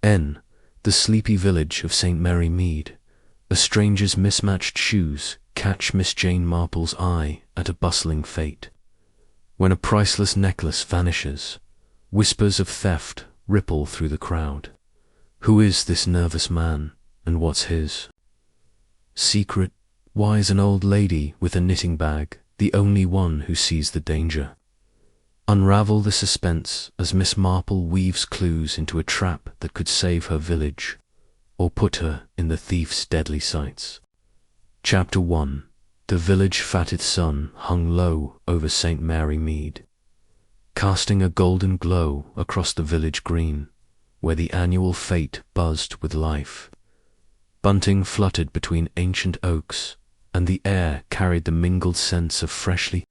N. The sleepy village of St. Mary Mead. A stranger's mismatched shoes catch Miss Jane Marple's eye at a bustling fete. When a priceless necklace vanishes, whispers of theft ripple through the crowd. Who is this nervous man, and what's his secret? Why is an old lady with a knitting bag the only one who sees the danger? Unravel the suspense as Miss Marple weaves clues into a trap that could save her village, or put her in the thief's deadly sights. Chapter 1. The village-fatted sun hung low over St. Mary Mead, casting a golden glow across the village green, where the annual fete buzzed with life. Bunting fluttered between ancient oaks, and the air carried the mingled scents of freshly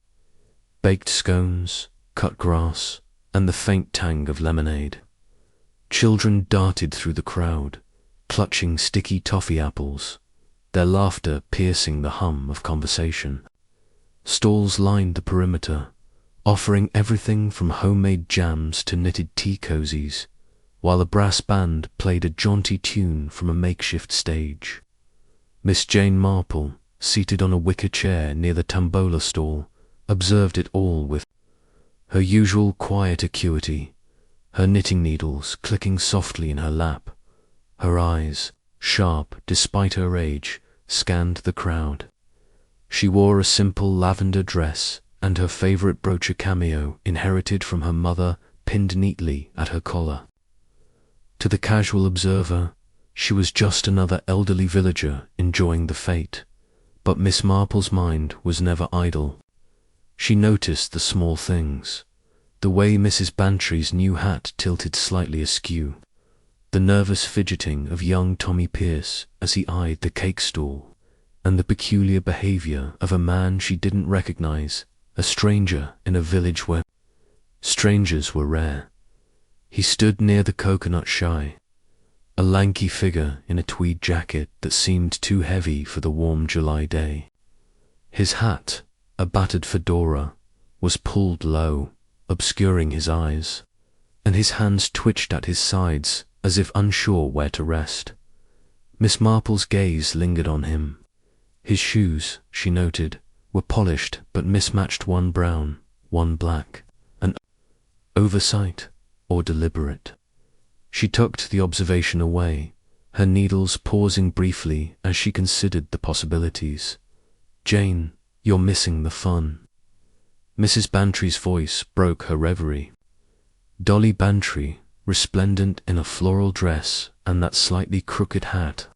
baked scones, cut grass, and the faint tang of lemonade. Children darted through the crowd, clutching sticky toffee apples, their laughter piercing the hum of conversation. Stalls lined the perimeter, offering everything from homemade jams to knitted tea cozies, while a brass band played a jaunty tune from a makeshift stage. Miss Jane Marple, seated on a wicker chair near the tambola stall, observed it all with her usual quiet acuity, her knitting needles clicking softly in her lap. Her eyes, sharp despite her age, scanned the crowd. She wore a simple lavender dress, and her favorite brooch cameo inherited from her mother pinned neatly at her collar. To the casual observer, she was just another elderly villager enjoying the fete, but Miss Marple's mind was never idle. She noticed the small things, the way Mrs. Bantry's new hat tilted slightly askew, the nervous fidgeting of young Tommy Pierce as he eyed the cake stall, and the peculiar behavior of a man she didn't recognize, a stranger in a village where strangers were rare. He stood near the coconut shy, a lanky figure in a tweed jacket that seemed too heavy for the warm July day. His hat, a battered fedora, was pulled low, obscuring his eyes, and his hands twitched at his sides as if unsure where to rest. Miss Marple's gaze lingered on him. His shoes, she noted, were polished but mismatched, one brown, one black, an oversight or deliberate. She tucked the observation away, her needles pausing briefly as she considered the possibilities. "Jane, you're missing the fun." Mrs. Bantry's voice broke her reverie. Dolly Bantry, resplendent in a floral dress and that slightly crooked hat,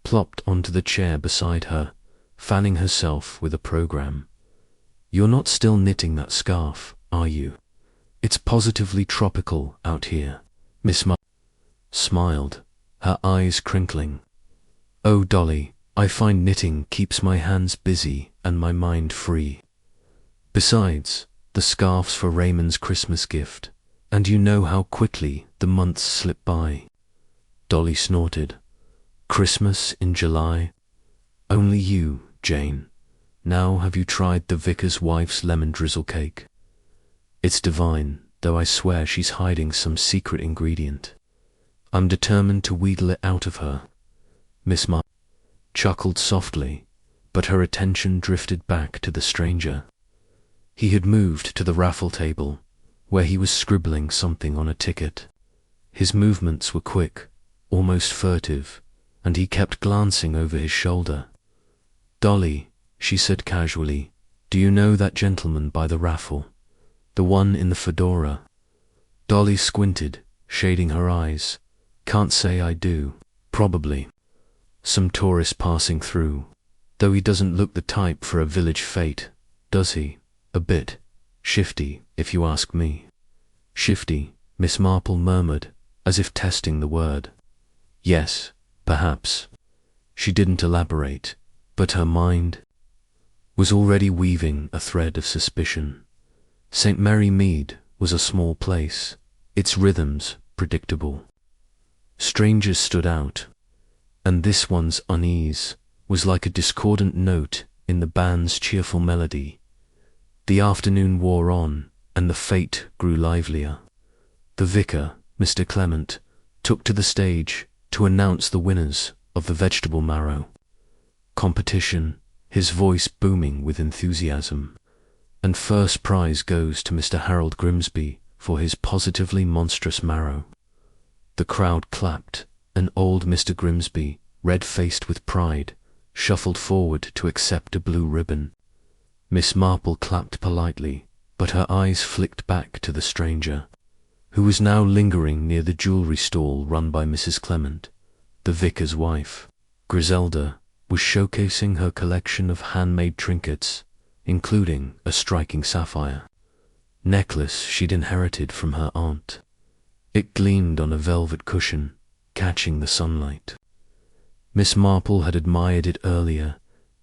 plopped onto the chair beside her, fanning herself with a program. "You're not still knitting that scarf, are you? It's positively tropical out here." Miss Marple smiled, her eyes crinkling. "Oh, Dolly, I find knitting keeps my hands busy and my mind free. Besides, the scarf's for Raymond's Christmas gift, and you know how quickly the months slip by." Dolly snorted. "Christmas in July? Only you, Jane. Now have you tried the vicar's wife's lemon drizzle cake? It's divine, though I swear she's hiding some secret ingredient. I'm determined to wheedle it out of her." Miss Marple chuckled softly, but her attention drifted back to the stranger. He had moved to the raffle table, where he was scribbling something on a ticket. His movements were quick, almost furtive, and he kept glancing over his shoulder. "Dolly," she said casually, "do you know that gentleman by the raffle? The one in the fedora?" Dolly squinted, shading her eyes. "Can't say I do. Probably some tourist passing through, though he doesn't look the type for a village fete, does he? A bit shifty, if you ask me." "Shifty," Miss Marple murmured, as if testing the word. "Yes, perhaps." She didn't elaborate, but her mind was already weaving a thread of suspicion. St. Mary Mead was a small place, its rhythms predictable. Strangers stood out, and this one's unease was like a discordant note in the band's cheerful melody. The afternoon wore on, and the fete grew livelier. The vicar, Mr. Clement, took to the stage to announce the winners of the vegetable marrow competition, his voice booming with enthusiasm. And first prize goes to Mr. Harold Grimsby for his positively monstrous marrow. The crowd clapped, and old Mr. Grimsby, red-faced with pride, shuffled forward to accept a blue ribbon. Miss Marple clapped politely, but her eyes flicked back to the stranger, who was now lingering near the jewellery stall run by Mrs. Clement. The vicar's wife, Griselda, was showcasing her collection of handmade trinkets, including a striking sapphire necklace she'd inherited from her aunt. It gleamed on a velvet cushion, catching the sunlight. Miss Marple had admired it earlier,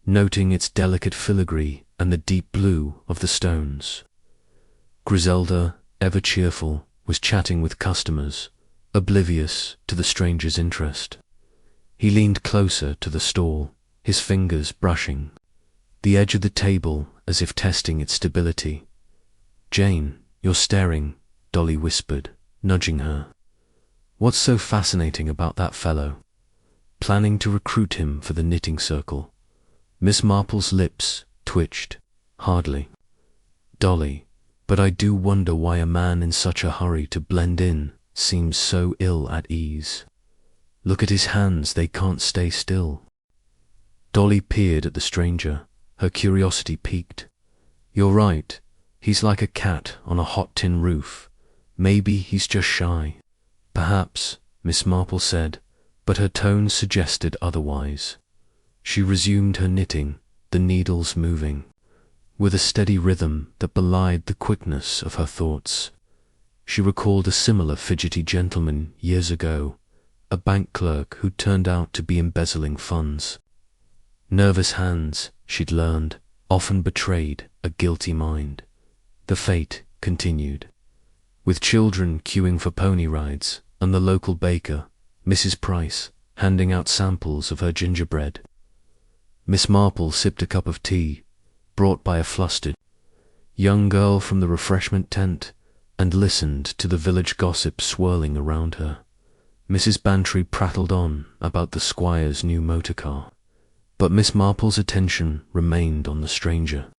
noting its delicate filigree and the deep blue of the stones. Griselda, ever cheerful, was chatting with customers, oblivious to the stranger's interest. He leaned closer to the stall, his fingers brushing the edge of the table as if testing its stability. "Jane, you're staring," Dolly whispered, nudging her. "What's so fascinating about that fellow? Planning to recruit him for the knitting circle?" Miss Marple's lips twitched. "Hardly, Dolly, but I do wonder why a man in such a hurry to blend in seems so ill at ease. Look at his hands, they can't stay still." Dolly peered at the stranger, her curiosity piqued. "You're right, he's like a cat on a hot tin roof. Maybe he's just shy." "Perhaps," Miss Marple said, but her tone suggested otherwise. She resumed her knitting, the needles moving, with a steady rhythm that belied the quickness of her thoughts. She recalled a similar fidgety gentleman years ago, a bank clerk who turned out to be embezzling funds. Nervous hands, she'd learned, often betrayed a guilty mind. The fate continued, with children queuing for pony rides and the local baker, Mrs. Price, handing out samples of her gingerbread. Miss Marple sipped a cup of tea, brought by a flustered young girl from the refreshment tent, and listened to the village gossip swirling around her. Mrs. Bantry prattled on about the squire's new motor car, but Miss Marple's attention remained on the stranger.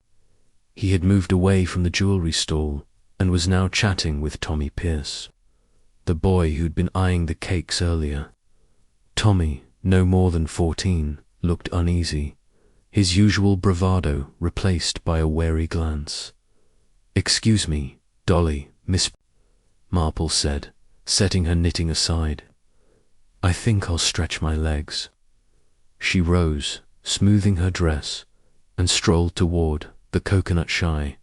He had moved away from the jewellery stall and was now chatting with Tommy Pierce, the boy who'd been eyeing the cakes earlier. Tommy, no more than 14, looked uneasy, his usual bravado replaced by a wary glance. "Excuse me, Dolly," Miss Marple said, setting her knitting aside. "I think I'll stretch my legs." She rose, smoothing her dress, and strolled toward the coconut shy,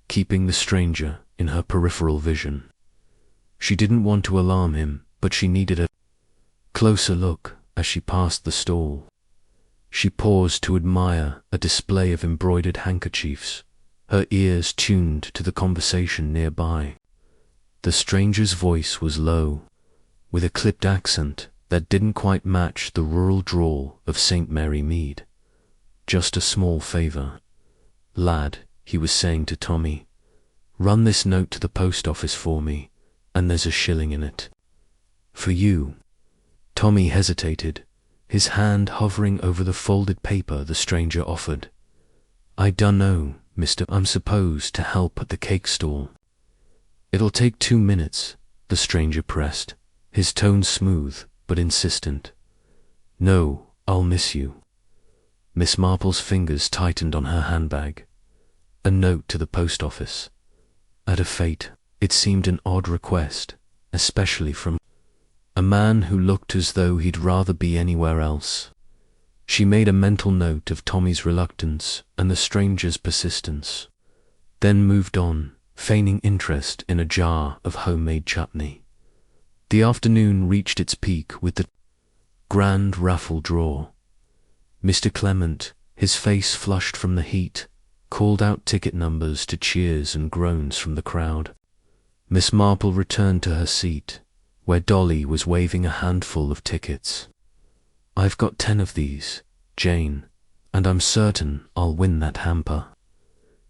keeping the stranger in her peripheral vision. She didn't want to alarm him, but she needed a closer look as she passed the stall. She paused to admire a display of embroidered handkerchiefs, her ears tuned to the conversation nearby. The stranger's voice was low, with a clipped accent that didn't quite match the rural drawl of St. Mary Mead. "Just a small favour. Lad," he was saying to Tommy, "run this note to the post office for me, and there's a shilling in it. For you." Tommy hesitated, his hand hovering over the folded paper the stranger offered. "I dunno, mister, I'm supposed to help at the cake stall." "It'll take 2 minutes," the stranger pressed, his tone smooth but insistent. "No, I'll miss you." Miss Marple's fingers tightened on her handbag. A note to the post office. At a fete, it seemed an odd request, especially from a man who looked as though he'd rather be anywhere else. She made a mental note of Tommy's reluctance and the stranger's persistence, then moved on, feigning interest in a jar of homemade chutney. The afternoon reached its peak with the grand raffle draw. Mr. Clement, his face flushed from the heat, called out ticket numbers to cheers and groans from the crowd. Miss Marple returned to her seat, where Dolly was waving a handful of tickets. "I've got 10 of these, Jane, and I'm certain I'll win that hamper.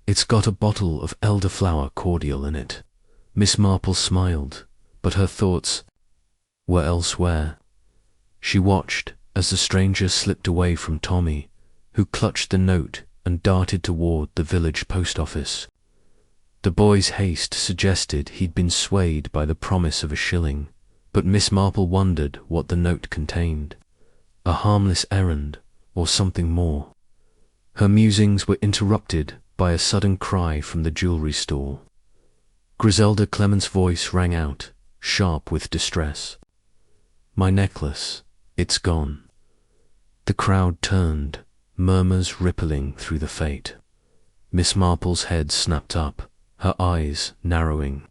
It's got a bottle of elderflower cordial in it." Miss Marple smiled, but her thoughts were elsewhere. She watched as the stranger slipped away from Tommy, who clutched the note and darted toward the village post office. The boy's haste suggested he'd been swayed by the promise of a shilling, but Miss Marple wondered what the note contained. A harmless errand, or something more. Her musings were interrupted by a sudden cry from the jewelry store. Griselda Clement's voice rang out, sharp with distress. "My necklace, it's gone." The crowd turned, murmurs rippling through the fete. Miss Marple's head snapped up, her eyes narrowing.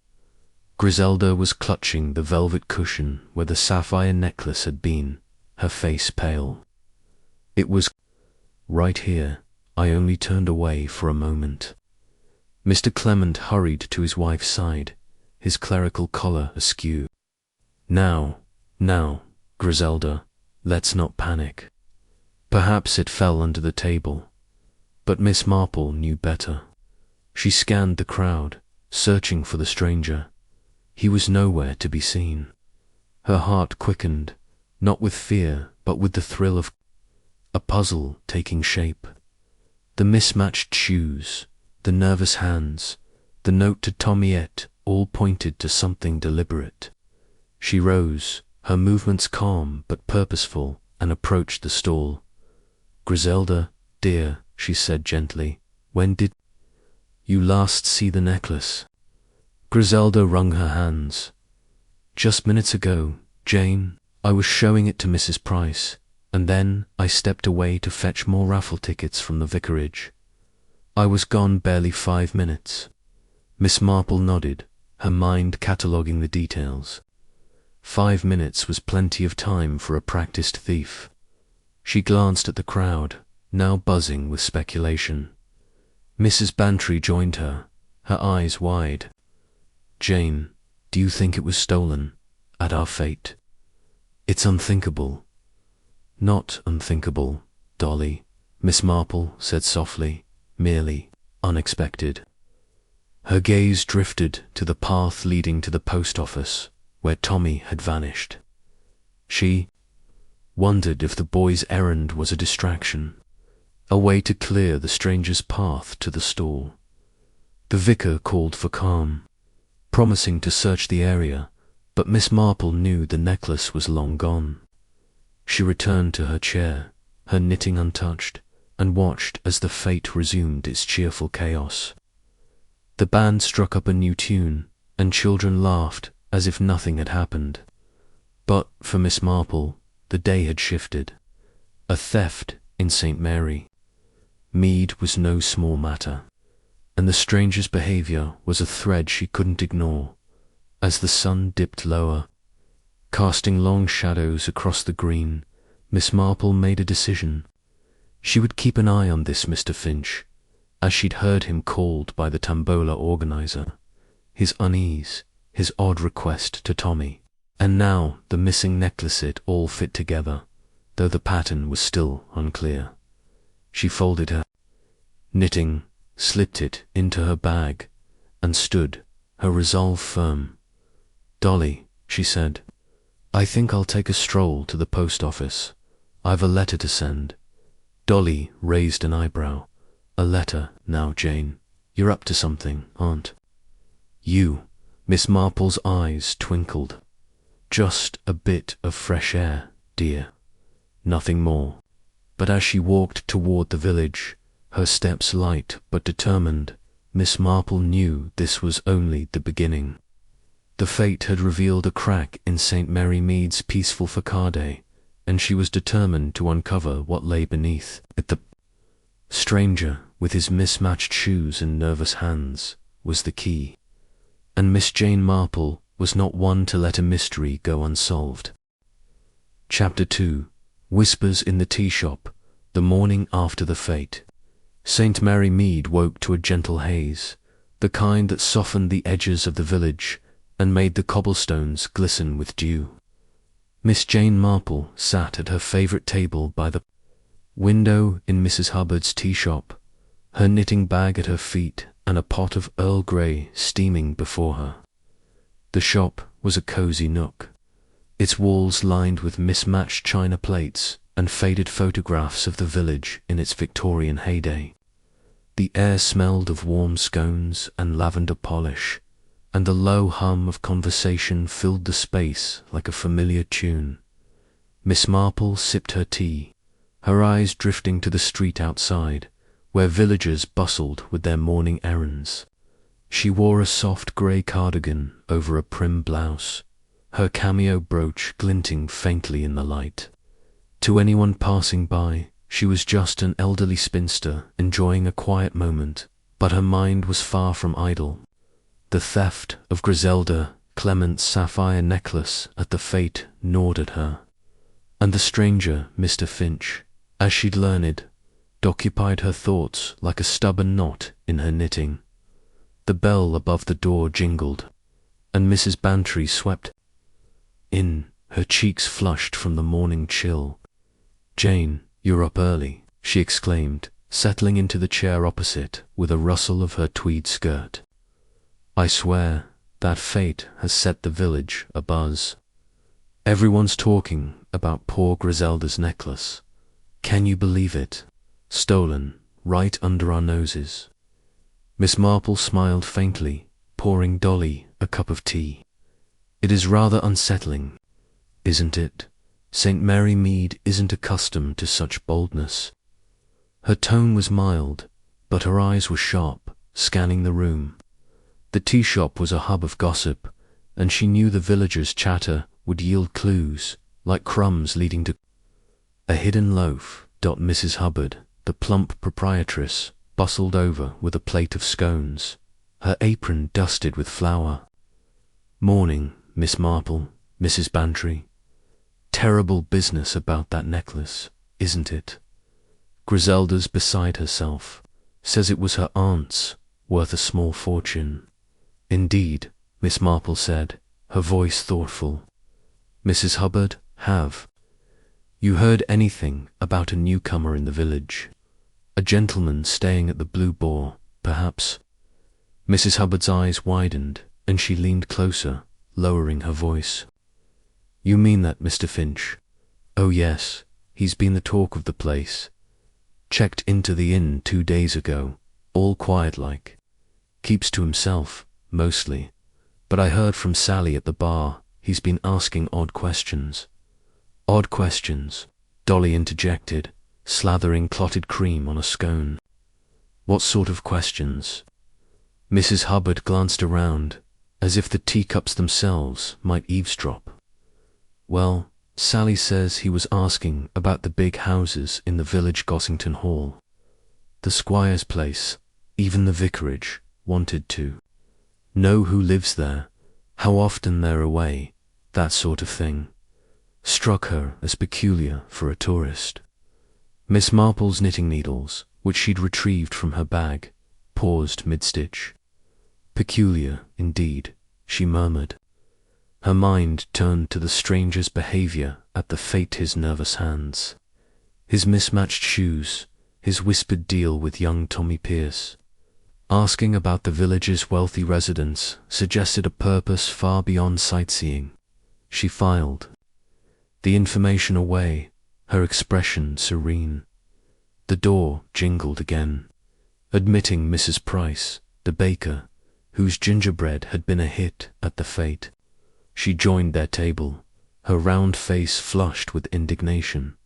Griselda was clutching the velvet cushion where the sapphire necklace had been, her face pale. "It was right here. I only turned away for a moment." Mr. Clement hurried to his wife's side, his clerical collar askew. Now, Griselda, let's not panic. Perhaps it fell under the table." But Miss Marple knew better. She scanned the crowd, searching for the stranger. He was nowhere to be seen. Her heart quickened, not with fear, but with the thrill of a puzzle taking shape. The mismatched shoes, the nervous hands, the note to Tomiette all pointed to something deliberate. She rose, her movements calm but purposeful, and approached the stall. "Griselda, dear," she said gently, "when did you last see the necklace?" Griselda wrung her hands. "Just minutes ago, Jane. I was showing it to Mrs. Price, and then I stepped away to fetch more raffle tickets from the vicarage. I was gone barely 5 minutes." Miss Marple nodded, her mind cataloguing the details. 5 minutes was plenty of time for a practiced thief. She glanced at the crowd, now buzzing with speculation. Mrs. Bantry joined her, her eyes wide. "Jane, do you think it was stolen? At our fete?" "It's unthinkable." "Not unthinkable, Dolly," Miss Marple said softly, "merely unexpected." Her gaze drifted to the path leading to the post office, where Tommy had vanished. She wondered if the boy's errand was a distraction, a way to clear the stranger's path to the store. The vicar called for calm, promising to search the area, but Miss Marple knew the necklace was long gone. She returned to her chair, her knitting untouched, and watched as the fete resumed its cheerful chaos. The band struck up a new tune, and children laughed as if nothing had happened. But for Miss Marple, the day had shifted. A theft in St. Mary. Mead was no small matter, and the stranger's behaviour was a thread she couldn't ignore. As the sun dipped lower, casting long shadows across the green, Miss Marple made a decision. She would keep an eye on this Mr. Finch, as she'd heard him called by the Tambola organiser, his unease, his odd request to Tommy, and now the missing necklace—it all fit together, though the pattern was still unclear. She folded her knitting, slipped it into her bag, and stood, her resolve firm. "Dolly," she said, "I think I'll take a stroll to the post office. I've a letter to send." Dolly raised an eyebrow. "A letter now, Jane? You're up to something, aren't you?" Miss Marple's eyes twinkled. "Just a bit of fresh air, dear. Nothing more." But as she walked toward the village, her steps light but determined, Miss Marple knew this was only the beginning. The fate had revealed a crack in St. Mary Mead's peaceful facade, and she was determined to uncover what lay beneath it. The stranger, with his mismatched shoes and nervous hands, was the key, and Miss Jane Marple was not one to let a mystery go unsolved. Chapter 2. Whispers in the Tea Shop, the morning after the fete. St. Mary Mead woke to a gentle haze, the kind that softened the edges of the village and made the cobblestones glisten with dew. Miss Jane Marple sat at her favourite table by the window in Mrs. Hubbard's tea shop, her knitting bag at her feet and a pot of Earl Grey steaming before her. The shop was a cosy nook. its walls lined with mismatched china plates and faded photographs of the village in its Victorian heyday. The air smelled of warm scones and lavender polish, and the low hum of conversation filled the space like a familiar tune. Miss Marple sipped her tea, her eyes drifting to the street outside, where villagers bustled with their morning errands. She wore a soft grey cardigan over a prim blouse, her cameo brooch glinting faintly in the light. To anyone passing by, she was just an elderly spinster enjoying a quiet moment, but her mind was far from idle. The theft of Griselda Clement's sapphire necklace at the fete gnawed at her, and the stranger, Mr. Finch, as she'd learned, occupied her thoughts like a stubborn knot in her knitting. The bell above the door jingled, and Mrs. Bantry swept in, her cheeks flushed from the morning chill. "Jane, you're up early," she exclaimed, settling into the chair opposite with a rustle of her tweed skirt. "I swear that fate has set the village abuzz. Everyone's talking about poor Griselda's necklace. Can you believe it? Stolen right under our noses." Miss Marple smiled faintly, pouring Dolly a cup of tea. "It is rather unsettling, isn't it? St. Mary Mead isn't accustomed to such boldness." Her tone was mild, but her eyes were sharp, scanning the room. The tea shop was a hub of gossip, and she knew the villagers' chatter would yield clues, like crumbs leading to a hidden loaf. Mrs. Hubbard, the plump proprietress, bustled over with a plate of scones, her apron dusted with flour. "Morning, Miss Marple, Mrs. Bantry. Terrible business about that necklace, isn't it? Griselda's beside herself, says it was her aunt's, worth a small fortune." "Indeed," Miss Marple said, her voice thoughtful. "Mrs. Hubbard, have you heard anything about a newcomer in the village? A gentleman staying at the Blue Boar, perhaps?" Mrs. Hubbard's eyes widened, and she leaned closer, lowering her voice. "You mean that Mr. Finch? Oh yes, he's been the talk of the place. Checked into the inn 2 days ago, all quiet like. Keeps to himself, mostly. But I heard from Sally at the bar he's been asking odd questions." "Odd questions," Dolly interjected, slathering clotted cream on a scone. "What sort of questions?" Mrs. Hubbard glanced around, as if the teacups themselves might eavesdrop. "Well, Sally says he was asking about the big houses in the village Gossington Hall. The squire's place, even the vicarage, wanted to know who lives there, how often they're away, that sort of thing. Struck her as peculiar for a tourist." Miss Marple's knitting needles, which she'd retrieved from her bag, paused mid-stitch. "Peculiar, indeed," she murmured. Her mind turned to the stranger's behaviour at the fete his nervous hands. His mismatched shoes, his whispered deal with young Tommy Pierce. Asking about the village's wealthy residents suggested a purpose far beyond sightseeing. She filed the information away, her expression serene. The door jingled again, admitting Mrs. Price, the baker, whose gingerbread had been a hit at the fete. She joined their table, her round face flushed with indignation.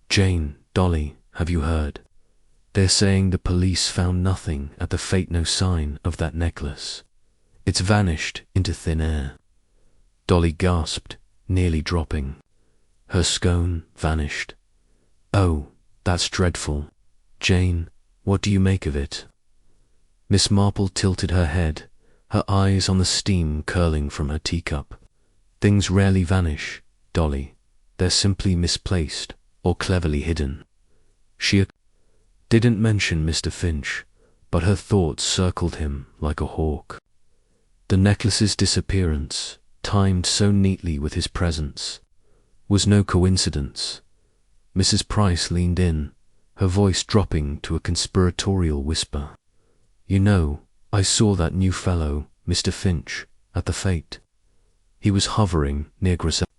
"Jane, Dolly, have you heard? They're saying the police found nothing at the fete, no sign of that necklace. It's vanished into thin air." Dolly gasped, nearly dropping. Her scone vanished. "Oh, that's dreadful. Jane, what do you make of it?" Miss Marple tilted her head, her eyes on the steam curling from her teacup. "Things rarely vanish, Dolly. They're simply misplaced or cleverly hidden." She didn't mention Mr. Finch, but her thoughts circled him like a hawk. The necklace's disappearance, timed so neatly with his presence, was no coincidence. Mrs. Price leaned in, her voice dropping to a conspiratorial whisper. "You know, I saw that new fellow, Mr. Finch, at the fete. He was hovering near Griselda."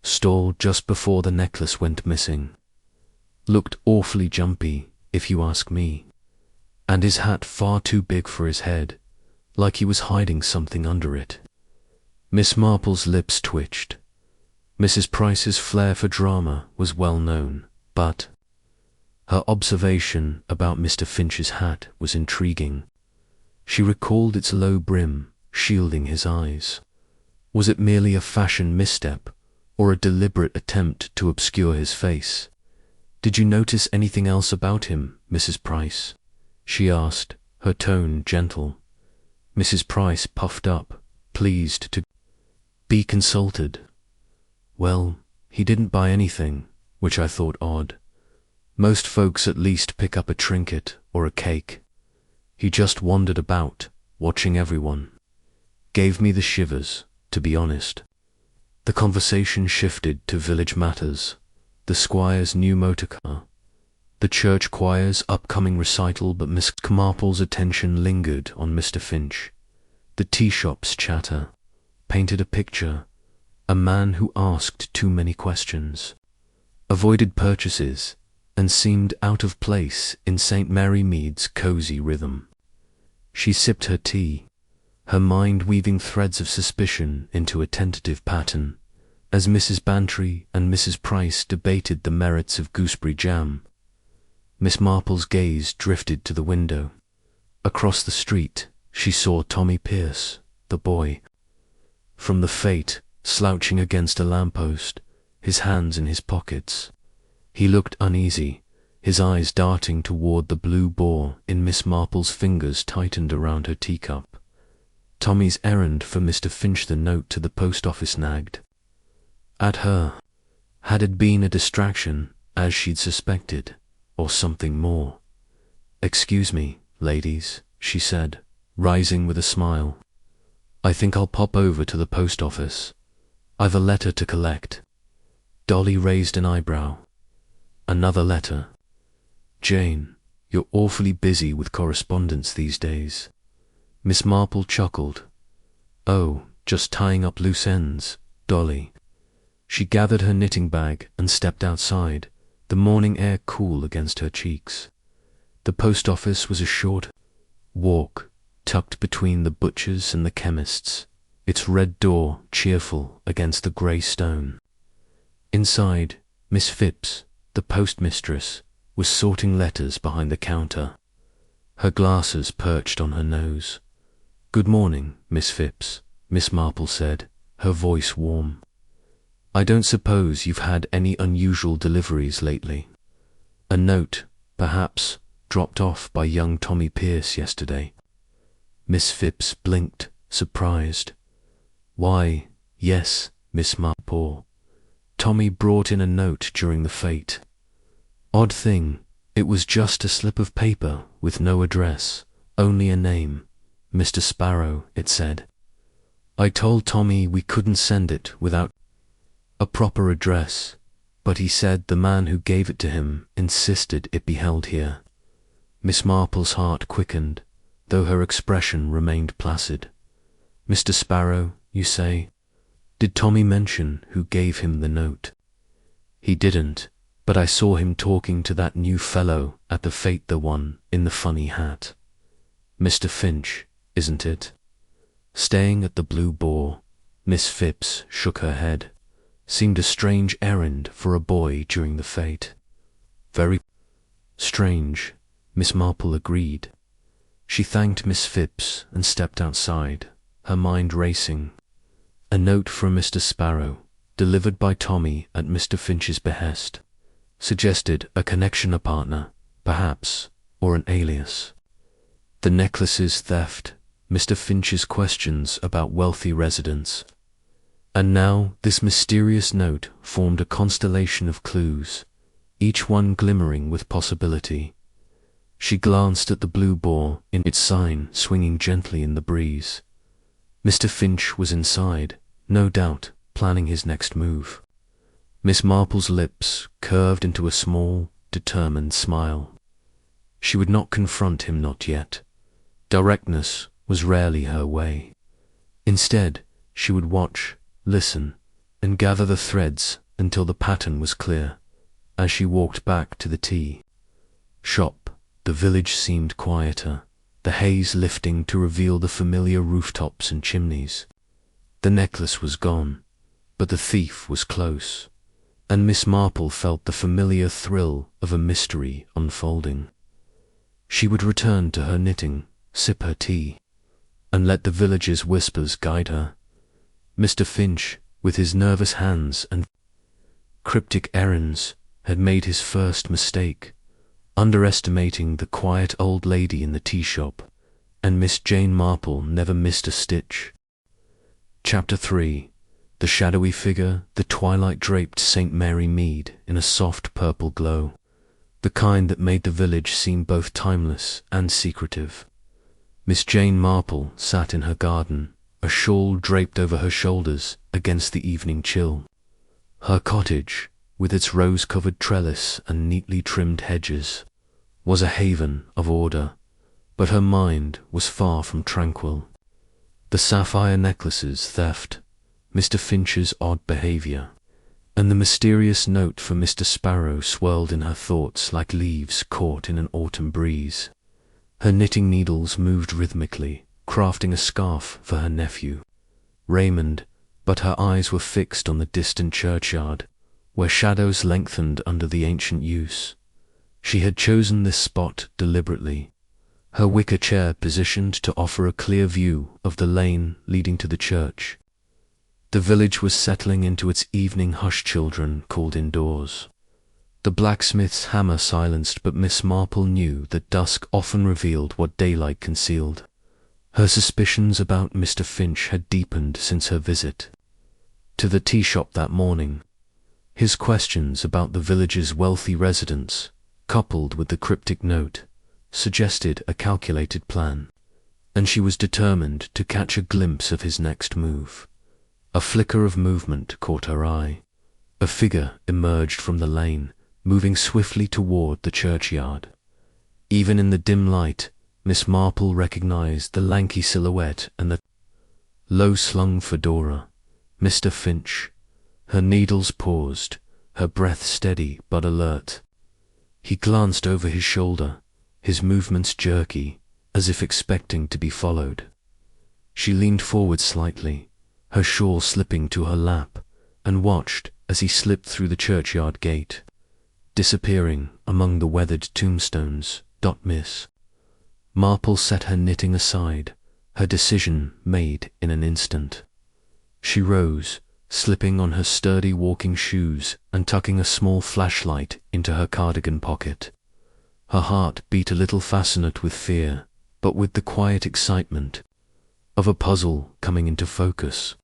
stall just before the necklace went missing. Looked awfully jumpy, if you ask me. And his hat far too big for his head, like he was hiding something under it. Miss Marple's lips twitched. Mrs. Price's flair for drama was well known, but her observation about Mr. Finch's hat was intriguing. She recalled its low brim, shielding his eyes. Was it merely a fashion misstep, or a deliberate attempt to obscure his face? "Did you notice anything else about him, Mrs. Price?" she asked, her tone gentle. Mrs. Price puffed up, pleased to be consulted. "Well, he didn't buy anything," which I thought odd. Most folks at least pick up a trinket or a cake. He just wandered about, watching everyone. Gave me the shivers, to be honest. The conversation shifted to village matters, the squire's new motor car, the church choir's upcoming recital, but Miss Marple's attention lingered on Mr. Finch. The tea shop's chatter painted a picture, a man who asked too many questions, avoided purchases, and seemed out of place in St. Mary Mead's cosy rhythm. She sipped her tea, her mind weaving threads of suspicion into a tentative pattern, as Mrs. Bantry and Mrs. Price debated the merits of gooseberry jam. Miss Marple's gaze drifted to the window. Across the street, she saw Tommy Pierce, the boy, from the Fate, slouching against a lamppost, his hands in his pockets. He looked uneasy, his eyes darting toward the blue boar in Miss Marple's fingers tightened around her teacup. Tommy's errand for Mr. Finch, the note to the post office, nagged at her. Had it been a distraction, as she'd suspected, or something more? "Excuse me, ladies," she said, rising with a smile. "I think I'll pop over to the post office. I've a letter to collect." Dolly raised an eyebrow. "Another letter? Jane, you're awfully busy with correspondence these days." Miss Marple chuckled. "Oh, just tying up loose ends, Dolly." She gathered her knitting bag and stepped outside, the morning air cool against her cheeks. The post office was a short walk, tucked between the butcher's and the chemist's, its red door cheerful against the grey stone. Inside, Miss Phipps, the postmistress, was sorting letters behind the counter, her glasses perched on her nose. "Good morning, Miss Phipps," Miss Marple said, her voice warm. "I don't suppose you've had any unusual deliveries lately? A note, perhaps, dropped off by young Tommy Pierce yesterday?" Miss Phipps blinked, surprised. "Why, yes, Miss Marple. Tommy brought in a note during the Fate. Odd thing, it was just a slip of paper with no address, only a name. Mr. Sparrow, it said. I told Tommy we couldn't send it without a proper address, but he said the man who gave it to him insisted it be held here." Miss Marple's heart quickened, though her expression remained placid. "Mr. Sparrow, you say? Did Tommy mention who gave him the note?" "He didn't, but I saw him talking to that new fellow at the Fate, the one in the funny hat. Mr. Finch, isn't it?" Staying at the Blue Boar, Miss Phipps shook her head. Seemed a strange errand for a boy during the Fate. "Very strange," Miss Marple agreed. She thanked Miss Phipps and stepped outside, her mind racing. A note from Mr. Sparrow, delivered by Tommy at Mr. Finch's behest, suggested a connection, a partner, perhaps, or an alias. The necklace's theft, Mr. Finch's questions about wealthy residents. And now this mysterious note formed a constellation of clues, each one glimmering with possibility. She glanced at the Blue Boar in its sign swinging gently in the breeze. Mr. Finch was inside, no doubt, planning his next move. Miss Marple's lips curved into a small, determined smile. She would not confront him, not yet. Directness was rarely her way. Instead, she would watch, listen, and gather the threads until the pattern was clear. As she walked back to the tea shop, the village seemed quieter, the haze lifting to reveal the familiar rooftops and chimneys. The necklace was gone, but the thief was close, and Miss Marple felt the familiar thrill of a mystery unfolding. She would return to her knitting, sip her tea, and let the villagers' whispers guide her. Mr. Finch, with his nervous hands and cryptic errands, had made his first mistake, underestimating the quiet old lady in the tea shop, and Miss Jane Marple never missed a stitch. Chapter 3. The shadowy figure, the twilight draped St. Mary Mead in a soft purple glow, the kind that made the village seem both timeless and secretive. Miss Jane Marple sat in her garden, a shawl draped over her shoulders against the evening chill. Her cottage, with its rose-covered trellis and neatly trimmed hedges, was a haven of order, but her mind was far from tranquil. The sapphire necklace's theft, Mr. Finch's odd behaviour, and the mysterious note for Mr. Sparrow swirled in her thoughts like leaves caught in an autumn breeze. Her knitting needles moved rhythmically, crafting a scarf for her nephew, Raymond, but her eyes were fixed on the distant churchyard, where shadows lengthened under the ancient yews. She had chosen this spot deliberately, her wicker chair positioned to offer a clear view of the lane leading to the church. The village was settling into its evening hush. Children called indoors. The blacksmith's hammer silenced, but Miss Marple knew that dusk often revealed what daylight concealed. Her suspicions about Mr. Finch had deepened since her visit to the tea shop that morning. His questions about the village's wealthy residents, coupled with the cryptic note, suggested a calculated plan, and she was determined to catch a glimpse of his next move. A flicker of movement caught her eye. A figure emerged from the lane, moving swiftly toward the churchyard. Even in the dim light, Miss Marple recognized the lanky silhouette and the low-slung fedora. Mr. Finch. Her needles paused, her breath steady but alert. He glanced over his shoulder, his movements jerky, as if expecting to be followed. She leaned forward slightly, her shawl slipping to her lap, and watched as he slipped through the churchyard gate, disappearing among the weathered tombstones. Miss Marple set her knitting aside, her decision made in an instant. She rose, slipping on her sturdy walking shoes and tucking a small flashlight into her cardigan pocket. Her heart beat a little fascinate with fear, but with the quiet excitement of a puzzle coming into focus.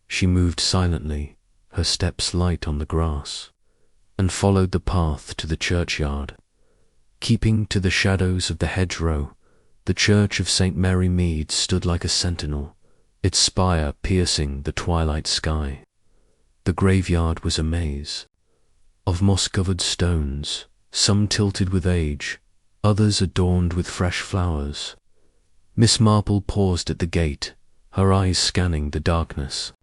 She moved silently, her steps light on the grass, and followed the path to the churchyard. Keeping to the shadows of the hedgerow, the church of St. Mary Mead stood like a sentinel, its spire piercing the twilight sky. The graveyard was a maze of moss-covered stones, some tilted with age, others adorned with fresh flowers. Miss Marple paused at the gate, her eyes scanning the darkness.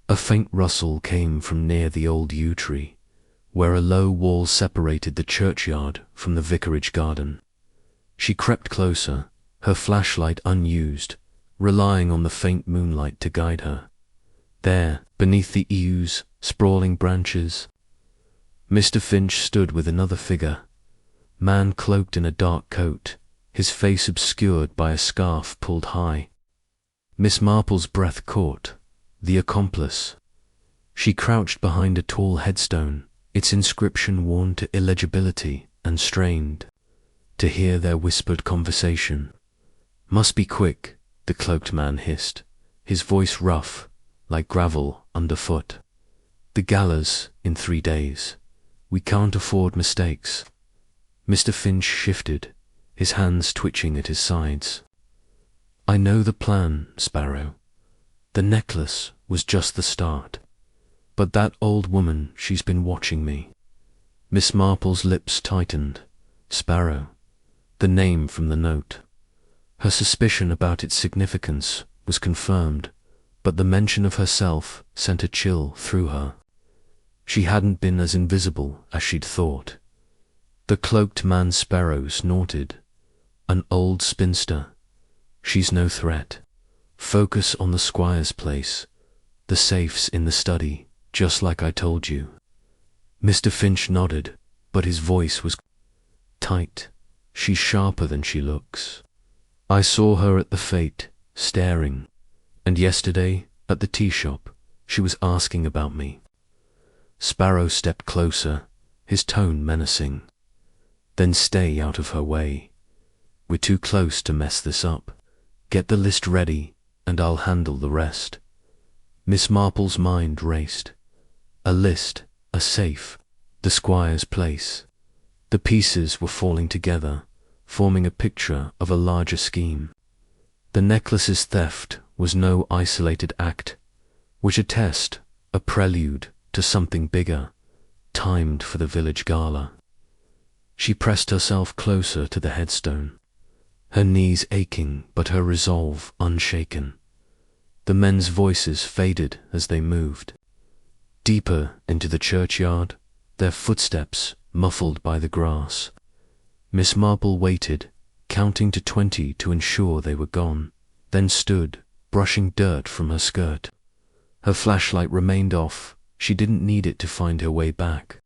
A faint rustle came from near the old yew tree, where a low wall separated the churchyard from the vicarage garden. She crept closer, her flashlight unused, relying on the faint moonlight to guide her. There, beneath the yews' sprawling branches, Mr. Finch stood with another figure, man cloaked in a dark coat, his face obscured by a scarf pulled high. Miss Marple's breath caught. The accomplice. She crouched behind a tall headstone, its inscription worn to illegibility, and strained to hear their whispered conversation. "Must be quick," the cloaked man hissed, his voice rough, like gravel underfoot. "The gallows in 3 days. We can't afford mistakes." Mr. Finch shifted, his hands twitching at his sides. "I know the plan, Sparrow. The necklace was just the start. But that old woman, she's been watching me." Miss Marple's lips tightened. Sparrow. The name from the note. Her suspicion about its significance was confirmed, but the mention of herself sent a chill through her. She hadn't been as invisible as she'd thought. The cloaked man Sparrow snorted. An old spinster. She's no threat. Focus on the squire's place. The safe's in the study, just like I told you. Mr. Finch nodded, but his voice was tight. She's sharper than she looks. I saw her at the fete, staring, and yesterday, at the tea shop, she was asking about me. Sparrow stepped closer, his tone menacing. Then stay out of her way. We're too close to mess this up. Get the list ready, and I'll handle the rest. Miss Marple's mind raced. A list, a safe, the squire's place. The pieces were falling together, forming a picture of a larger scheme. The necklace's theft was no isolated act, which a test, a prelude to something bigger, timed for the village gala. She pressed herself closer to the headstone, her knees aching but her resolve unshaken. The men's voices faded as they moved. Deeper into the churchyard, their footsteps muffled by the grass. Miss Marple waited, counting to 20 to ensure they were gone, then stood, brushing dirt from her skirt. Her flashlight remained off. She didn't need it to find her way back.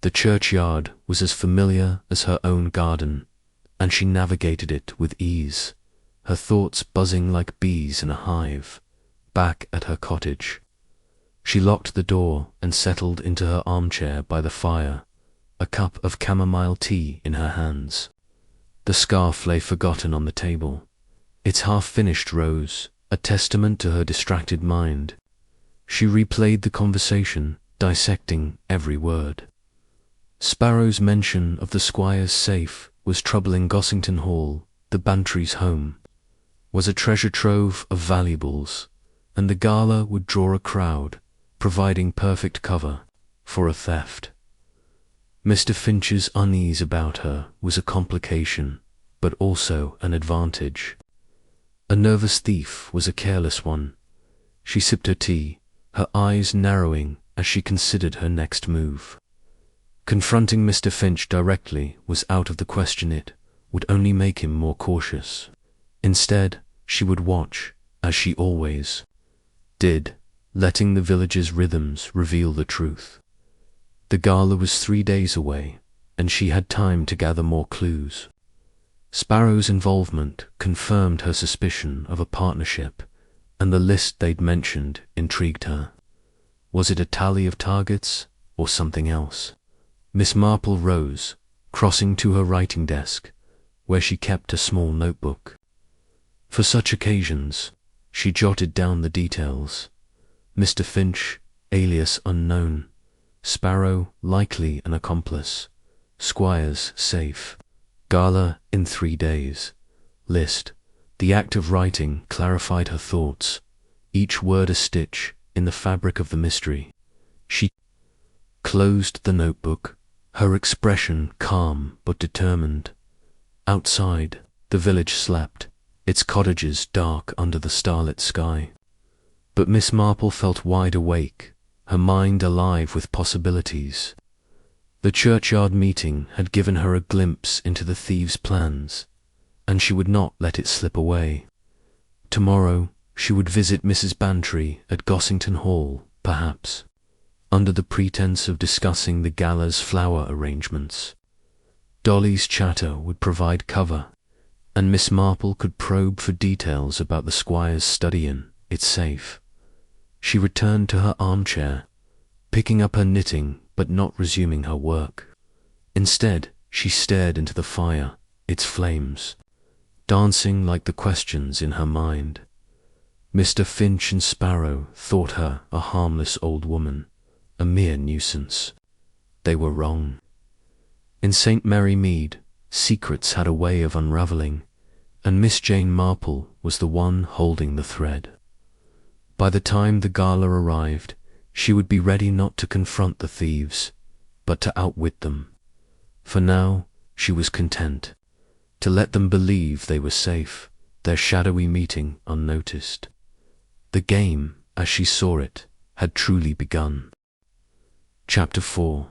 The churchyard was as familiar as her own garden, and she navigated it with ease, her thoughts buzzing like bees in a hive, back at her cottage. She locked the door and settled into her armchair by the fire, a cup of chamomile tea in her hands. The scarf lay forgotten on the table, its half-finished rose, a testament to her distracted mind. She replayed the conversation, dissecting every word. Sparrow's mention of the squire's safe was troubling Gossington Hall, the Bantry's home, was a treasure trove of valuables, and the gala would draw a crowd, providing perfect cover for a theft. Mr. Finch's unease about her was a complication, but also an advantage. A nervous thief was a careless one. She sipped her tea, her eyes narrowing as she considered her next move. Confronting Mr. Finch directly was out of the question. It would only make him more cautious. Instead, she would watch, as she always did, letting the village's rhythms reveal the truth. The gala was 3 days away, and she had time to gather more clues. Sparrow's involvement confirmed her suspicion of a partnership, and the list they'd mentioned intrigued her. Was it a tally of targets, or something else? Miss Marple rose, crossing to her writing desk, where she kept a small notebook. For such occasions, she jotted down the details. Mr. Finch, alias unknown. Sparrow, likely an accomplice. Squire's safe. Gala in 3 days. List. The act of writing clarified her thoughts, each word a stitch in the fabric of the mystery. She closed the notebook, her expression calm but determined. Outside, the village slept, its cottages dark under the starlit sky. But Miss Marple felt wide awake, her mind alive with possibilities. The churchyard meeting had given her a glimpse into the thieves' plans, and she would not let it slip away. Tomorrow she would visit Mrs. Bantry at Gossington Hall, perhaps, under the pretense of discussing the gala's flower arrangements. Dolly's chatter would provide cover, and Miss Marple could probe for details about the squire's study in its safe. She returned to her armchair, picking up her knitting but not resuming her work. Instead, she stared into the fire, its flames, dancing like the questions in her mind. Mr. Finch and Sparrow thought her a harmless old woman, a mere nuisance. They were wrong. In St. Mary Mead, secrets had a way of unravelling, and Miss Jane Marple was the one holding the thread. By the time the gala arrived, she would be ready not to confront the thieves, but to outwit them. For now, she was content to let them believe they were safe, their shadowy meeting unnoticed. The game, as she saw it, had truly begun. Chapter 4.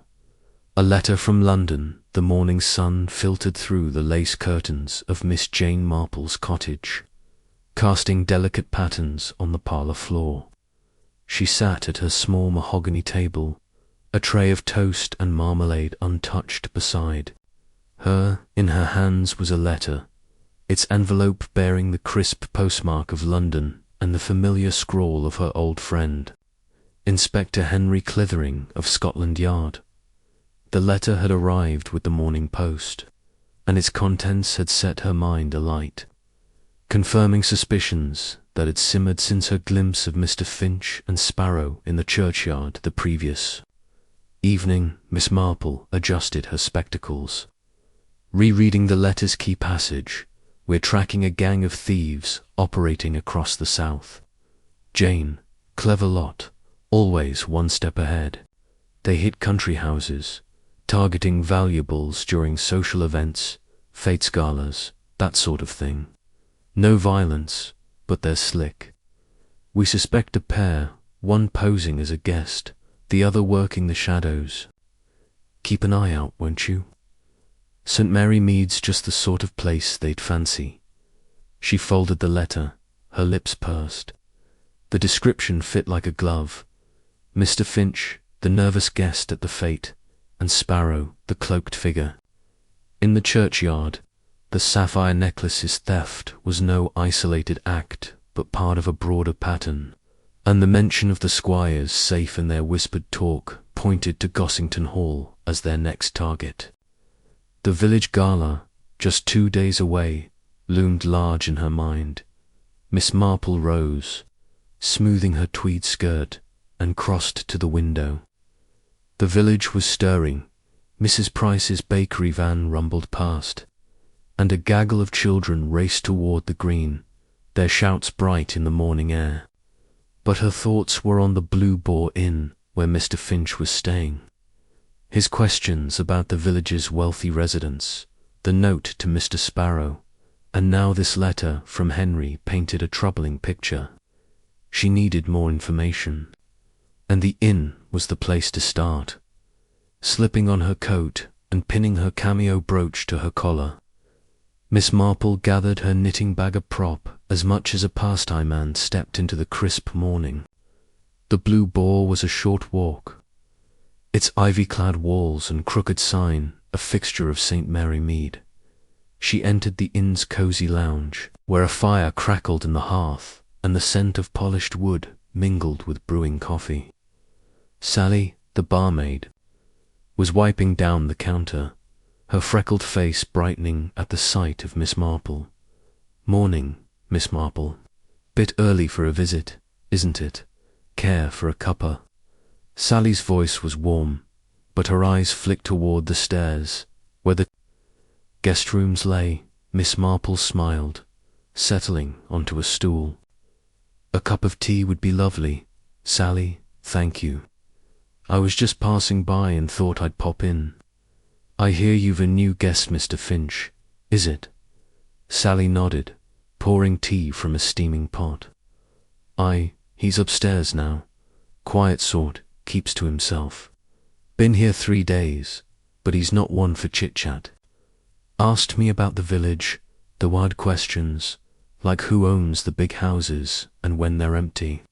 A letter from London. The morning sun filtered through the lace curtains of Miss Jane Marple's cottage, casting delicate patterns on the parlour floor. She sat at her small mahogany table, a tray of toast and marmalade untouched beside her. In her hands was a letter, its envelope bearing the crisp postmark of London and the familiar scrawl of her old friend, Inspector Henry Clithering of Scotland Yard. The letter had arrived with the morning post, and its contents had set her mind alight, confirming suspicions that had simmered since her glimpse of Mr. Finch and Sparrow in the churchyard the previous evening. Miss Marple adjusted her spectacles. Rereading the letter's key passage, "We're tracking a gang of thieves operating across the south. Jane, clever lot, always one step ahead. They hit country houses, targeting valuables during social events, fete galas, that sort of thing. No violence, but they're slick. We suspect a pair, one posing as a guest, the other working the shadows. Keep an eye out, won't you? St. Mary Mead's just the sort of place they'd fancy." She folded the letter, her lips pursed. The description fit like a glove. Mr. Finch, the nervous guest at the fete, and Sparrow, the cloaked figure. In the churchyard, the sapphire necklace's theft was no isolated act, but part of a broader pattern, and the mention of the squires safe in their whispered talk pointed to Gossington Hall as their next target. The village gala, just 2 days away, loomed large in her mind. Miss Marple rose, smoothing her tweed skirt, and crossed to the window. The village was stirring. Mrs. Price's bakery van rumbled past, and a gaggle of children raced toward the green, their shouts bright in the morning air. But her thoughts were on the Blue Boar Inn, where Mr. Finch was staying. His questions about the village's wealthy residents, the note to Mr. Sparrow, and now this letter from Henry painted a troubling picture. She needed more information, and the inn was the place to start. Slipping on her coat and pinning her cameo brooch to her collar, Miss Marple gathered her knitting bag a prop as much as a pastime man stepped into the crisp morning. The Blue Boar was a short walk, its ivy-clad walls and crooked sign a fixture of St. Mary Mead. She entered the inn's cosy lounge, where a fire crackled in the hearth and the scent of polished wood mingled with brewing coffee. Sally, the barmaid, was wiping down the counter, her freckled face brightening at the sight of Miss Marple. "Morning, Miss Marple. Bit early for a visit, isn't it? Care for a cuppa?" Sally's voice was warm, but her eyes flicked toward the stairs, where the guest rooms lay. Miss Marple smiled, settling onto a stool. "A cup of tea would be lovely, Sally, thank you. I was just passing by and thought I'd pop in. I hear you've a new guest, Mr. Finch, is it?" Sally nodded, pouring tea from a steaming pot. He's upstairs now. Quiet sort, keeps to himself. Been here 3 days, but he's not one for chit-chat. Asked me about the village, the wild questions, like who owns the big houses and when they're empty.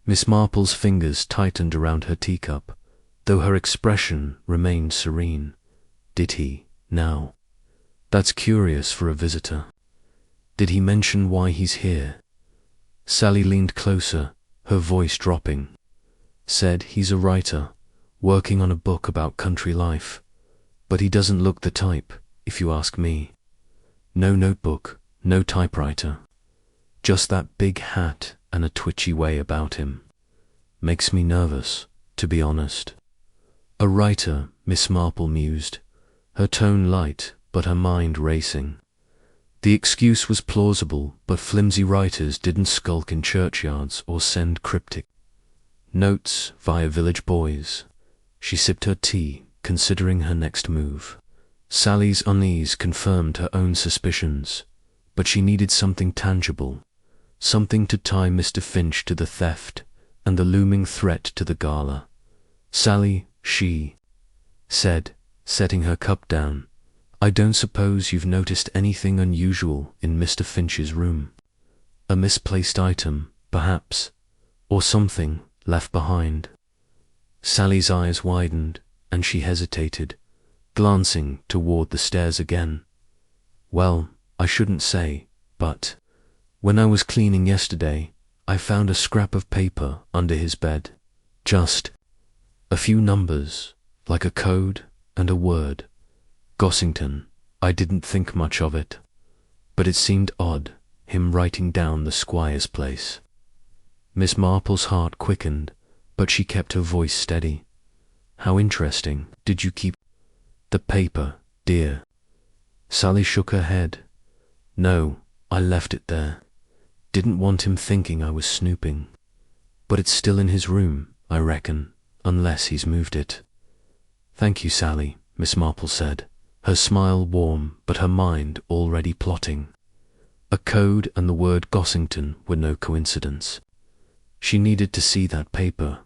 Miss Marple's fingers tightened around her teacup, though her expression remained serene. "Did he, now? That's curious for a visitor. Did he mention why he's here?" Sally leaned closer, her voice dropping. "Said he's a writer, working on a book about country life, but he doesn't look the type, if you ask me. No notebook, no typewriter. Just that big hat and a twitchy way about him. Makes me nervous, to be honest." "A writer," Miss Marple mused, her tone light but her mind racing. The excuse was plausible, but flimsy writers didn't skulk in churchyards or send cryptic notes via village boys. She sipped her tea, considering her next move. Sally's unease confirmed her own suspicions, but she needed something tangible. something to tie Mr. Finch to the theft and the looming threat to the gala. Sally, she said, setting her cup down, I don't suppose you've noticed anything unusual in Mr. Finch's room? A misplaced item, perhaps, or something left behind? Sally's eyes widened, and she hesitated, glancing toward the stairs again. Well, I shouldn't say, but when I was cleaning yesterday, I found a scrap of paper under his bed. Just a few numbers, like a code and a word. Gossington. I didn't think much of it, but it seemed odd, him writing down the squire's place. Miss Marple's heart quickened, but she kept her voice steady. How interesting. Did you keep the paper, dear? Sally shook her head. No, I left it there. Didn't want him thinking I was snooping. But it's still in his room, I reckon, unless he's moved it. Thank you, Sally, Miss Marple said, her smile warm but her mind already plotting. A code and the word Gossington were no coincidence. She needed to see that paper,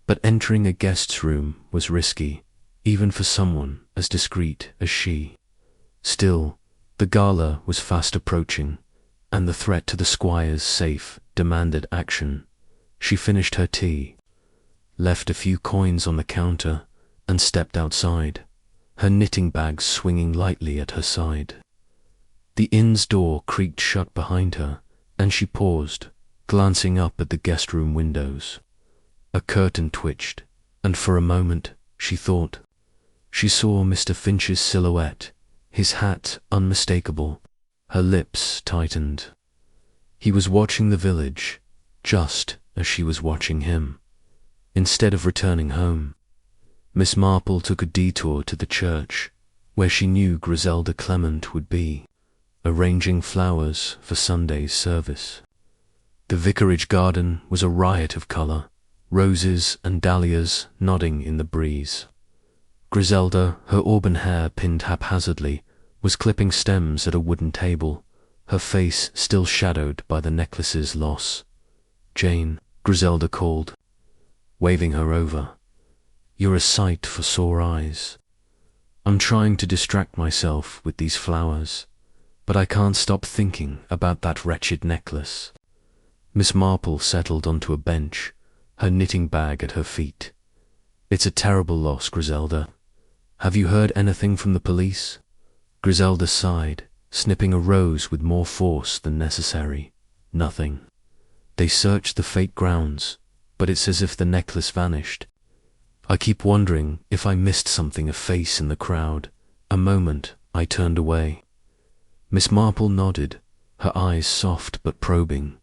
but entering a guest's room was risky, even for someone as discreet as she. Still, the gala was fast approaching, and the threat to the squire's safe demanded action. She finished her tea, left a few coins on the counter, and stepped outside, her knitting bag swinging lightly at her side. The inn's door creaked shut behind her, and she paused, glancing up at the guest room windows. A curtain twitched, and for a moment, she thought, she saw Mr. Finch's silhouette, his hat unmistakable. Her lips tightened. He was watching the village, just as she was watching him. Instead of returning home, Miss Marple took a detour to the church, where she knew Griselda Clement would be, arranging flowers for Sunday's service. The vicarage garden was a riot of colour, roses and dahlias nodding in the breeze. Griselda, her auburn hair pinned haphazardly, was clipping stems at a wooden table, her face still shadowed by the necklace's loss. Jane, Griselda called, waving her over. You're a sight for sore eyes. I'm trying to distract myself with these flowers, but I can't stop thinking about that wretched necklace. Miss Marple settled onto a bench, her knitting bag at her feet. It's a terrible loss, Griselda. Have you heard anything from the police? Griselda sighed, snipping a rose with more force than necessary. Nothing. They searched the fake grounds, but it's as if the necklace vanished. I keep wondering if I missed something, a face in the crowd. A moment, I turned away. Miss Marple nodded, her eyes soft but probing.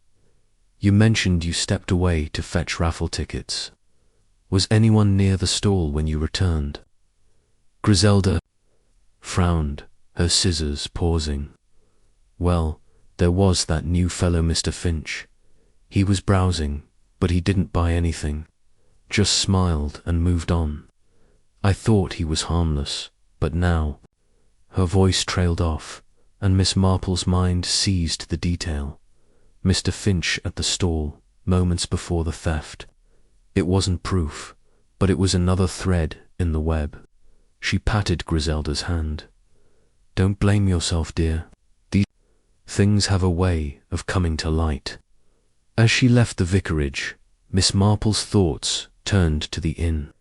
You mentioned you stepped away to fetch raffle tickets. Was anyone near the stall when you returned? Griselda frowned, her scissors pausing. Well, there was that new fellow Mr. Finch. He was browsing, but he didn't buy anything, just smiled and moved on. I thought he was harmless, but now... Her voice trailed off, and Miss Marple's mind seized the detail. Mr. Finch at the stall, moments before the theft. It wasn't proof, but it was another thread in the web. She patted Griselda's hand. Don't blame yourself, dear. These things have a way of coming to light. As she left the vicarage, Miss Marple's thoughts turned to the inn.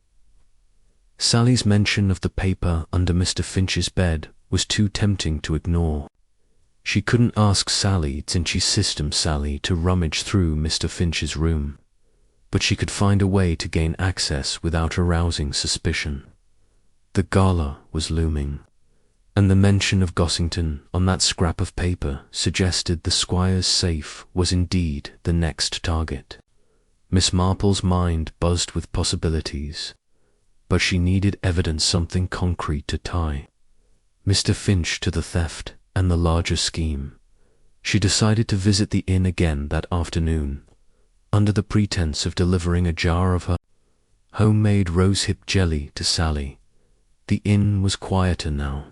Sally's mention of the paper under Mr. Finch's bed was too tempting to ignore. She couldn't ask Sally, Tinchy's system Sally, to rummage through Mr. Finch's room, but she could find a way to gain access without arousing suspicion. The gala was looming, and the mention of Gossington on that scrap of paper suggested the squire's safe was indeed the next target. Miss Marple's mind buzzed with possibilities, but she needed evidence, something concrete to tie Mr. Finch to the theft and the larger scheme. She decided to visit the inn again that afternoon, under the pretense of delivering a jar of her homemade rosehip jelly to Sally. The inn was quieter now,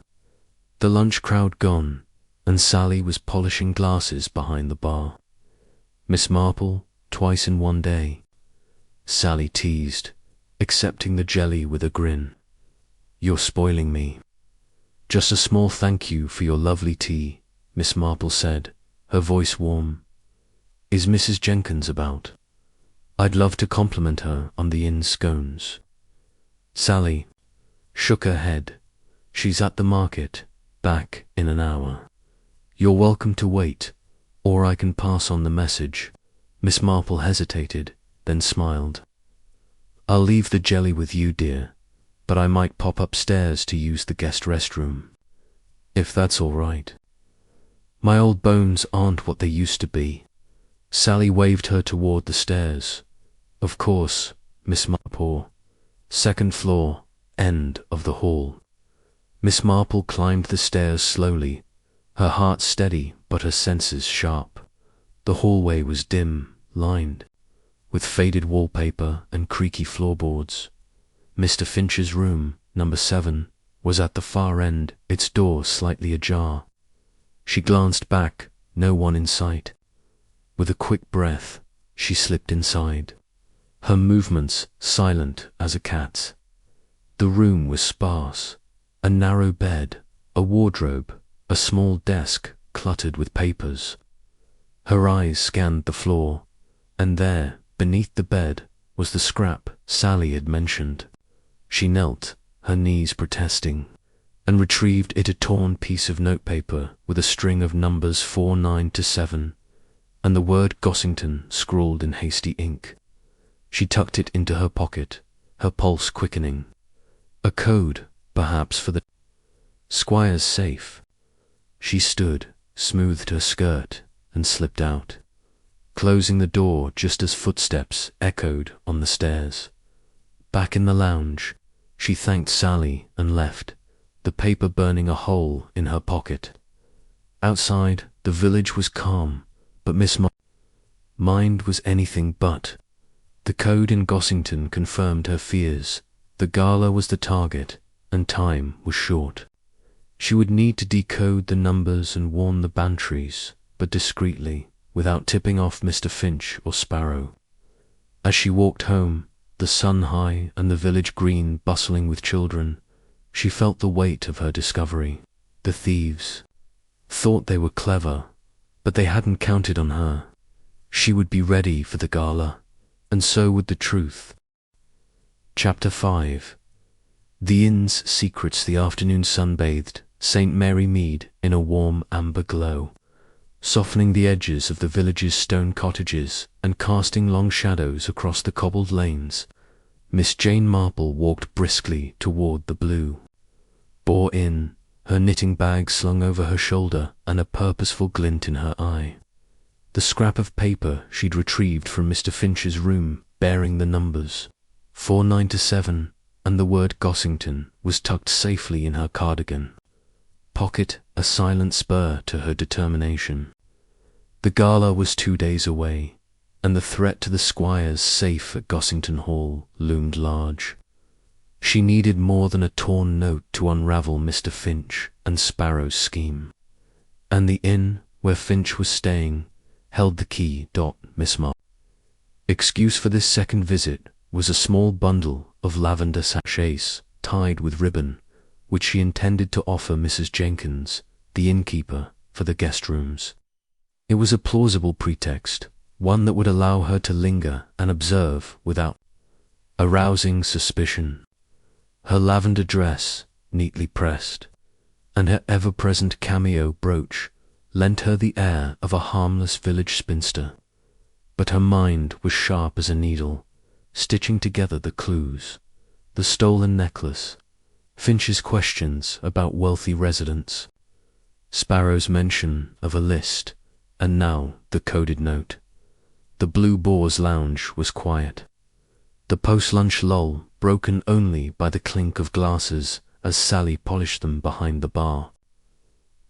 the lunch crowd gone, and Sally was polishing glasses behind the bar. Miss Marple, twice in one day, Sally teased, accepting the jelly with a grin. You're spoiling me. Just a small thank you for your lovely tea, Miss Marple said, her voice warm. Is Mrs. Jenkins about? I'd love to compliment her on the inn scones. Sally shook her head. She's at the market, back in an hour. You're welcome to wait, or I can pass on the message. Miss Marple hesitated, then smiled. I'll leave the jelly with you, dear, but I might pop upstairs to use the guest restroom, if that's all right. My old bones aren't what they used to be. Sally waved her toward the stairs. Of course, Miss Marple. Second floor, end of the hall. Miss Marple climbed the stairs slowly, her heart steady but her senses sharp. The hallway was dim, lined with faded wallpaper and creaky floorboards. Mr. Finch's room, number 7, was at the far end, its door slightly ajar. She glanced back, no one in sight. With a quick breath, she slipped inside, her movements silent as a cat's. The room was sparse. A narrow bed, a wardrobe, a small desk cluttered with papers. Her eyes scanned the floor, and there, beneath the bed, was the scrap Sally had mentioned. She knelt, her knees protesting, and retrieved it, a torn piece of notepaper with a string of numbers 49 to 7, and the word Gossington scrawled in hasty ink. She tucked it into her pocket, her pulse quickening. A code, perhaps, for the Squire's safe. She stood, smoothed her skirt, and slipped out, closing the door just as footsteps echoed on the stairs. Back in the lounge, she thanked Sally and left, the paper burning a hole in her pocket. Outside, the village was calm, but Miss Marple's mind was anything but. The code in Gossington confirmed her fears. The gala was the target, and time was short. She would need to decode the numbers and warn the Bantries, but discreetly, without tipping off Mr. Finch or Sparrow. As she walked home, the sun high and the village green bustling with children, she felt the weight of her discovery. The thieves thought they were clever, but they hadn't counted on her. She would be ready for the gala, and so would the truth. Chapter 5. The inn's secrets. The afternoon sun bathed St. Mary Mead in a warm amber glow, softening the edges of the village's stone cottages and casting long shadows across the cobbled lanes. Miss Jane Marple walked briskly toward the Blue Boar Inn, her knitting bag slung over her shoulder and a purposeful glint in her eye. The scrap of paper she'd retrieved from Mr. Finch's room, bearing the numbers 49 to 7 and the word Gossington, was tucked safely in her cardigan, pocket a silent spur to her determination. The gala was 2 days away, and the threat to the Squire's safe at Gossington Hall loomed large. She needed more than a torn note to unravel Mr. Finch and Sparrow's scheme, and the inn where Finch was staying held the key. Miss Marple. Excuse for this second visit was a small bundle of lavender sachets tied with ribbon, which she intended to offer Mrs. Jenkins, the innkeeper, for the guest rooms. It was a plausible pretext, one that would allow her to linger and observe without arousing suspicion. Her lavender dress, neatly pressed, and her ever-present cameo brooch lent her the air of a harmless village spinster, but her mind was sharp as a needle, stitching together the clues: the stolen necklace, Finch's questions about wealthy residents, Sparrow's mention of a list, and now the coded note. The Blue Boar's lounge was quiet, the post-lunch lull broken only by the clink of glasses as Sally polished them behind the bar.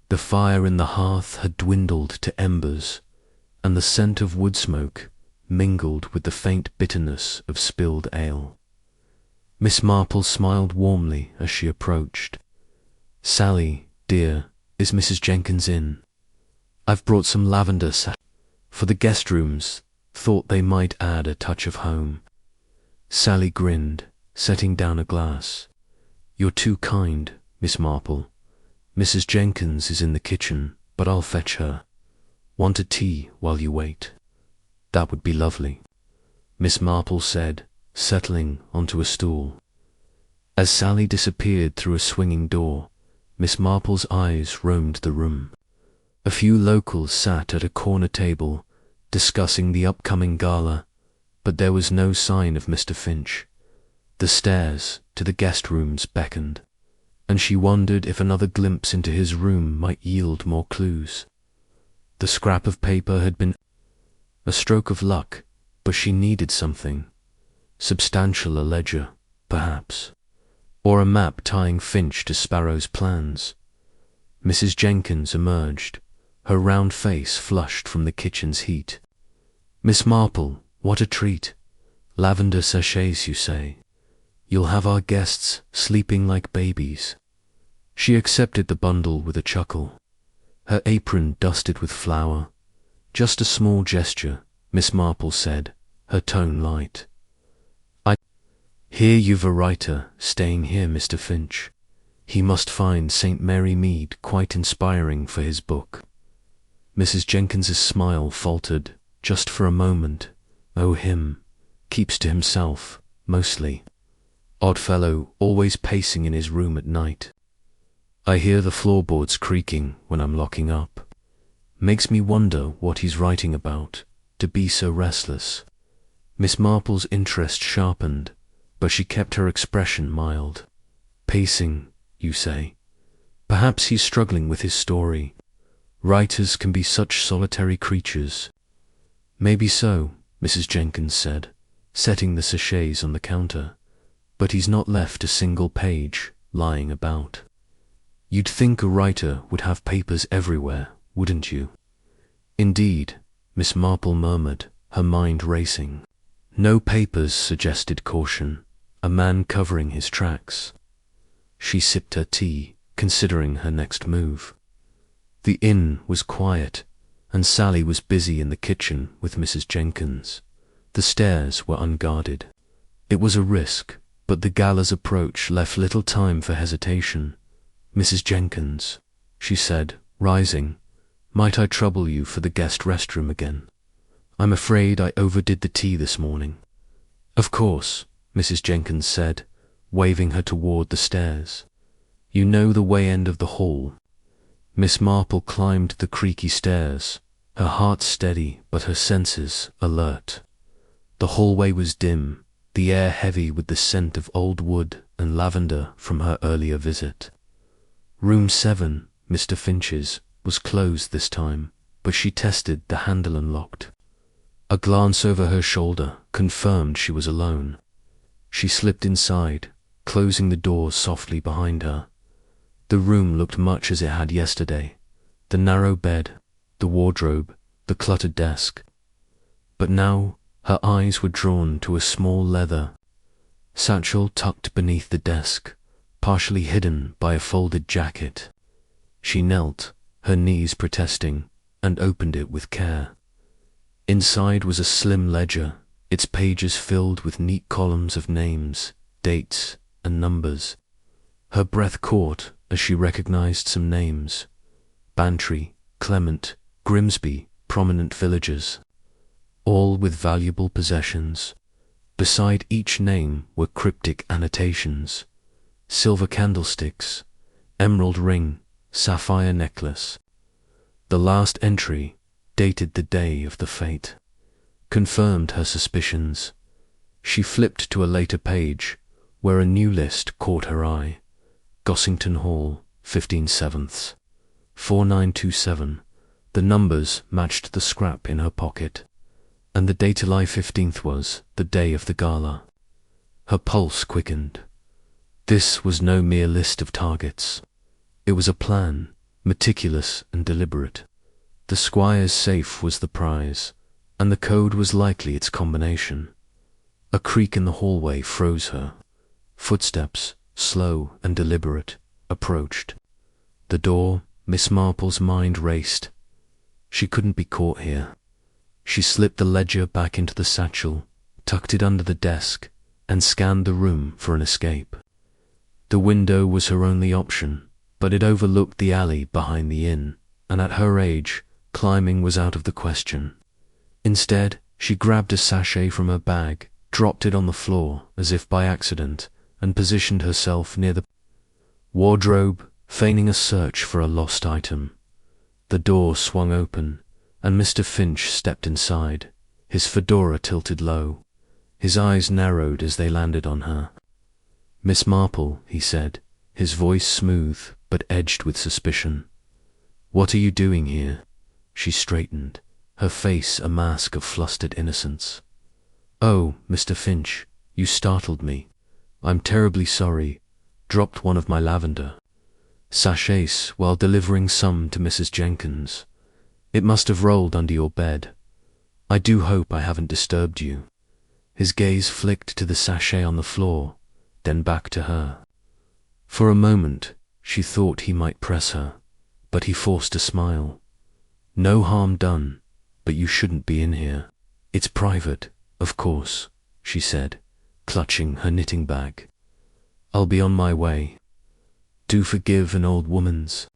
The fire in the hearth had dwindled to embers, and the scent of wood smoke mingled with the faint bitterness of spilled ale. Miss Marple smiled warmly as she approached. "Sally, dear, is Mrs. Jenkins in? I've brought some lavender for the guest rooms, thought they might add a touch of home. Sally grinned, setting down a glass. "You're too kind, Miss Marple. Mrs. Jenkins is in the kitchen, but I'll fetch her. Want a tea while you wait?" "That would be lovely," Miss Marple said, settling onto a stool. As Sally disappeared through a swinging door, Miss Marple's eyes roamed the room. A few locals sat at a corner table, discussing the upcoming gala, but there was no sign of Mr. Finch. The stairs to the guest rooms beckoned, and she wondered if another glimpse into his room might yield more clues. The scrap of paper had been a stroke of luck, but she needed something. Substantial, a ledger, perhaps, or a map tying Finch to Sparrow's plans. Mrs. Jenkins emerged, her round face flushed from the kitchen's heat. "Miss Marple, what a treat! Lavender sachets, you say? You'll have our guests sleeping like babies." She accepted the bundle with a chuckle, her apron dusted with flour. "Just a small gesture," Miss Marple said, her tone light. "I hear you've a writer staying here, Mr. Finch. He must find St. Mary Mead quite inspiring for his book." Mrs. Jenkins's smile faltered just for a moment. "Oh, him. Keeps to himself, mostly. Odd fellow, always pacing in his room at night. I hear the floorboards creaking when I'm locking up. Makes me wonder what he's writing about, to be so restless." Miss Marple's interest sharpened, but she kept her expression mild. "Pacing, you say? Perhaps he's struggling with his story. Writers can be such solitary creatures." "Maybe so," Mrs. Jenkins said, setting the sachets on the counter. "But he's not left a single page lying about. You'd think a writer would have papers everywhere, wouldn't you?" "Indeed," Miss Marple murmured, her mind racing. "No papers," suggested caution, a man covering his tracks. She sipped her tea, considering her next move. The inn was quiet, and Sally was busy in the kitchen with Mrs. Jenkins. The stairs were unguarded. It was a risk, but the gala's approach left little time for hesitation. "Mrs. Jenkins," she said, rising, "might I trouble you for the guest restroom again? I'm afraid I overdid the tea this morning." "Of course," Mrs. Jenkins said, waving her toward the stairs. "You know the way end of the hall." Miss Marple climbed the creaky stairs, her heart steady but her senses alert. The hallway was dim, the air heavy with the scent of old wood and lavender from her earlier visit. Room 7, Mr. Finch's, was closed this time, but she tested the handle unlocked. A glance over her shoulder confirmed she was alone. She slipped inside, closing the door softly behind her. The room looked much as it had yesterday, the narrow bed, the wardrobe, the cluttered desk. But now her eyes were drawn to a small leather satchel tucked beneath the desk, partially hidden by a folded jacket. She knelt, her knees protesting, and opened it with care. Inside was a slim ledger, its pages filled with neat columns of names, dates, and numbers. Her breath caught as she recognized some names: Bantry, Clement, Grimsby, prominent villagers, all with valuable possessions. Beside each name were cryptic annotations: silver candlesticks, emerald ring, sapphire necklace. The last entry, dated the day of the fete, confirmed her suspicions. She flipped to a later page, where a new list caught her eye: Gossington Hall, 15/7, 4927. The numbers matched the scrap in her pocket, and the day July 15th was the day of the gala. Her pulse quickened. This was no mere list of targets. It was a plan, meticulous and deliberate. The squire's safe was the prize, and the code was likely its combination. A creak in the hallway froze her. Footsteps, slow and deliberate, approached. The door, Miss Marple's mind raced. She couldn't be caught here. She slipped the ledger back into the satchel, tucked it under the desk, and scanned the room for an escape. The window was her only option, but it overlooked the alley behind the inn, and at her age, climbing was out of the question. Instead, she grabbed a sachet from her bag, dropped it on the floor as if by accident, and positioned herself near the wardrobe, feigning a search for a lost item. The door swung open, and Mr. Finch stepped inside, his fedora tilted low. His eyes narrowed as they landed on her. "Miss Marple," he said, his voice smooth but edged with suspicion. "What are you doing here?" She straightened, her face a mask of flustered innocence. "Oh, Mr. Finch, you startled me. I'm terribly sorry. Dropped one of my lavender sachets while delivering some to Mrs. Jenkins. It must have rolled under your bed. I do hope I haven't disturbed you." His gaze flicked to the sachet on the floor, then back to her. For a moment, she thought he might press her, but he forced a smile. "No harm done, but you shouldn't be in here. It's private, of course," she said, clutching her knitting bag. "I'll be on my way. Do forgive an old woman's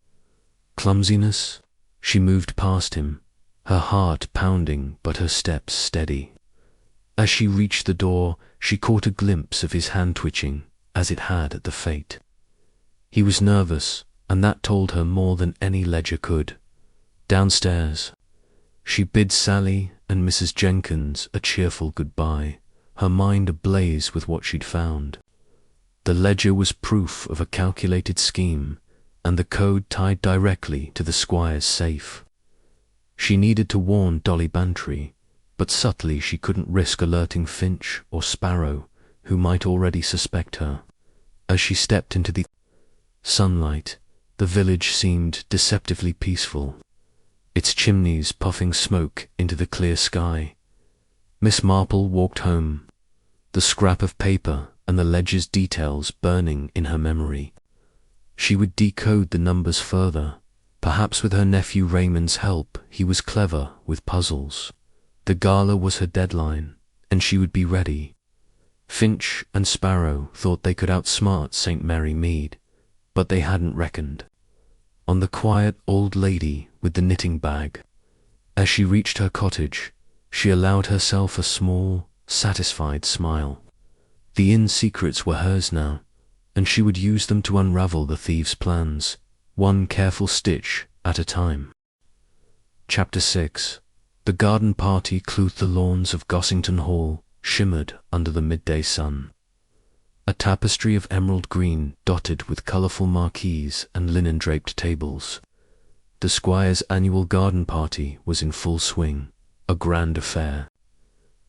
clumsiness." She moved past him, her heart pounding but her steps steady. As she reached the door, she caught a glimpse of his hand twitching, as it had at the fete. He was nervous, and that told her more than any ledger could. Downstairs, she bid Sally and Mrs. Jenkins a cheerful goodbye, her mind ablaze with what she'd found. The ledger was proof of a calculated scheme, and the code tied directly to the squire's safe. She needed to warn Dolly Bantry, but subtly she couldn't risk alerting Finch or Sparrow, who might already suspect her. As she stepped into the sunlight, the village seemed deceptively peaceful, its chimneys puffing smoke into the clear sky. Miss Marple walked home, the scrap of paper and the ledger's details burning in her memory. She would decode the numbers further. Perhaps with her nephew Raymond's help, he was clever with puzzles. The gala was her deadline, and she would be ready. Finch and Sparrow thought they could outsmart St. Mary Mead, but they hadn't reckoned on the quiet old lady with the knitting bag. As she reached her cottage, she allowed herself a small, satisfied smile. The inn's secrets were hers now, and she would use them to unravel the thieves' plans, one careful stitch at a time. Chapter 6. The garden party clothed the lawns of Gossington Hall, shimmered under the midday sun. A tapestry of emerald green dotted with colourful marquees and linen-draped tables. The squire's annual garden party was in full swing, a grand affair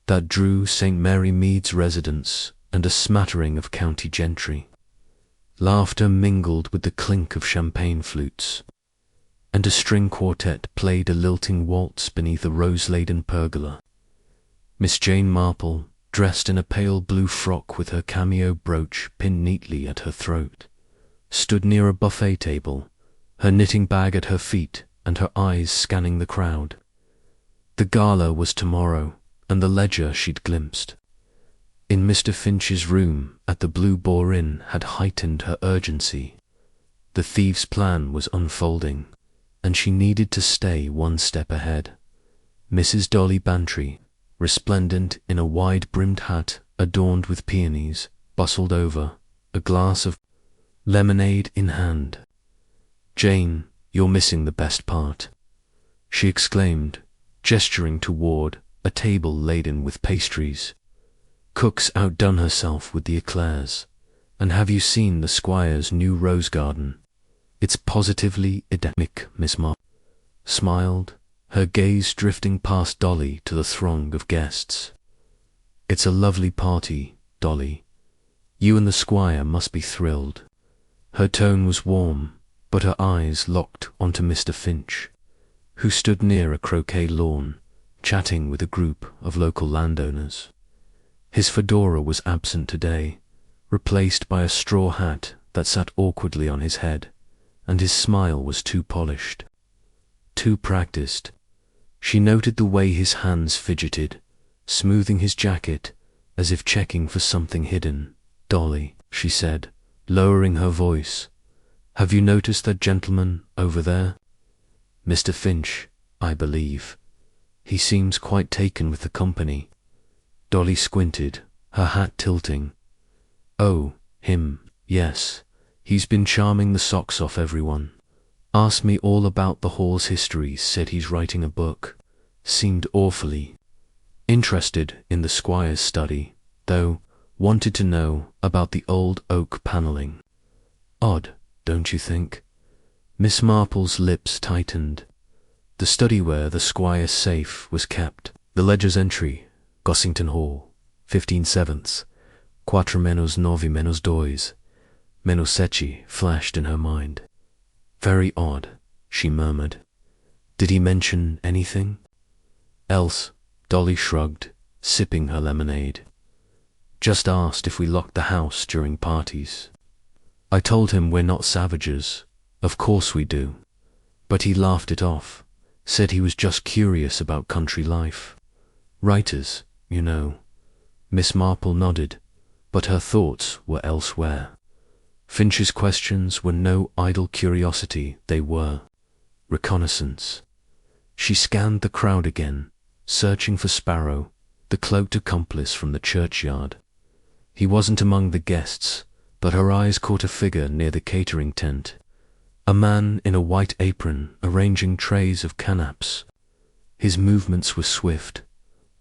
that drew St. Mary Mead's residents and a smattering of county gentry. Laughter mingled with the clink of champagne flutes, and a string quartet played a lilting waltz beneath a rose-laden pergola. Miss Jane Marple, dressed in a pale blue frock with her cameo brooch pinned neatly at her throat, stood near a buffet table, her knitting bag at her feet and her eyes scanning the crowd. The gala was tomorrow, and the ledger she'd glimpsed in Mr. Finch's room at the Blue Boar Inn had heightened her urgency. The thieves' plan was unfolding, and she needed to stay one step ahead. Mrs. Dolly Bantry, resplendent in a wide-brimmed hat adorned with peonies, bustled over, a glass of lemonade in hand. "Jane, you're missing the best part," she exclaimed, gesturing toward a table laden with pastries. "Cook's outdone herself with the eclairs, and have you seen the squire's new rose garden? It's positively Edenic." Miss Marple smiled, her gaze drifting past Dolly to the throng of guests. "It's a lovely party, Dolly. You and the squire must be thrilled." Her tone was warm, but her eyes locked onto Mr. Finch, who stood near a croquet lawn, chatting with a group of local landowners. His fedora was absent today, replaced by a straw hat that sat awkwardly on his head, and his smile was too polished, too practiced. She noted the way his hands fidgeted, smoothing his jacket as if checking for something hidden. "Dolly," she said, lowering her voice, "have you noticed that gentleman over there? Mr. Finch, I believe. He seems quite taken with the company." Dolly squinted, her hat tilting. "Oh, him, yes. He's been charming the socks off everyone. Asked me all about the hall's history, said he's writing a book. Seemed awfully interested in the squire's study, though wanted to know about the old oak panelling. Odd, don't you think?" Miss Marple's lips tightened. The study where the squire's safe was kept. The ledger's entry, Gossington Hall, 15/7, 4-9-2, -7, flashed in her mind. "Very odd," she murmured. "Did he mention anything else?" Dolly shrugged, sipping her lemonade. "Just asked if we locked the house during parties. I told him we're not savages. Of course we do. But he laughed it off, said he was just curious about country life. Writers, you know." Miss Marple nodded, but her thoughts were elsewhere. Finch's questions were no idle curiosity, they were reconnaissance. She scanned the crowd again, searching for Sparrow, the cloaked accomplice from the churchyard. He wasn't among the guests, but her eyes caught a figure near the catering tent. A man in a white apron arranging trays of canapes. His movements were swift,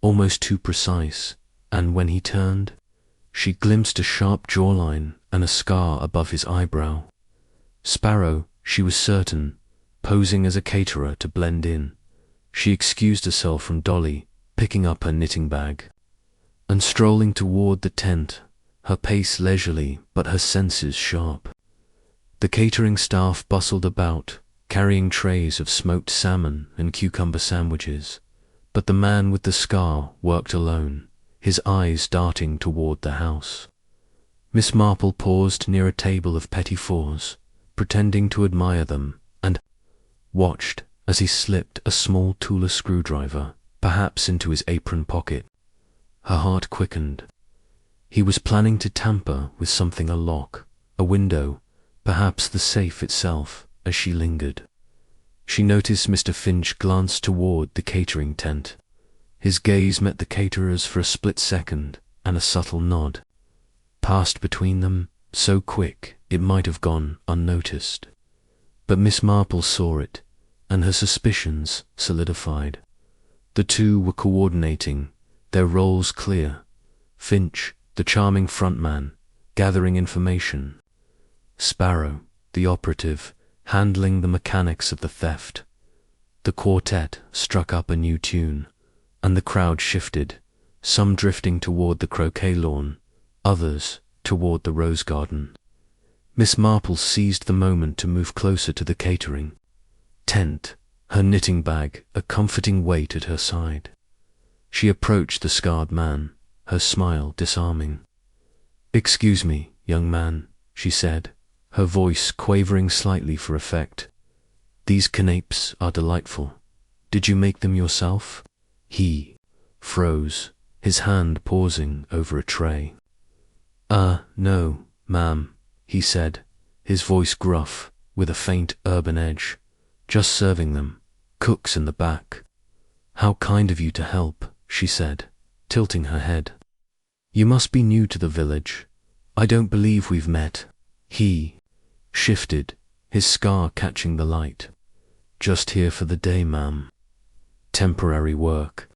almost too precise, and when he turned, she glimpsed a sharp jawline and a scar above his eyebrow. Sparrow, she was certain, posing as a caterer to blend in. She excused herself from Dolly, picking up her knitting bag, and strolling toward the tent, her pace leisurely but her senses sharp. The catering staff bustled about, carrying trays of smoked salmon and cucumber sandwiches, but the man with the scar worked alone, his eyes darting toward the house. Miss Marple paused near a table of petits fours, pretending to admire them, and watched as he slipped a small toolless screwdriver, perhaps into his apron pocket. Her heart quickened. He was planning to tamper with something, a lock, a window, perhaps the safe itself, as she lingered. She noticed Mr. Finch glance toward the catering tent. His gaze met the caterer's for a split second, and a subtle nod passed between them, so quick it might have gone unnoticed. But Miss Marple saw it, and her suspicions solidified. The two were coordinating, their roles clear. Finch, the charming frontman, gathering information. Sparrow, the operative, handling the mechanics of the theft. The quartet struck up a new tune, and the crowd shifted, some drifting toward the croquet lawn, others toward the rose garden. Miss Marple seized the moment to move closer to the catering tent, her knitting bag a comforting weight at her side. She approached the scarred man, her smile disarming. "Excuse me, young man," she said, her voice quavering slightly for effect. "These canapes are delightful. Did you make them yourself?" He froze, his hand pausing over a tray. No, ma'am," he said, his voice gruff, with a faint urban edge. "Just serving them. Cook's in the back." "How kind of you to help," she said, tilting her head. "You must be new to the village. I don't believe we've met." He shifted, his scar catching the light. "Just here for the day, ma'am. Temporary work."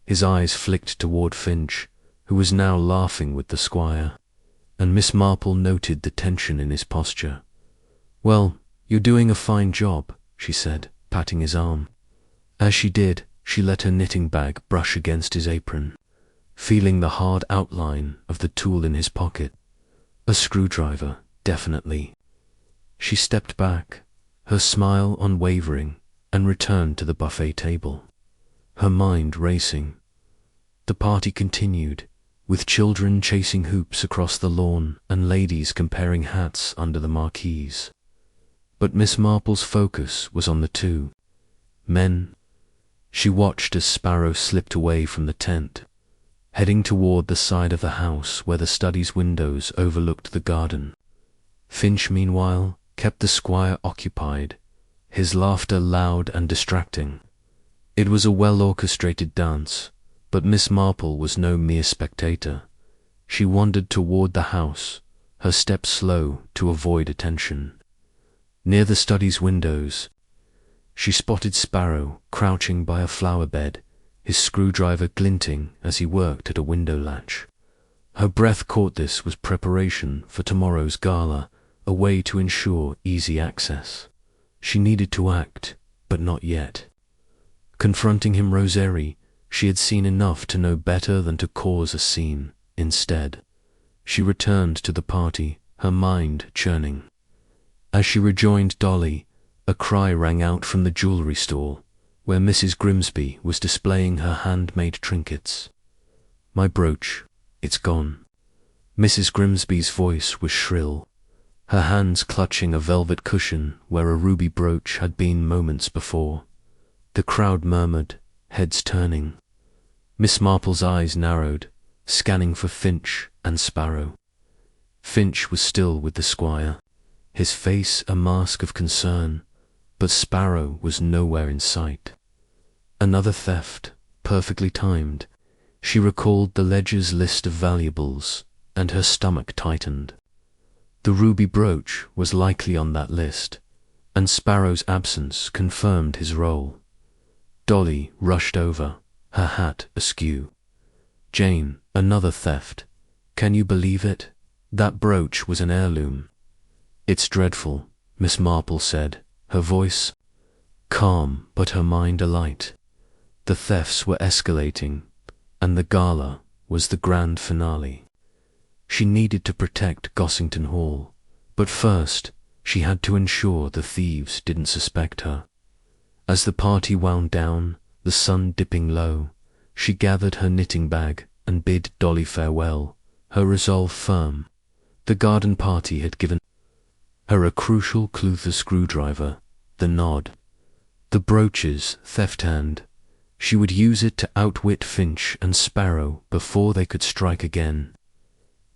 His eyes flicked toward Finch, who was now laughing with the squire, and Miss Marple noted the tension in his posture. "Well, you're doing a fine job," she said, patting his arm. As she did, she let her knitting bag brush against his apron, feeling the hard outline of the tool in his pocket. A screwdriver, definitely. She stepped back, her smile unwavering, and returned to the buffet table, her mind racing. The party continued, with children chasing hoops across the lawn and ladies comparing hats under the marquees. But Miss Marple's focus was on the two men. She watched as Sparrow slipped away from the tent, heading toward the side of the house where the study's windows overlooked the garden. Finch, meanwhile, kept the squire occupied, his laughter loud and distracting. It was a well-orchestrated dance, but Miss Marple was no mere spectator. She wandered toward the house, her steps slow to avoid attention. Near the study's windows, she spotted Sparrow crouching by a flower bed, his screwdriver glinting as he worked at a window latch. Her breath caught this was preparation for tomorrow's gala, a way to ensure easy access. She needed to act, but not yet. Confronting him Rosary, she had seen enough to know better than to cause a scene. Instead, she returned to the party, her mind churning. As she rejoined Dolly, a cry rang out from the jewellery stall, where Mrs. Grimsby was displaying her handmade trinkets. "My brooch, it's gone." Mrs. Grimsby's voice was shrill, her hands clutching a velvet cushion where a ruby brooch had been moments before. The crowd murmured, heads turning. Miss Marple's eyes narrowed, scanning for Finch and Sparrow. Finch was still with the squire, his face a mask of concern, but Sparrow was nowhere in sight. Another theft, perfectly timed. She recalled the ledger's list of valuables, and her stomach tightened. The ruby brooch was likely on that list, and Sparrow's absence confirmed his role. Dolly rushed over, her hat askew. "Jane, another theft. Can you believe it? That brooch was an heirloom." "It's dreadful," Miss Marple said, her voice calm but her mind alight. The thefts were escalating, and the gala was the grand finale. She needed to protect Gossington Hall, but first she had to ensure the thieves didn't suspect her. As the party wound down, the sun dipping low, she gathered her knitting bag and bid Dolly farewell, her resolve firm. The garden party had given her a crucial clue, the screwdriver, the nod, the brooch's theft hand. She would use it to outwit Finch and Sparrow before they could strike again.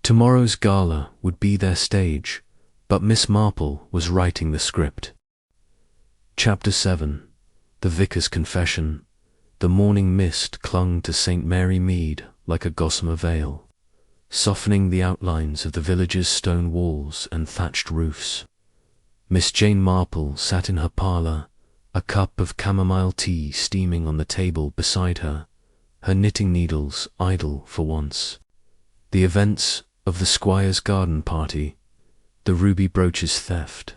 Tomorrow's gala would be their stage, but Miss Marple was writing the script. Chapter 7. The Vicar's Confession. The morning mist clung to St. Mary Mead like a gossamer veil, softening the outlines of the village's stone walls and thatched roofs. Miss Jane Marple sat in her parlour, a cup of chamomile tea steaming on the table beside her, her knitting needles idle for once. The events of the squire's garden party, the ruby brooch's theft,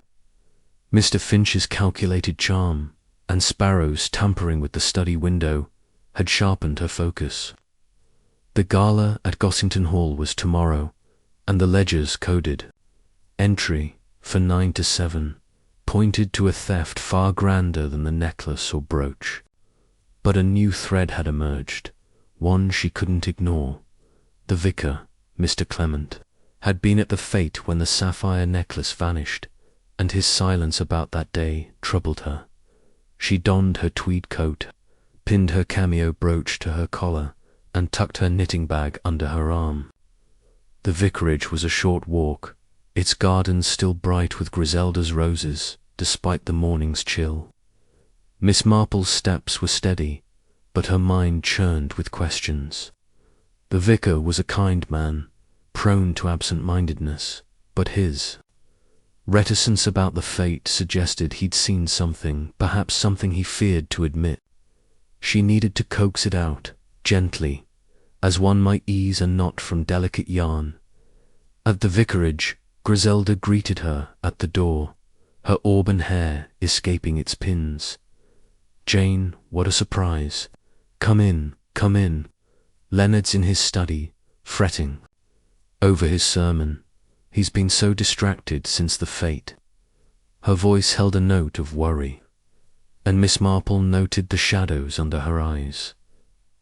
Mr. Finch's calculated charm, and Sparrow's tampering with the study window had sharpened her focus. The gala at Gossington Hall was tomorrow, and the ledgers coded. Entry for 9 to 7 pointed to a theft far grander than the necklace or brooch. But a new thread had emerged, one she couldn't ignore. The vicar, Mr. Clement, had been at the fete when the sapphire necklace vanished, and his silence about that day troubled her. She donned her tweed coat, pinned her cameo brooch to her collar, and tucked her knitting bag under her arm. The vicarage was a short walk, its gardens still bright with Griselda's roses, despite the morning's chill. Miss Marple's steps were steady, but her mind churned with questions. The vicar was a kind man, prone to absent-mindedness, but his reticence about the fate suggested he'd seen something, perhaps something he feared to admit. She needed to coax it out, gently, as one might ease a knot from delicate yarn. At the vicarage, Griselda greeted her at the door, her auburn hair escaping its pins. "Jane, what a surprise. Come in, come in." Leonard's in his study, fretting over his sermon. He's been so distracted since the fete. Her voice held a note of worry, and Miss Marple noted the shadows under her eyes.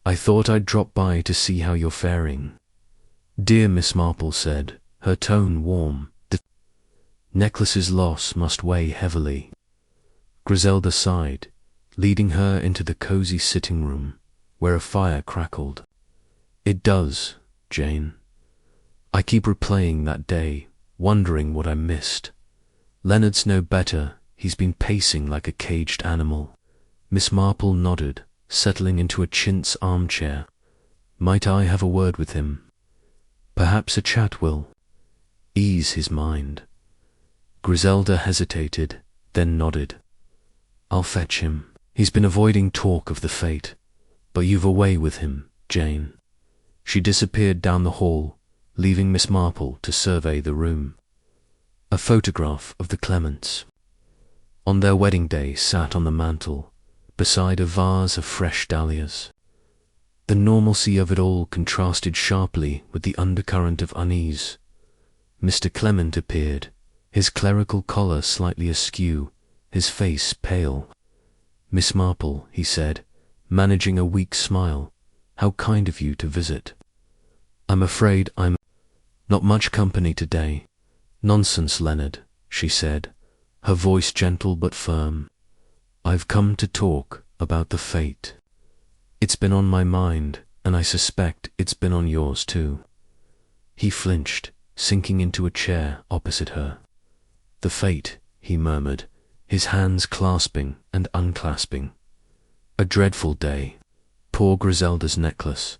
"I thought I'd drop by to see how you're faring." "Dear," Miss Marple said, her tone warm, "the necklace's loss must weigh heavily." Griselda sighed. leading her into the cozy sitting room where a fire crackled. "It does, Jane. I keep replaying that day, wondering what I missed. Leonard's no better. He's been pacing like a caged animal." Miss Marple nodded, settling into a chintz armchair. "Might I have a word with him? Perhaps a chat will ease his mind." Griselda hesitated, then nodded. "I'll fetch him. He's been avoiding talk of the fate, but you've a way with him, Jane." She disappeared down the hall, leaving Miss Marple to survey the room. A photograph of the Clements on their wedding day sat on the mantel, beside a vase of fresh dahlias. The normalcy of it all contrasted sharply with the undercurrent of unease. Mr. Clement appeared, his clerical collar slightly askew, his face pale. "Miss Marple," he said, managing a weak smile, "how kind of you to visit. I'm afraid I'm not much company today." "Nonsense, Leonard," she said, her voice gentle but firm. "I've come to talk about the fate. It's been on my mind, and I suspect it's been on yours too." He flinched, sinking into a chair opposite her. "The fate," he murmured, his hands clasping and unclasping. "A dreadful day. Poor Griselda's necklace.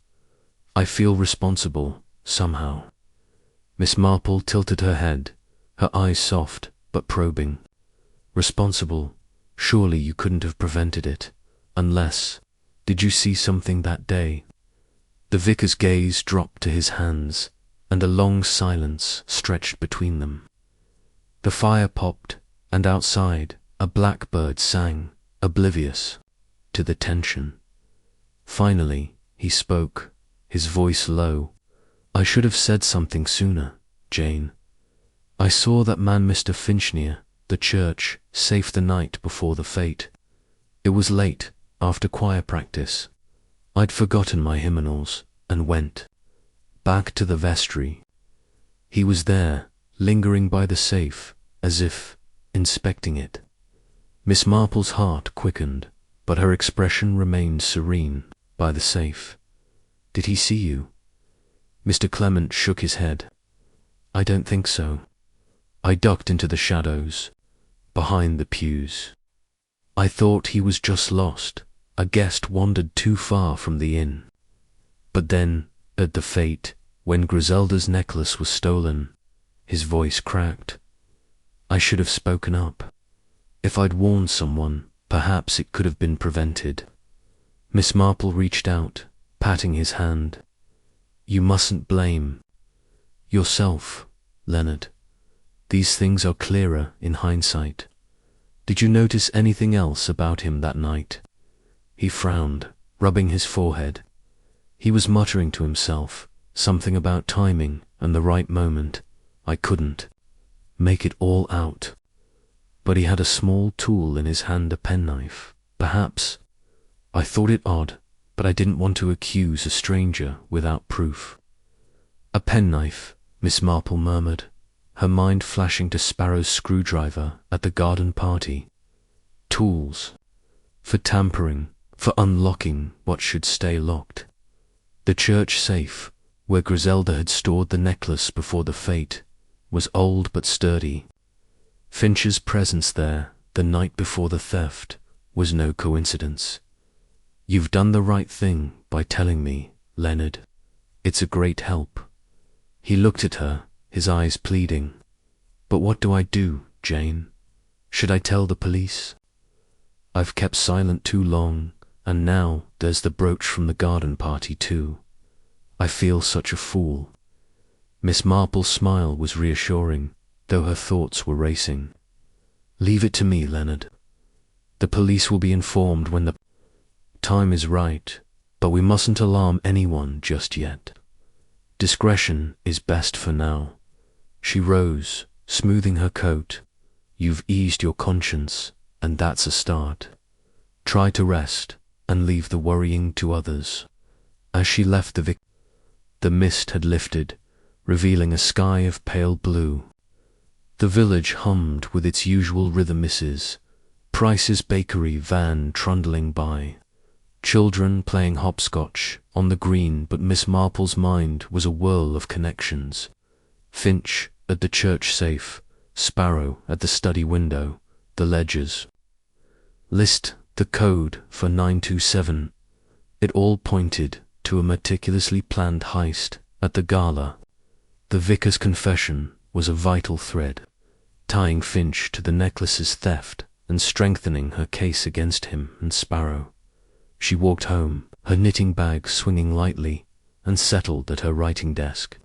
I feel responsible, somehow." Miss Marple tilted her head, her eyes soft but probing. "Responsible? Surely you couldn't have prevented it, unless— Did you see something that day?" The vicar's gaze dropped to his hands, and a long silence stretched between them. The fire popped, and outside a blackbird sang, oblivious to the tension. Finally, he spoke, his voice low. "I should have said something sooner, Jane. I saw that man Mr. Finch near the church safe the night before the fete. It was late, after choir practice. I'd forgotten my hymnals and went back to the vestry. He was there, lingering by the safe, as if inspecting it." Miss Marple's heart quickened, but her expression remained serene. "By the safe? Did he see you?" Mr. Clement shook his head. "I don't think so. I ducked into the shadows, behind the pews. I thought he was just lost. A guest wandered too far from the inn. But then, at the fete, when Griselda's necklace was stolen," his voice cracked, "I should have spoken up. If I'd warned someone, perhaps it could have been prevented." Miss Marple reached out, patting his hand. "You mustn't blame yourself, Leonard. These things are clearer in hindsight. Did you notice anything else about him that night?" He frowned, rubbing his forehead. He was muttering to himself, something about timing and the right moment. I couldn't make it all out. But he had a small tool in his hand, a penknife. Perhaps. I thought it odd, but I didn't want to accuse a stranger without proof. "A penknife," Miss Marple murmured, her mind flashing to Sparrow's screwdriver at the garden party. Tools. For tampering, for unlocking what should stay locked. The church safe, where Griselda had stored the necklace before the fete, was old but sturdy. Finch's presence there, the night before the theft, was no coincidence. "You've done the right thing by telling me, Leonard. It's a great help." He looked at her, his eyes pleading. "But what do I do, Jane? Should I tell the police? I've kept silent too long, and now there's the brooch from the garden party too. I feel such a fool." Miss Marple's smile was reassuring, though her thoughts were racing. "Leave it to me, Leonard. The police will be informed when the time is right, but we mustn't alarm anyone just yet. Discretion is best for now." She rose, smoothing her coat. "You've eased your conscience, and that's a start. Try to rest, and leave the worrying to others." As she left the mist had lifted, revealing a sky of pale blue. The village hummed with its usual rhythmices, Price's bakery van trundling by, children playing hopscotch on the green, but Miss Marple's mind was a whirl of connections. Finch at the church safe, Sparrow at the study window, the ledgers. List the code for 927. It all pointed to a meticulously planned heist at the gala. The vicar's confession was a vital thread, tying Finch to the necklace's theft and strengthening her case against him and Sparrow. She walked home, her knitting bag swinging lightly, and settled at her writing desk.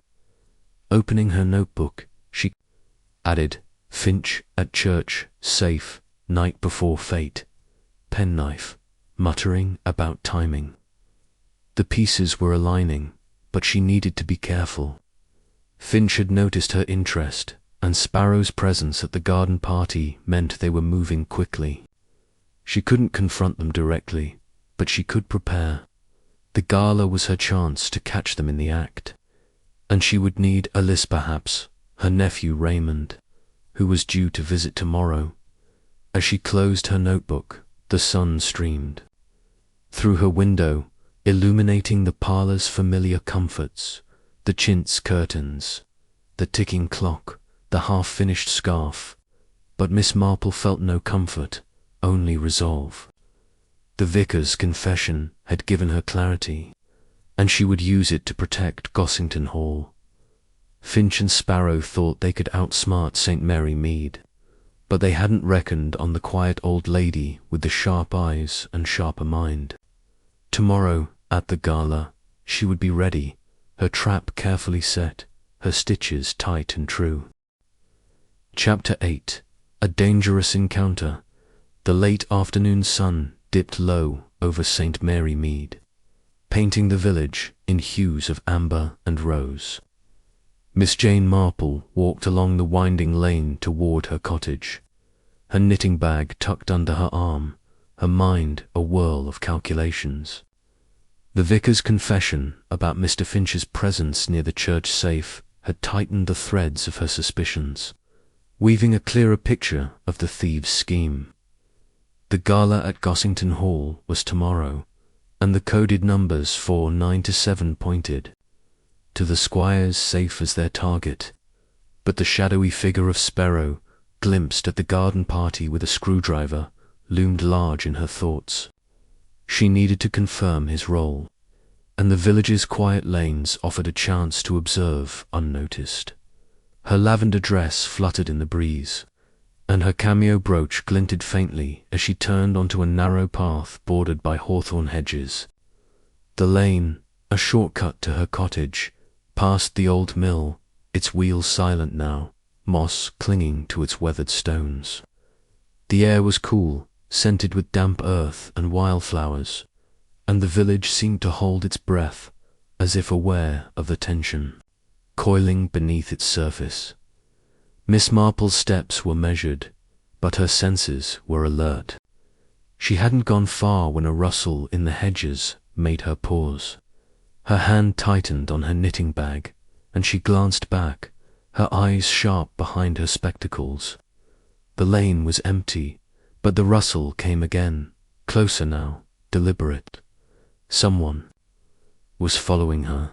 Opening her notebook, she added, Finch at church, safe, night before fate, penknife, muttering about timing. The pieces were aligning, but she needed to be careful. Finch had noticed her interest, and Sparrow's presence at the garden party meant they were moving quickly. She couldn't confront them directly, but she could prepare. The gala was her chance to catch them in the act, and she would need Alice perhaps, her nephew Raymond, who was due to visit tomorrow. As she closed her notebook, the sun streamed through her window, illuminating the parlour's familiar comforts, the chintz curtains, the ticking clock, the half-finished scarf. But Miss Marple felt no comfort, only resolve. The vicar's confession had given her clarity, and she would use it to protect Gossington Hall. Finch and Sparrow thought they could outsmart St. Mary Mead, but they hadn't reckoned on the quiet old lady with the sharp eyes and sharper mind. Tomorrow, at the gala, she would be ready, her trap carefully set, her stitches tight and true. Chapter 8. A dangerous encounter. The late afternoon sun dipped low over St. Mary Mead, painting the village in hues of amber and rose. Miss Jane Marple walked along the winding lane toward her cottage, her knitting bag tucked under her arm, her mind a whirl of calculations. The vicar's confession about Mr. Finch's presence near the church safe had tightened the threads of her suspicions, weaving a clearer picture of the thieves' scheme. The gala at Gossington Hall was tomorrow, and the coded numbers 4, 9 to 7 pointed to the squire's safe as their target. But the shadowy figure of Sparrow, glimpsed at the garden party with a screwdriver, loomed large in her thoughts. She needed to confirm his role, and the village's quiet lanes offered a chance to observe unnoticed. Her lavender dress fluttered in the breeze, and her cameo brooch glinted faintly as she turned onto a narrow path bordered by hawthorn hedges. The lane, a shortcut to her cottage, passed the old mill, its wheels silent now, moss clinging to its weathered stones. The air was cool, scented with damp earth and wildflowers, and the village seemed to hold its breath, as if aware of the tension coiling beneath its surface. Miss Marple's steps were measured, but her senses were alert. She hadn't gone far when a rustle in the hedges made her pause. Her hand tightened on her knitting bag, and she glanced back, her eyes sharp behind her spectacles. The lane was empty, but the rustle came again, closer now, deliberate. Someone was following her.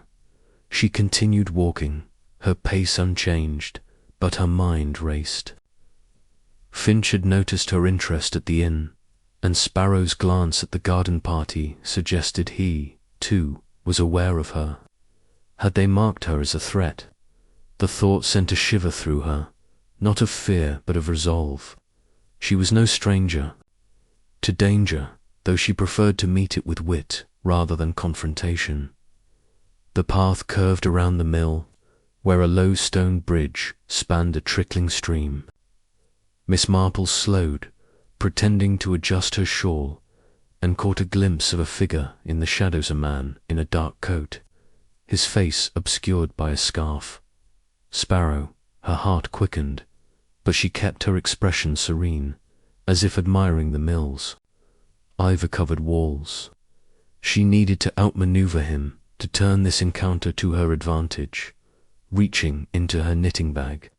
She continued walking, her pace unchanged, but her mind raced. Finch had noticed her interest at the inn, and Sparrow's glance at the garden party suggested he, too, was aware of her. Had they marked her as a threat? The thought sent a shiver through her, not of fear but of resolve. She was no stranger to danger, though she preferred to meet it with wit rather than confrontation. The path curved around the mill, where a low stone bridge spanned a trickling stream. Miss Marple slowed, pretending to adjust her shawl, and caught a glimpse of a figure in the shadows, a man in a dark coat, his face obscured by a scarf. Sparrow, her heart quickened, but she kept her expression serene, as if admiring the mill's ivy-covered walls. She needed to outmaneuver him, to turn this encounter to her advantage. Reaching into her knitting bag,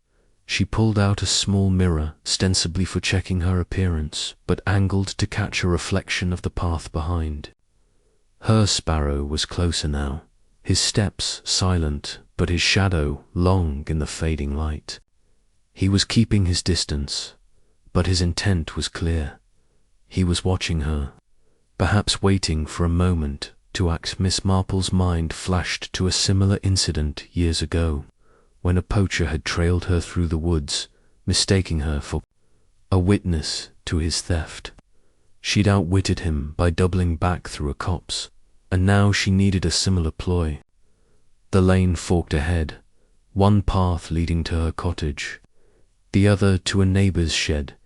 She pulled out a small mirror, ostensibly for checking her appearance, but angled to catch a reflection of the path behind. Her Sparrow was closer now, his steps silent, but his shadow long in the fading light. He was keeping his distance, but his intent was clear. He was watching her, perhaps waiting for a moment to act. Miss Marple's mind flashed to a similar incident years ago, when a poacher had trailed her through the woods, mistaking her for a witness to his theft. She'd outwitted him by doubling back through a copse, and now she needed a similar ploy. The lane forked ahead, one path leading to her cottage, the other to a neighbour's shed,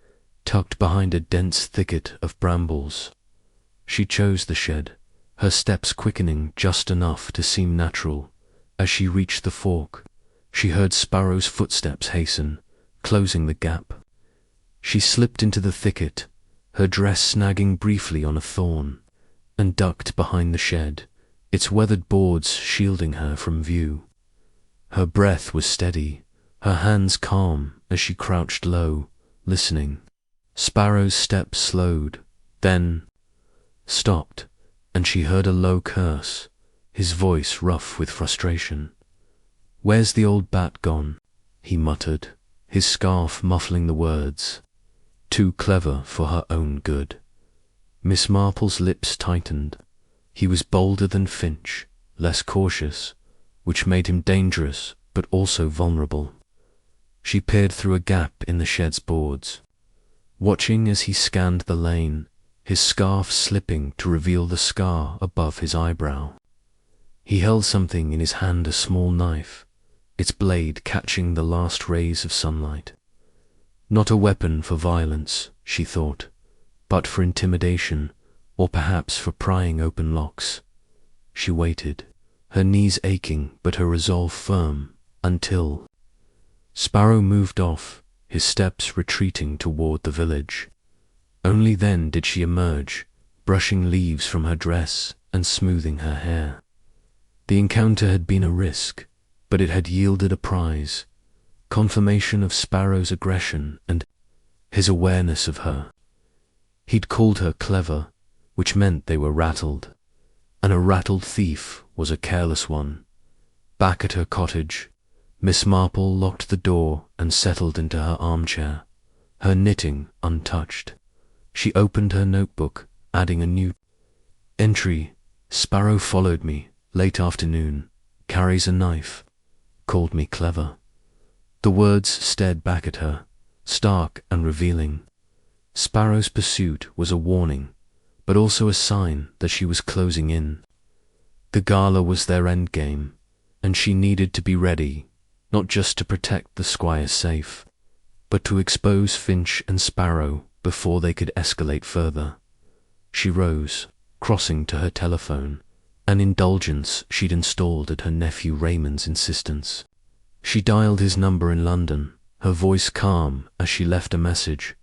tucked behind a dense thicket of brambles. She chose the shed, her steps quickening just enough to seem natural. As she reached the fork, she heard Sparrow's footsteps hasten, closing the gap. She slipped into the thicket, her dress snagging briefly on a thorn, and ducked behind the shed, its weathered boards shielding her from view. Her breath was steady, her hands calm as she crouched low, listening. Sparrow's steps slowed, then stopped, and she heard a low curse, his voice rough with frustration. "Where's the old bat gone?" he muttered, his scarf muffling the words. Too clever for her own good. Miss Marple's lips tightened. He was bolder than Finch, less cautious, which made him dangerous but also vulnerable. She peered through a gap in the shed's boards, watching as he scanned the lane, his scarf slipping to reveal the scar above his eyebrow. He held something in his hand, a small knife, its blade catching the last rays of sunlight. Not a weapon for violence, she thought, but for intimidation, or perhaps for prying open locks. She waited, her knees aching but her resolve firm, until Sparrow moved off, his steps retreating toward the village. Only then did she emerge, brushing leaves from her dress and smoothing her hair. The encounter had been a risk, but it had yielded a prize, confirmation of Sparrow's aggression and his awareness of her. He'd called her clever, which meant they were rattled, and a rattled thief was a careless one. Back at her cottage, Miss Marple locked the door and settled into her armchair, her knitting untouched. She opened her notebook, adding a new entry. "Sparrow followed me, late afternoon, carries a knife, called me clever." The words stared back at her, stark and revealing. Sparrow's pursuit was a warning, but also a sign that she was closing in. The gala was their endgame, and she needed to be ready, not just to protect the squire's safe, but to expose Finch and Sparrow before they could escalate further. She rose, crossing to her telephone, an indulgence she'd installed at her nephew Raymond's insistence. She dialed his number in London, her voice calm as she left a message.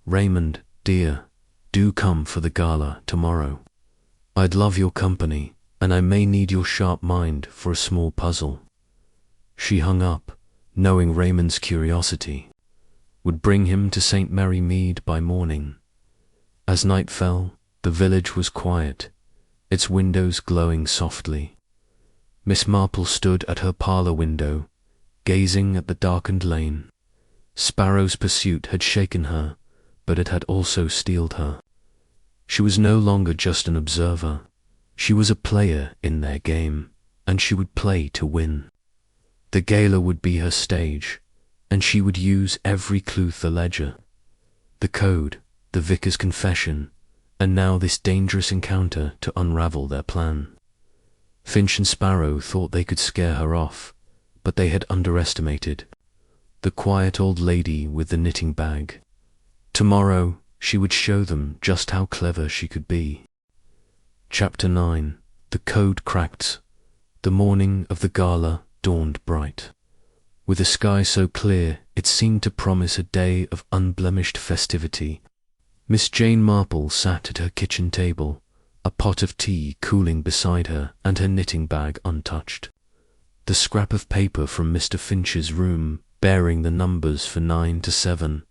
"Raymond, dear, do come for the gala tomorrow. I'd love your company, and I may need your sharp mind for a small puzzle." She hung up, knowing Raymond's curiosity would bring him to St. Mary Mead by morning. As night fell, the village was quiet, its windows glowing softly. Miss Marple stood at her parlour window, gazing at the darkened lane. Sparrow's pursuit had shaken her, but it had also steeled her. She was no longer just an observer. She was a player in their game, and she would play to win. The gala would be her stage, and she would use every clue, the ledger, the code, the vicar's confession, and now this dangerous encounter to unravel their plan. Finch and Sparrow thought they could scare her off, but they had underestimated the quiet old lady with the knitting bag. Tomorrow she would show them just how clever she could be. Chapter 9. The code cracked. The morning of the gala dawned bright. With a sky so clear it seemed to promise a day of unblemished festivity. Miss Jane Marple sat at her kitchen table, a pot of tea cooling beside her and her knitting bag untouched. The scrap of paper from Mr. Finch's room bearing the numbers for 9 to 7,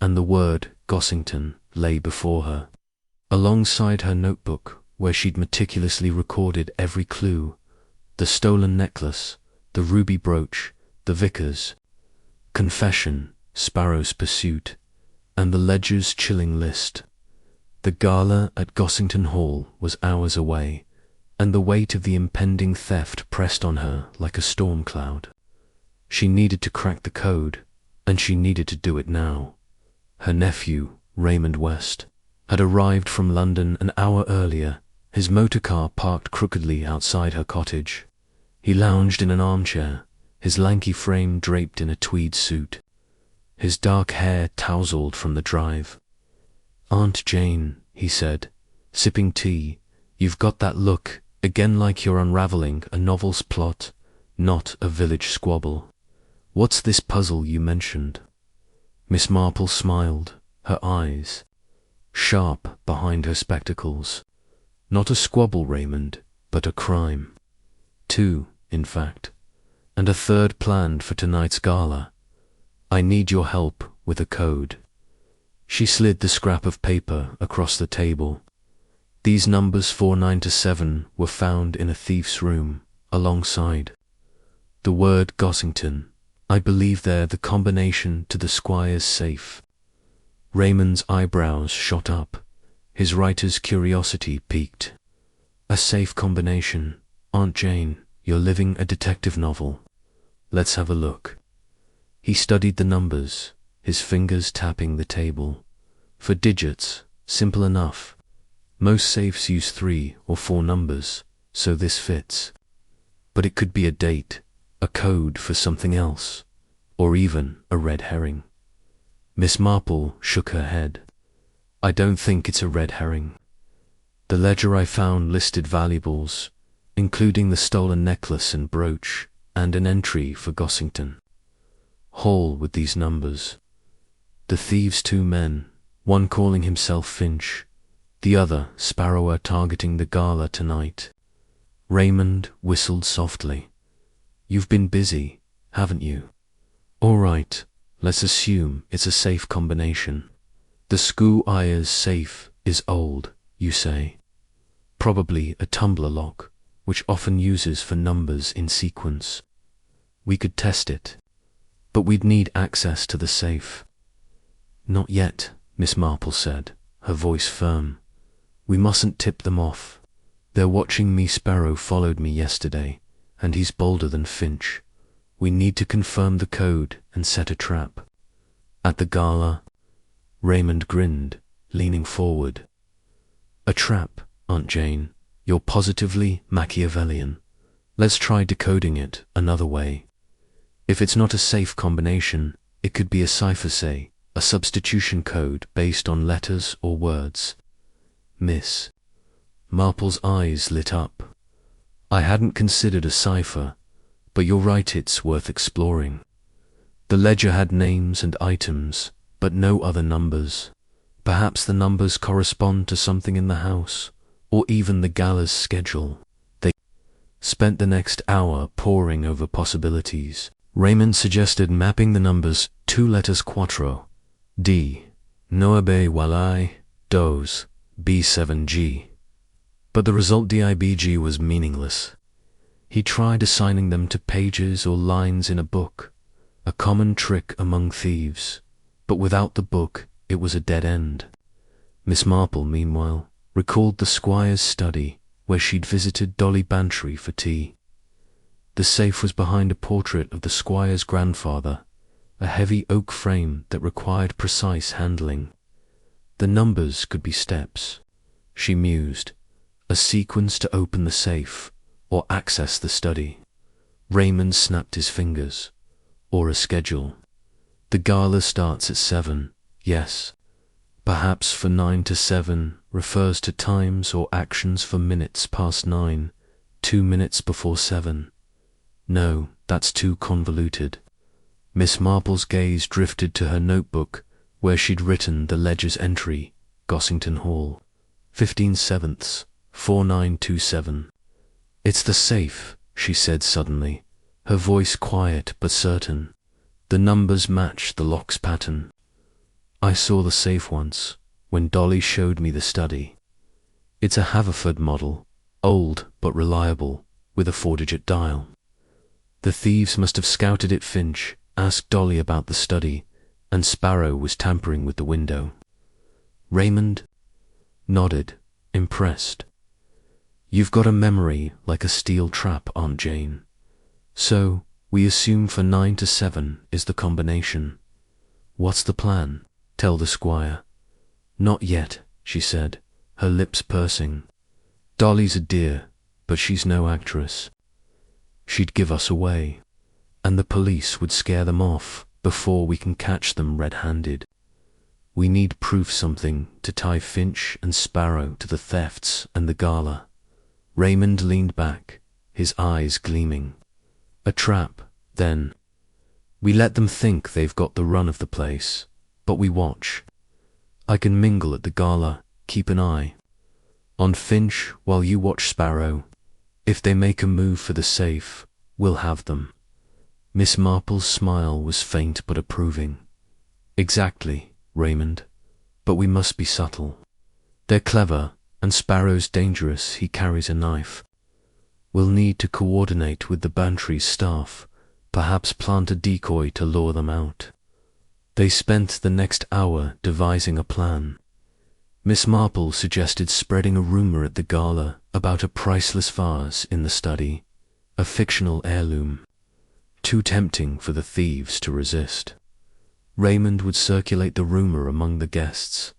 and the word Gossington lay before her. Alongside her notebook, where she'd meticulously recorded every clue, the stolen necklace, the ruby brooch, the vicar's confession, Sparrow's pursuit, and the ledger's chilling list. The gala at Gossington Hall was hours away, and the weight of the impending theft pressed on her like a storm cloud. She needed to crack the code, and she needed to do it now. Her nephew, Raymond West, had arrived from London an hour earlier, his motorcar parked crookedly outside her cottage. He lounged in an armchair, his lanky frame draped in a tweed suit. His dark hair tousled from the drive. "Aunt Jane," he said, sipping tea, "you've got that look, again like you're unraveling a novel's plot, not a village squabble. What's this puzzle you mentioned?" Miss Marple smiled, her eyes sharp behind her spectacles. "Not a squabble, Raymond, but a crime. 2, in fact, and a third planned for tonight's gala. I need your help with a code." She slid the scrap of paper across the table. These numbers 49 to 7 were found in a thief's room, alongside the word Gossington. "I believe they're the combination to the squire's safe." Raymond's eyebrows shot up, his writer's curiosity piqued. "A safe combination. Aunt Jane, you're living a detective novel. Let's have a look." He studied the numbers, his fingers tapping the table. For digits, simple enough. Most safes use 3 or 4 numbers, so this fits. But it could be a date, a code for something else, or even a red herring. Miss Marple shook her head. "I don't think it's a red herring. The ledger I found listed valuables, including the stolen necklace and brooch, and an entry for Gossington Hall with these numbers. The thieves' 2 men, one calling himself Finch, the other Sparrow, are targeting the gala tonight." Raymond whistled softly. "You've been busy, haven't you? All right, let's assume it's a safe combination. The Squire's safe is old, you say. Probably a tumbler lock, which often uses for numbers in sequence. We could test it, but we'd need access to the safe." "Not yet," Miss Marple said, her voice firm. "We mustn't tip them off. They're watching me. Sparrow followed me yesterday, and he's bolder than Finch. We need to confirm the code and set a trap." "At the gala?" Raymond grinned, leaning forward. "A trap, Aunt Jane. You're positively Machiavellian. Let's try decoding it another way. If it's not a safe combination, it could be a cipher, say, a substitution code based on letters or words." Miss Marple's eyes lit up. "I hadn't considered a cipher, but you're right, it's worth exploring. The ledger had names and items, but no other numbers. Perhaps the numbers correspond to something in the house, or even the gala's schedule." They spent the next hour poring over possibilities. Raymond suggested mapping the numbers 2 letters quattro, D, Noabe Walai, Dos, B7G. But the result DIBG was meaningless. He tried assigning them to pages or lines in a book, a common trick among thieves, but without the book it was a dead end. Miss Marple, meanwhile, recalled the squire's study, where she'd visited Dolly Bantry for tea. The safe was behind a portrait of the squire's grandfather, a heavy oak frame that required precise handling. The numbers could be steps, she mused, a sequence to open the safe or access the study. Raymond snapped his fingers. Or a schedule. The gala starts at 7, yes. Perhaps for 9 to 7 refers to times or actions for minutes past 9, 2 minutes before 7. No, that's too convoluted. Miss Marple's gaze drifted to her notebook, where she'd written the ledger's entry, Gossington Hall, 15/7, 4927. "It's the safe," she said suddenly, her voice quiet but certain. The numbers matched the lock's pattern. I saw the safe once, when Dolly showed me the study. It's a Haverford model, old but reliable, with a 4-digit dial. The thieves must have scouted it. Finch asked Dolly about the study, and Sparrow was tampering with the window. Raymond nodded, impressed. You've got a memory like a steel trap, Aunt Jane. So, we assume for 9 to 7 is the combination. What's the plan? Tell the squire. Not yet, she said, her lips pursing. Dolly's a dear, but she's no actress. She'd give us away, and the police would scare them off before we can catch them red-handed. We need proof, something to tie Finch and Sparrow to the thefts and the gala. Raymond leaned back, his eyes gleaming. A trap, then. We let them think they've got the run of the place, but we watch. I can mingle at the gala, keep an eye on Finch while you watch Sparrow. If they make a move for the safe, we'll have them. Miss Marple's smile was faint but approving. Exactly, Raymond, but we must be subtle. They're clever, and Sparrow's dangerous. He carries a knife. We'll need to coordinate with the Bantry's staff, perhaps plant a decoy to lure them out. They spent the next hour devising a plan. Miss Marple suggested spreading a rumor at the gala about a priceless vase in the study, a fictional heirloom. Too tempting for the thieves to resist. Raymond would circulate the rumor among the guests,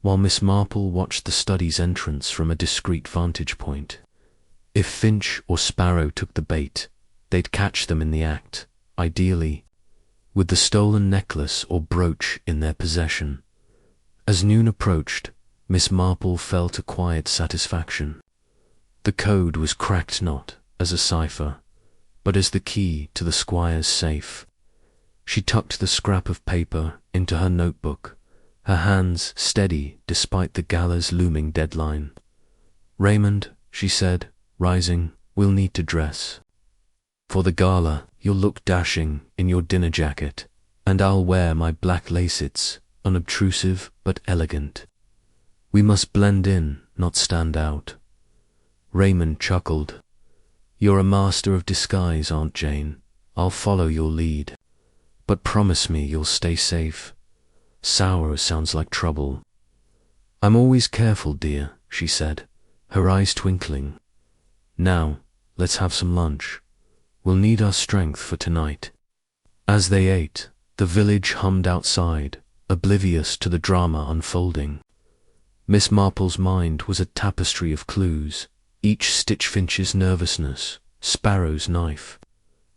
while Miss Marple watched the study's entrance from a discreet vantage point. If Finch or Sparrow took the bait, they'd catch them in the act, ideally, with the stolen necklace or brooch in their possession. As noon approached, Miss Marple felt a quiet satisfaction. The code was cracked not as a cipher, but as the key to the squire's safe. She tucked the scrap of paper into her notebook, her hands steady despite the gala's looming deadline. Raymond, she said, rising, we'll need to dress. For the gala, you'll look dashing in your dinner jacket, and I'll wear my black lacets, unobtrusive but elegant. We must blend in, not stand out. Raymond chuckled. You're a master of disguise, Aunt Jane. I'll follow your lead. But promise me you'll stay safe. Sour sounds like trouble. I'm always careful, dear, she said, her eyes twinkling. Now, let's have some lunch. We'll need our strength for tonight. As they ate, the village hummed outside, oblivious to the drama unfolding. Miss Marple's mind was a tapestry of clues, each stitch Finch's nervousness, Sparrow's knife,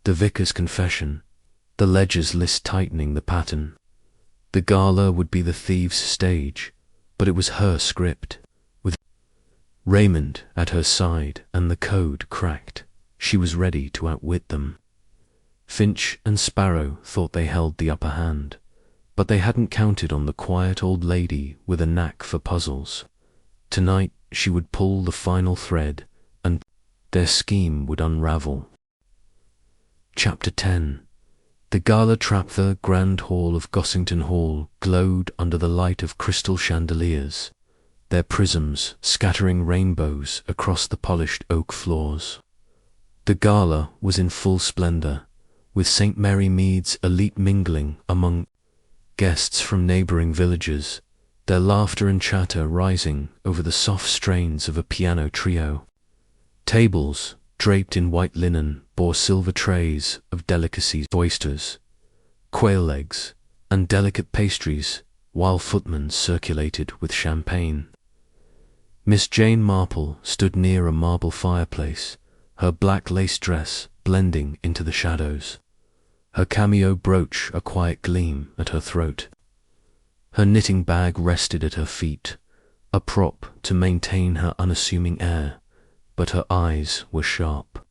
the vicar's confession, the ledger's list tightening the pattern. The gala would be the thieves' stage, but it was her script. With Raymond at her side and the code cracked, she was ready to outwit them. Finch and Sparrow thought they held the upper hand, but they hadn't counted on the quiet old lady with a knack for puzzles. Tonight she would pull the final thread, and their scheme would unravel. Chapter 10. The gala trap. The grand hall of Gossington Hall glowed under the light of crystal chandeliers, their prisms scattering rainbows across the polished oak floors. The gala was in full splendor, with St. Mary Mead's elite mingling among guests from neighboring villages, their laughter and chatter rising over the soft strains of a piano trio. Tables, draped in white linen, bore silver trays of delicacies, oysters, quail legs, and delicate pastries, while footmen circulated with champagne. Miss Jane Marple stood near a marble fireplace, her black lace dress blending into the shadows, her cameo brooch a quiet gleam at her throat. Her knitting bag rested at her feet, a prop to maintain her unassuming air, but her eyes were sharp.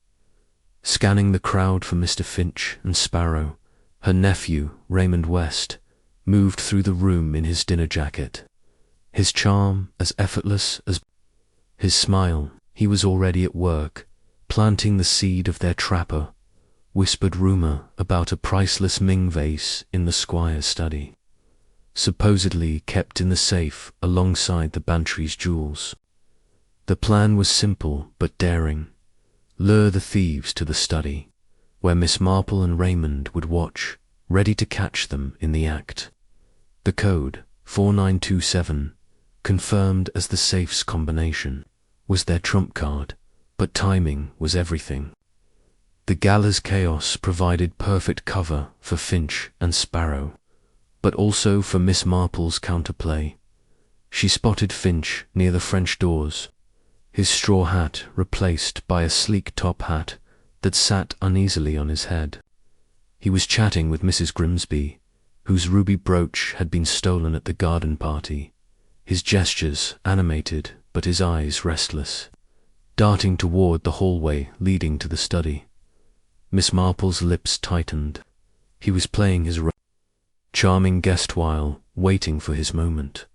Scanning the crowd for Mr. Finch and Sparrow, her nephew, Raymond West, moved through the room in his dinner jacket, his charm as effortless as his smile. He was already at work, planting the seed of their trapper, whispered rumour about a priceless Ming vase in the squire's study, supposedly kept in the safe alongside the Bantry's jewels. The plan was simple but daring. Lure the thieves to the study, where Miss Marple and Raymond would watch, ready to catch them in the act. The code, 4927, confirmed as the safe's combination, was their trump card, but timing was everything. The gala's chaos provided perfect cover for Finch and Sparrow, but also for Miss Marple's counterplay. She spotted Finch near the French doors, his straw hat replaced by a sleek top hat that sat uneasily on his head. He was chatting with Mrs. Grimsby, whose ruby brooch had been stolen at the garden party, his gestures animated but his eyes restless, darting toward the hallway leading to the study. Miss Marple's lips tightened. He was playing his charming guest while waiting for his moment.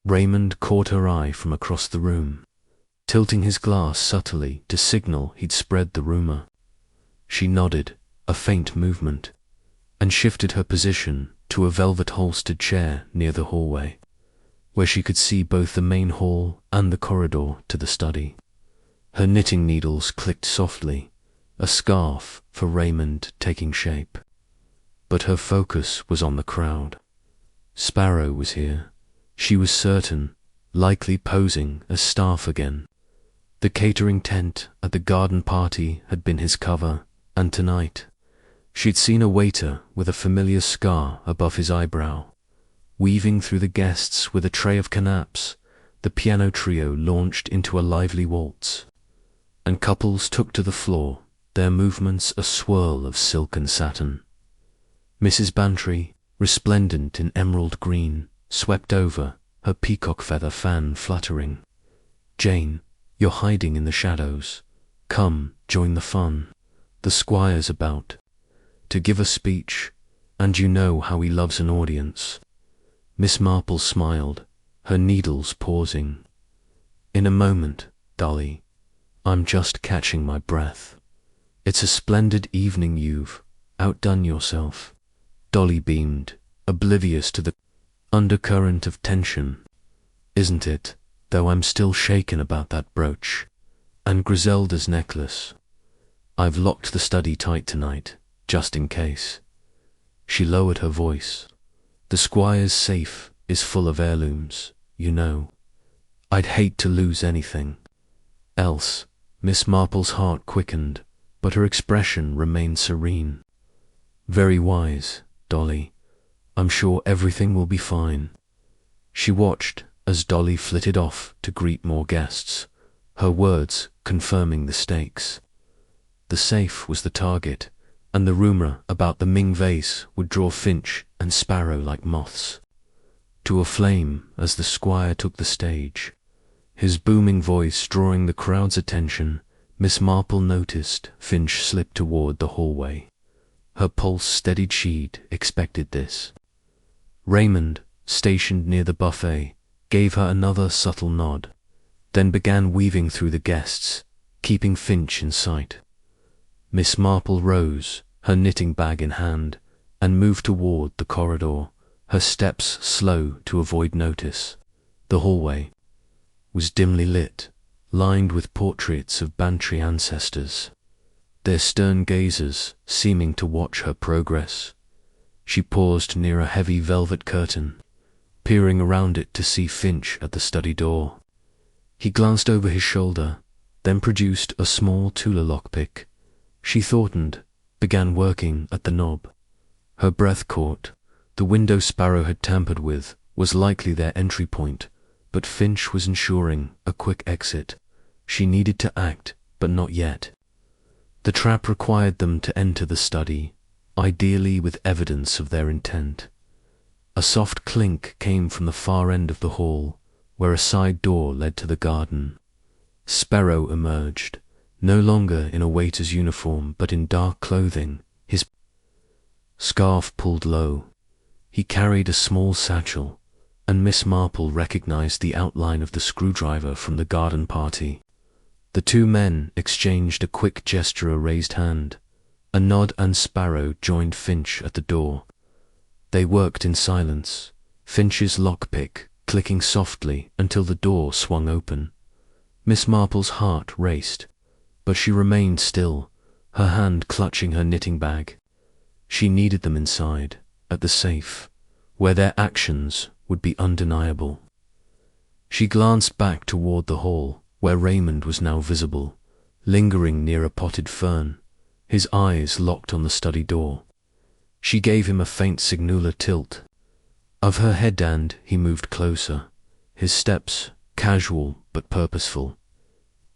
Raymond caught her eye from across the room, tilting his glass subtly to signal he'd spread the rumour. She nodded, a faint movement, and shifted her position to a velvet-holstered chair near the hallway, where she could see both the main hall and the corridor to the study. Her knitting needles clicked softly, a scarf for Raymond taking shape. But her focus was on the crowd. Sparrow was here, she was certain, likely posing as staff again. The catering tent at the garden party had been his cover, and tonight she'd seen a waiter with a familiar scar above his eyebrow. Weaving through the guests with a tray of canapes, the piano trio launched into a lively waltz, and couples took to the floor, their movements a swirl of silk and satin. Mrs. Bantry, resplendent in emerald green, swept over, her peacock feather fan fluttering. "Jane, you're hiding in the shadows. Come, join the fun. The squire's about to give a speech, and you know how he loves an audience." Miss Marple smiled, her needles pausing. "In a moment, Dolly. I'm just catching my breath. It's a splendid evening. You've outdone yourself." Dolly beamed, oblivious to the undercurrent of tension. "Isn't it, though I'm still shaken about that brooch. And Griselda's necklace. I've locked the study tight tonight, just in case." She lowered her voice. "The squire's safe is full of heirlooms, you know. I'd hate to lose anything else." Miss Marple's heart quickened, but her expression remained serene. "Very wise, Dolly. I'm sure everything will be fine." She watched as Dolly flitted off to greet more guests, her words confirming the stakes. The safe was the target, and the rumour about the Ming vase would draw Finch and Sparrow like moths to a flame as the squire took the stage. His booming voice drawing the crowd's attention, Miss Marple noticed Finch slip toward the hallway. Her pulse steadied. She'd expected this. Raymond, stationed near the buffet, gave her another subtle nod, then began weaving through the guests, keeping Finch in sight. Miss Marple rose, her knitting bag in hand, and moved toward the corridor, her steps slow to avoid notice. The hallway was dimly lit, lined with portraits of Bantry ancestors, their stern gazes seeming to watch her progress. She paused near a heavy velvet curtain, peering around it to see Finch at the study door. He glanced over his shoulder, then produced a small Tula lockpick. She thoughtened, began working at the knob. Her breath caught. The window Sparrow had tampered with was likely their entry point, but Finch was ensuring a quick exit. She needed to act, but not yet. The trap required them to enter the study, ideally with evidence of their intent. A soft clink came from the far end of the hall, where a side door led to the garden. Sparrow emerged, no longer in a waiter's uniform but in dark clothing, his scarf pulled low. He carried a small satchel, and Miss Marple recognized the outline of the screwdriver from the garden party. The two men exchanged a quick gesture, a raised hand, A nod and Sparrow joined Finch at the door. They worked in silence, Finch's lockpick clicking softly until the door swung open. Miss Marple's heart raced, but she remained still, her hand clutching her knitting bag. She needed them inside, at the safe, where their actions would be undeniable. She glanced back toward the hall, where Raymond was now visible, lingering near a potted fern, his eyes locked on the study door. She gave him a faint signaler tilt. Of her head and he moved closer, his steps casual but purposeful.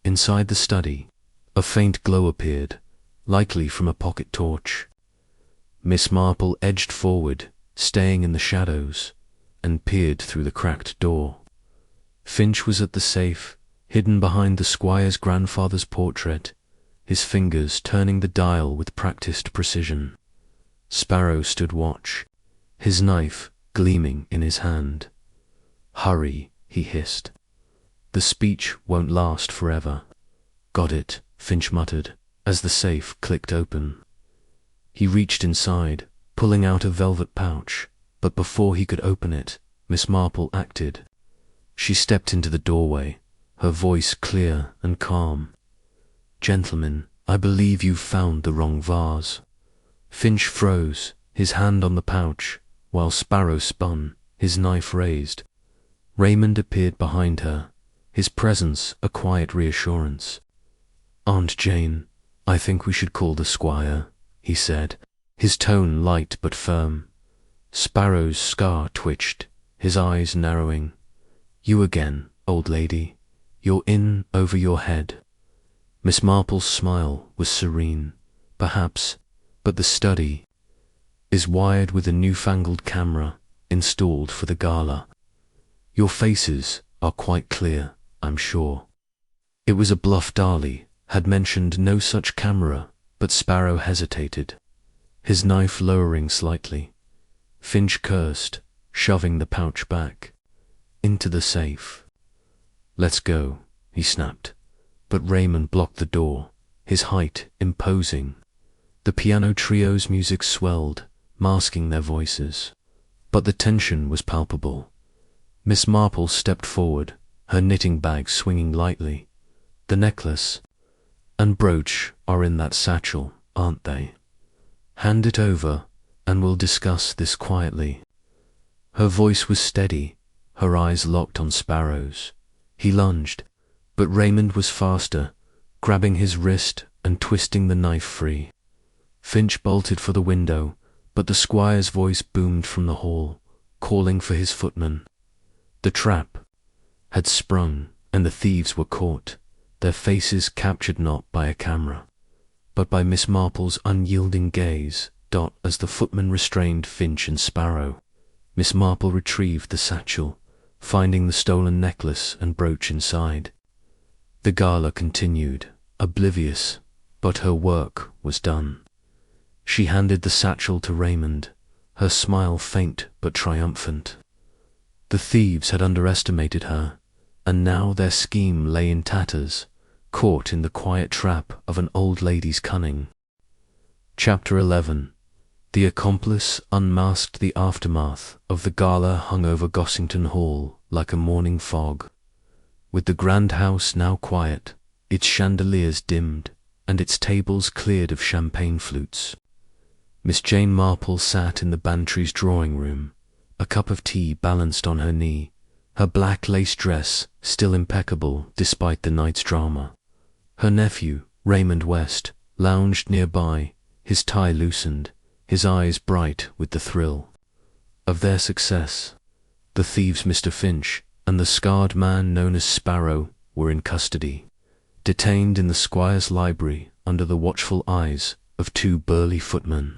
Inside the study, a faint glow appeared, likely from a pocket torch. Miss Marple edged forward, staying in the shadows, and peered through the cracked door. Finch was at the safe, hidden behind the squire's grandfather's portrait, his fingers turning the dial with practiced precision. Sparrow stood watch, his knife gleaming in his hand. "Hurry," he hissed. "The speech won't last forever." "Got it," Finch muttered, as the safe clicked open. He reached inside, pulling out a velvet pouch, but before he could open it, Miss Marple acted. She stepped into the doorway, her voice clear and calm. "Gentlemen, I believe you've found the wrong vase." Finch froze, his hand on the pouch, while Sparrow spun, his knife raised. Raymond appeared behind her, his presence a quiet reassurance. "Aunt Jane, I think we should call the squire," he said, his tone light but firm. Sparrow's scar twitched, his eyes narrowing. "You again, old lady. You're in over your head." Miss Marple's smile was serene. "Perhaps, but the study is wired with a newfangled camera installed for the gala. Your faces are quite clear, I'm sure." It was a bluff Darley had mentioned no such camera, but Sparrow hesitated, his knife lowering slightly. Finch cursed, shoving the pouch back. "Into the safe." "Let's go," he snapped, but Raymond blocked the door, his height imposing. The piano trio's music swelled, masking their voices, but the tension was palpable. Miss Marple stepped forward, her knitting bag swinging lightly. "The necklace and brooch are in that satchel, aren't they? Hand it over, and we'll discuss this quietly." Her voice was steady, her eyes locked on Sparrow's. He lunged, but Raymond was faster, grabbing his wrist and twisting the knife free. Finch bolted for the window, but the squire's voice boomed from the hall, calling for his footman. The trap had sprung, and the thieves were caught, their faces captured not by a camera, but by Miss Marple's unyielding gaze. As the footman restrained Finch and Sparrow, Miss Marple retrieved the satchel, finding the stolen necklace and brooch inside. The gala continued, oblivious, but her work was done. She handed the satchel to Raymond, her smile faint but triumphant. The thieves had underestimated her, and now their scheme lay in tatters, caught in the quiet trap of an old lady's cunning. Chapter 11. The accomplice unmasked. The aftermath of the gala hung over Gossington Hall like a morning fog. With the grand house now quiet, its chandeliers dimmed, and its tables cleared of champagne flutes, Miss Jane Marple sat in the Bantry's drawing-room, a cup of tea balanced on her knee, her black lace dress still impeccable despite the night's drama. Her nephew, Raymond West, lounged nearby, his tie loosened, his eyes bright with the thrill of their success. The thieves Mr. Finch and the scarred man known as Sparrow were in custody, detained in the squire's library under the watchful eyes of two burly footmen.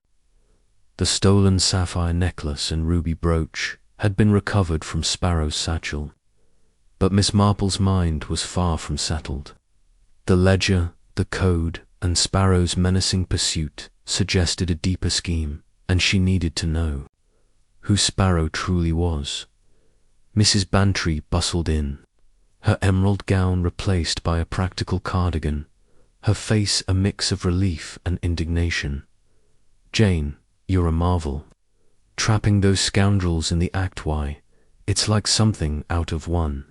The stolen sapphire necklace and ruby brooch had been recovered from Sparrow's satchel, but Miss Marple's mind was far from settled. The ledger, the code, and Sparrow's menacing pursuit suggested a deeper scheme, and she needed to know who Sparrow truly was. Mrs. Bantry bustled in, her emerald gown replaced by a practical cardigan, her face a mix of relief and indignation Jane, you're a marvel. Trapping those scoundrels in the act, why, it's like something out of one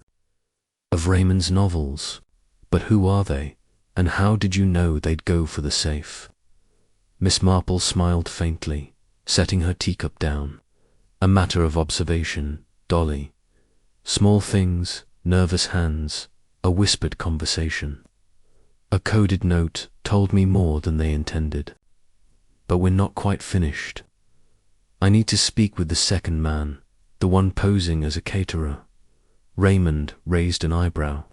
of Raymond's novels. But who are they, and how did you know they'd go for the safe? Miss Marple smiled faintly, setting her teacup down. A matter of observation, Dolly. Small things, nervous hands, a whispered conversation. A coded note told me more than they intended. But we're not quite finished. I need to speak with the second man, the one posing as a caterer. Raymond raised an eyebrow.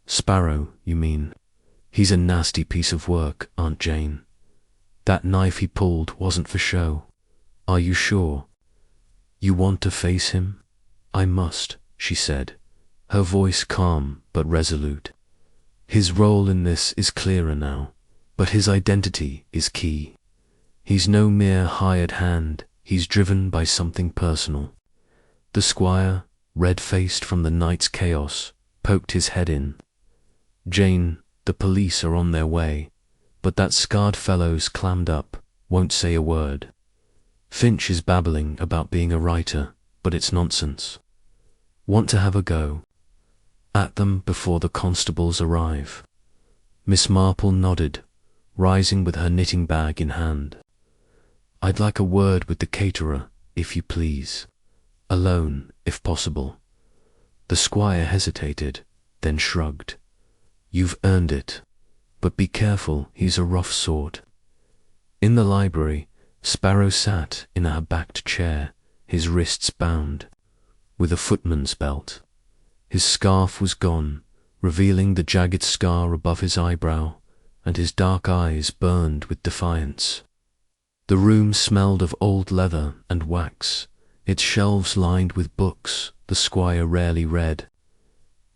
Sparrow, you mean? He's a nasty piece of work, Aunt Jane. That knife he pulled wasn't for show. Are you sure? You want to face him? I must, she said, her voice calm but resolute. His role in this is clearer now, but his identity is key. He's no mere hired hand, he's driven by something personal. The squire, red-faced from the night's chaos, poked his head in. Jane, the police are on their way, but that scarred fellow's clammed up, won't say a word. Finch is babbling about being a writer, but it's nonsense. Want to have a go at them before the constables arrive? Miss Marple nodded, rising with her knitting bag in hand. I'd like a word with the caterer, if you please. Alone, if possible. The squire hesitated, then shrugged. You've earned it, but be careful, he's a rough sort. In the library, Sparrow sat in a backed chair, his wrists bound, with a footman's belt. His scarf was gone, revealing the jagged scar above his eyebrow, and his dark eyes burned with defiance. The room smelled of old leather and wax, its shelves lined with books the squire rarely read.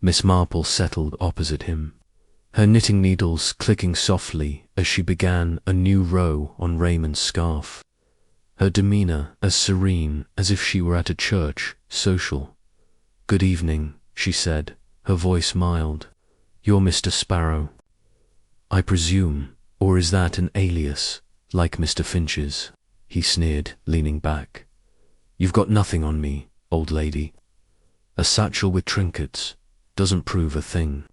Miss Marple settled opposite him, her knitting needles clicking softly as she began a new row on Raymond's scarf, her demeanour as serene as if she were at a church social. Good evening, she said, her voice mild. You're Mr. Sparrow, I presume, or is that an alias, like Mr. Finch's? He sneered, leaning back. You've got nothing on me, old lady. A satchel with trinkets doesn't prove a thing.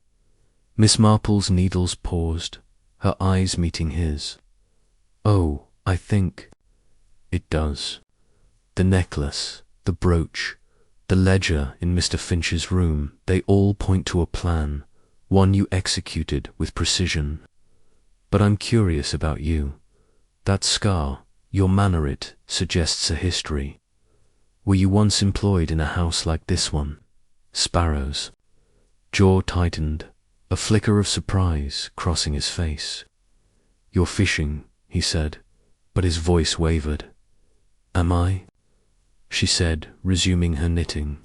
Miss Marple's needles paused, her eyes meeting his. Oh, I think it does. The necklace, the brooch, the ledger in Mr. Finch's room, they all point to a plan, one you executed with precision. But I'm curious about you. That scar, your manner, it suggests a history. Were you once employed in a house like this one? Sparrow's jaw tightened, a flicker of surprise crossing his face. You're fishing, he said, but his voice wavered. Am I? She said, resuming her knitting.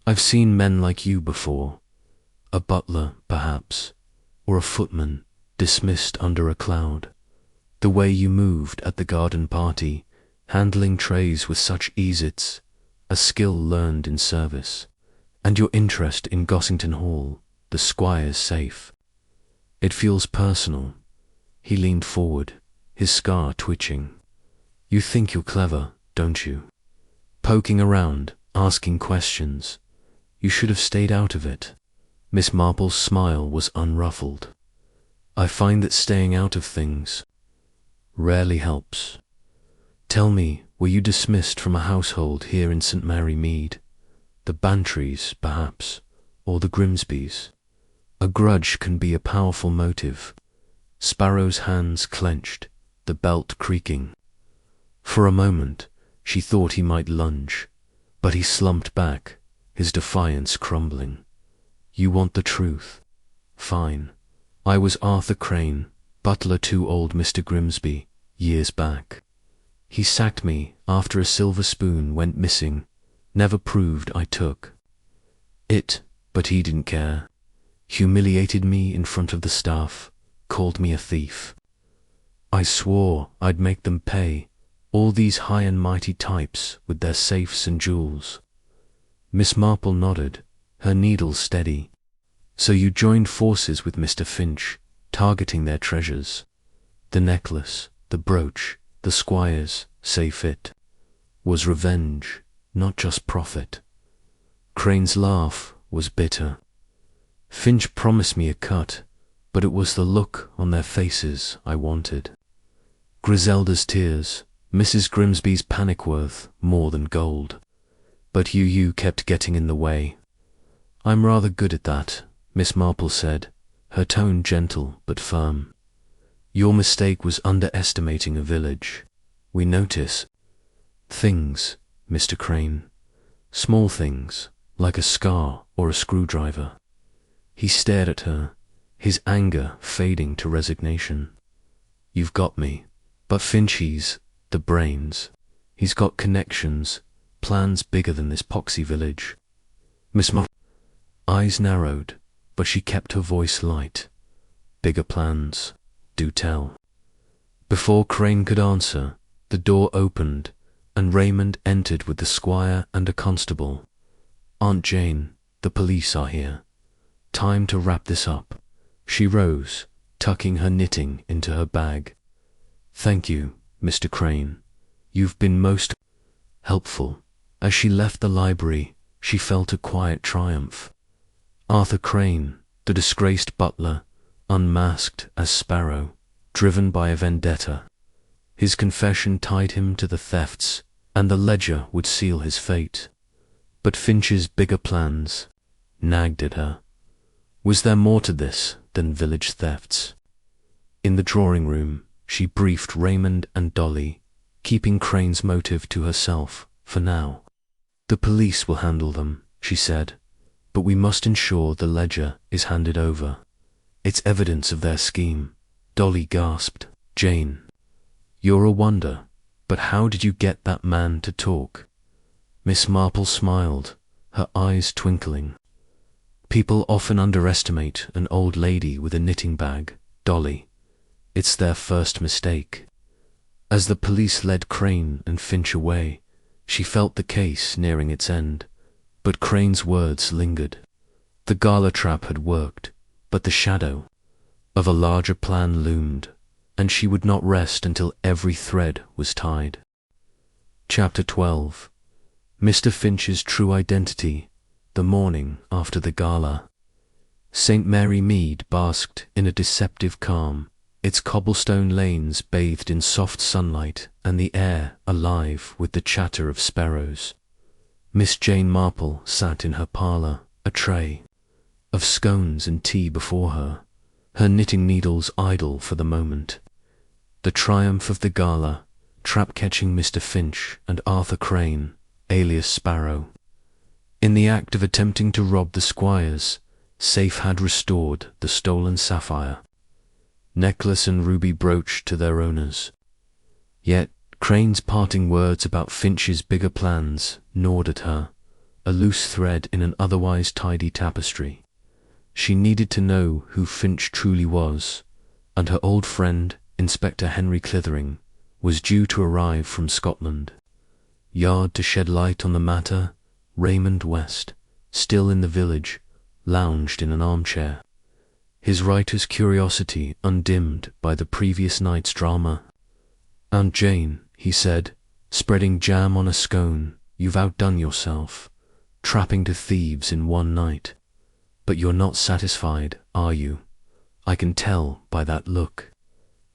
I've seen men like you before. A butler, perhaps, or a footman, dismissed under a cloud. The way you moved at the garden party, handling trays with such ease, it's a skill learned in service. And your interest in Gossington Hall, the squire's safe. It feels personal. He leaned forward, his scar twitching. You think you're clever, don't you? Poking around, asking questions. You should have stayed out of it. Miss Marple's smile was unruffled. I find that staying out of things rarely helps. Tell me, were you dismissed from a household here in St. Mary Mead? The Bantrys, perhaps, or the Grimsbys? A grudge can be a powerful motive. Sparrow's hands clenched, the belt creaking. For a moment, she thought he might lunge, but he slumped back, his defiance crumbling. You want the truth? Fine. I was Arthur Crane, butler to old Mr. Grimsby, years back. He sacked me after a silver spoon went missing, never proved I took it, but he didn't care. Humiliated me in front of the staff, called me a thief. I swore I'd make them pay, all these high and mighty types with their safes and jewels. Miss Marple nodded, her needle steady. So you joined forces with Mr. Finch, targeting their treasures. The necklace, the brooch, the squires say fit, was revenge, not just profit. Crane's laugh was bitter. Finch promised me a cut, but it was the look on their faces I wanted. Griselda's tears, Mrs. Grimsby's panic worth more than gold. But you kept getting in the way. I'm rather good at that, Miss Marple said, her tone gentle but firm. Your mistake was underestimating a village. We notice things, Mr. Crane. Small things, like a scar or a screwdriver. He stared at her, his anger fading to resignation. You've got me, but Finchie's the brains. He's got connections, plans bigger than this poxy village. Miss Marple eyes narrowed, but she kept her voice light. Bigger plans, do tell. Before Crane could answer, the door opened, and Raymond entered with the squire and a constable. Aunt Jane, the police are here. Time to wrap this up. She rose, tucking her knitting into her bag. Thank you, Mr. Crane. You've been most helpful. As she left the library, she felt a quiet triumph. Arthur Crane, the disgraced butler, unmasked as Sparrow, driven by a vendetta. His confession tied him to the thefts, and the ledger would seal his fate. But Finch's bigger plans nagged at her. Was there more to this than village thefts? In the drawing room, she briefed Raymond and Dolly, keeping Crane's motive to herself for now. The police will handle them, she said, but we must ensure the ledger is handed over. It's evidence of their scheme. Dolly gasped. Jane, you're a wonder, but how did you get that man to talk? Miss Marple smiled, her eyes twinkling. People often underestimate an old lady with a knitting bag, Dolly. It's their first mistake. As the police led Crane and Finch away, she felt the case nearing its end, but Crane's words lingered. The gala trap had worked, but the shadow of a larger plan loomed, and she would not rest until every thread was tied. Chapter 12. Mr. Finch's true identity, the morning after the gala. St. Mary Mead basked in a deceptive calm, its cobblestone lanes bathed in soft sunlight and the air alive with the chatter of sparrows. Miss Jane Marple sat in her parlour, a tray of scones and tea before her, her knitting needles idle for the moment. The triumph of the gala, trap-catching Mr. Finch and Arthur Crane, alias Sparrow. In the act of attempting to rob the squires, Safe had restored the stolen sapphire, necklace and ruby brooch to their owners. Yet Crane's parting words about Finch's bigger plans gnawed at her, a loose thread in an otherwise tidy tapestry. She needed to know who Finch truly was, and her old friend, Inspector Henry Clithering, was due to arrive from Scotland. Yard to shed light on the matter, Raymond West, still in the village, lounged in an armchair, his writer's curiosity undimmed by the previous night's drama. Aunt Jane, he said, spreading jam on a scone, you've outdone yourself, trapping to thieves in one night. But you're not satisfied, are you? I can tell by that look.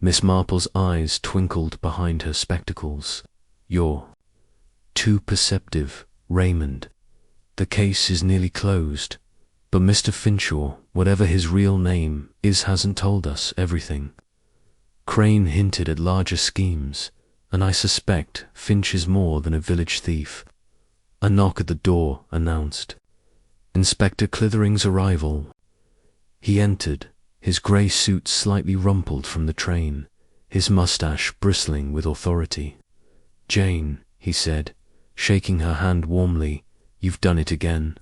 Miss Marple's eyes twinkled behind her spectacles. You're too perceptive, Raymond. The case is nearly closed, but Mr. Finchaw, whatever his real name is, hasn't told us everything. Crane hinted at larger schemes, and I suspect Finch is more than a village thief. A knock at the door announced Inspector Clithering's arrival. He entered, his grey suit slightly rumpled from the train, his moustache bristling with authority. Jane, he said, shaking her hand warmly, you've done it again.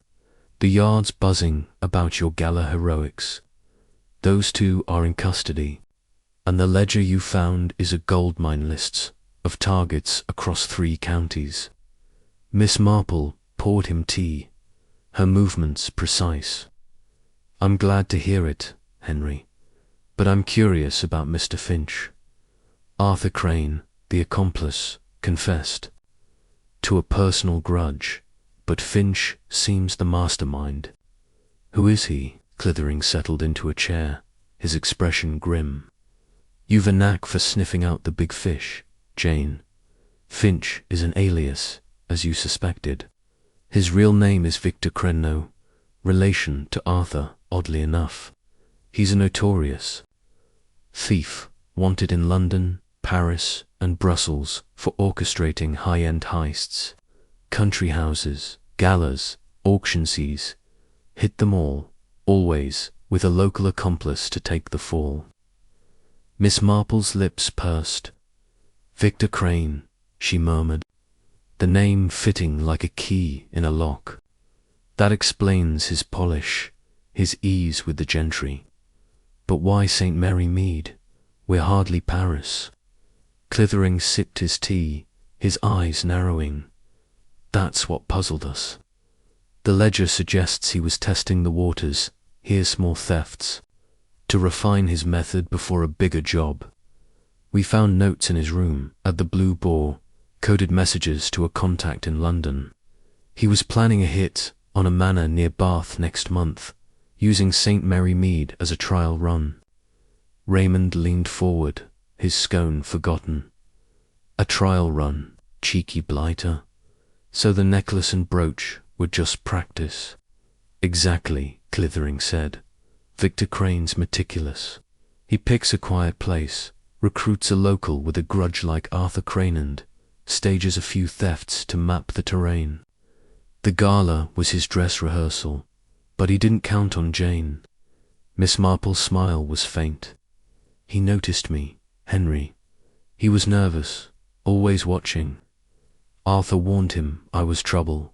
The yard's buzzing about your gala heroics. Those two are in custody, and the ledger you found is a goldmine list of targets across 3 counties. Miss Marple poured him tea, her movements precise. I'm glad to hear it, Henry, but I'm curious about Mr. Finch. Arthur Crane, The accomplice confessed to a personal grudge, but Finch seems the mastermind. Who is he? Clithering settled into a chair, his expression grim. You've a knack for sniffing out the big fish, Jane. Finch is an alias, as you suspected. His real name is Victor Crenno, relation to Arthur, oddly enough. He's a notorious thief, wanted in London, Paris, and Brussels for orchestrating high-end heists. Country houses, galas, auctionsees. Hit them all, always, with a local accomplice to take the fall. Miss Marple's lips pursed. Victor Crane, she murmured, the name fitting like a key in a lock. That explains his polish, his ease with the gentry. But why St. Mary Mead? We're hardly Paris. Clithering sipped his tea, his eyes narrowing. That's what puzzled us. The ledger suggests he was testing the waters, here small thefts, to refine his method before a bigger job. We found notes in his room, at the Blue Boar, coded messages to a contact in London. He was planning a hit on a manor near Bath next month, using St. Mary Mead as a trial run. Raymond leaned forward, his scone forgotten. A trial run, cheeky blighter. So the necklace and brooch were just practice. Exactly, Clithering said. Victor Crane's meticulous. He picks a quiet place, recruits a local with a grudge like Arthur Crane and stages a few thefts to map the terrain. The gala was his dress rehearsal, but he didn't count on Jane. Miss Marple's smile was faint. He noticed me, Henry. He was nervous, always watching. Arthur warned him I was trouble,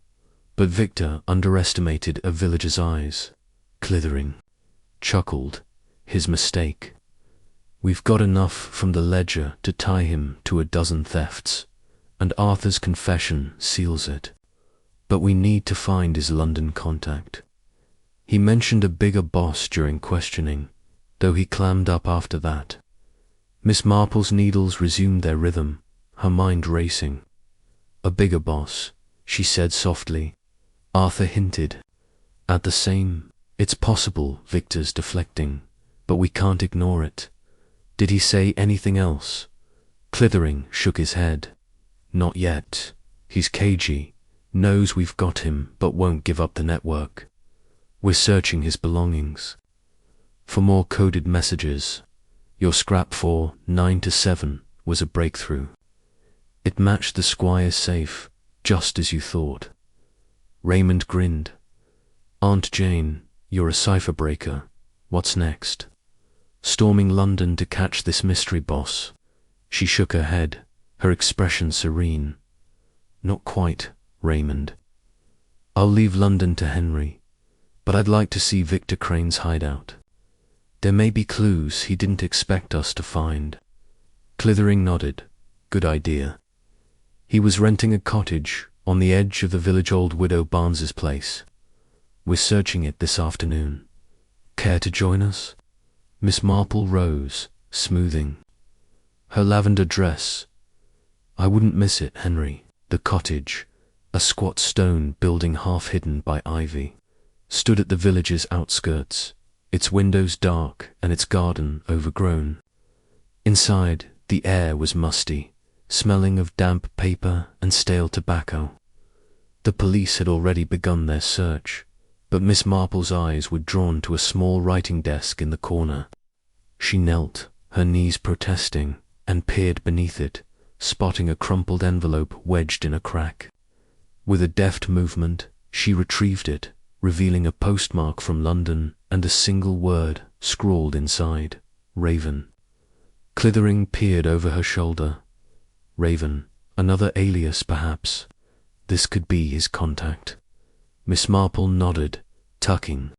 but Victor underestimated a villager's eyes. Clithering chuckled. His mistake. We've got enough from the ledger to tie him to a dozen thefts, and Arthur's confession seals it. But we need to find his London contact. He mentioned a bigger boss during questioning, though he clammed up after that. Miss Marple's needles resumed their rhythm, her mind racing. A bigger boss, she said softly. Arthur hinted. At the same, it's possible, Victor's deflecting, but we can't ignore it. Did he say anything else? Clithering shook his head. Not yet. He's cagey, knows we've got him, but won't give up the network. We're searching his belongings for more coded messages. Your scrap for 9 to 7 was a breakthrough. It matched the squire's safe, just as you thought. Raymond grinned. Aunt Jane, you're a cipher breaker. What's next? Storming London to catch this mystery boss. She shook her head, her expression serene. Not quite, Raymond. I'll leave London to Henry, but I'd like to see Victor Crane's hideout. There may be clues he didn't expect us to find. Clithering nodded. Good idea. He was renting a cottage on the edge of the village old widow Barnes's place. We're searching it this afternoon. Care to join us? Miss Marple rose, smoothing her lavender dress. I wouldn't miss it, Henry. The cottage, a squat stone building half hidden by ivy, stood at the village's outskirts, its windows dark and its garden overgrown. Inside, the air was musty, smelling of damp paper and stale tobacco. The police had already begun their search, but Miss Marple's eyes were drawn to a small writing desk in the corner. She knelt, her knees protesting, and peered beneath it, spotting a crumpled envelope wedged in a crack. With a deft movement, she retrieved it, revealing a postmark from London and a single word scrawled inside, Raven. Clithering peered over her shoulder. Raven, another alias perhaps. This could be his contact. Miss Marple nodded, tucking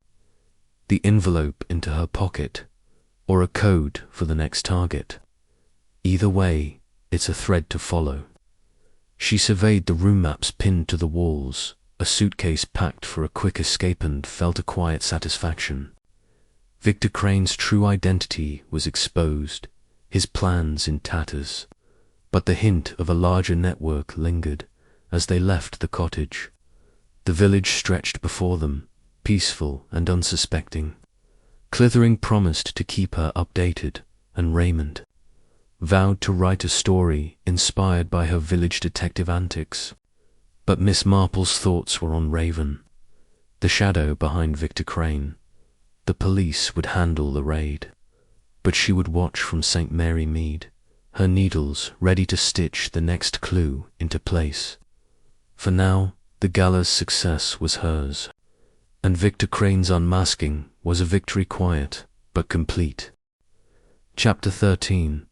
the envelope into her pocket, or a code for the next target. Either way, it's a thread to follow. She surveyed the room maps pinned to the walls, a suitcase packed for a quick escape, and felt a quiet satisfaction. Victor Crane's true identity was exposed, his plans in tatters. but the hint of a larger network lingered as they left the cottage. The village stretched before them, peaceful and unsuspecting. Clithering promised to keep her updated, and Raymond vowed to write a story inspired by her village detective antics. But Miss Marple's thoughts were on Raven, the shadow behind Victor Crane. The police would handle the raid, but she would watch from St. Mary Mead, her needles ready to stitch the next clue into place. For now, the gala's success was hers, and Victor Crane's unmasking was a victory quiet but complete. Chapter 13.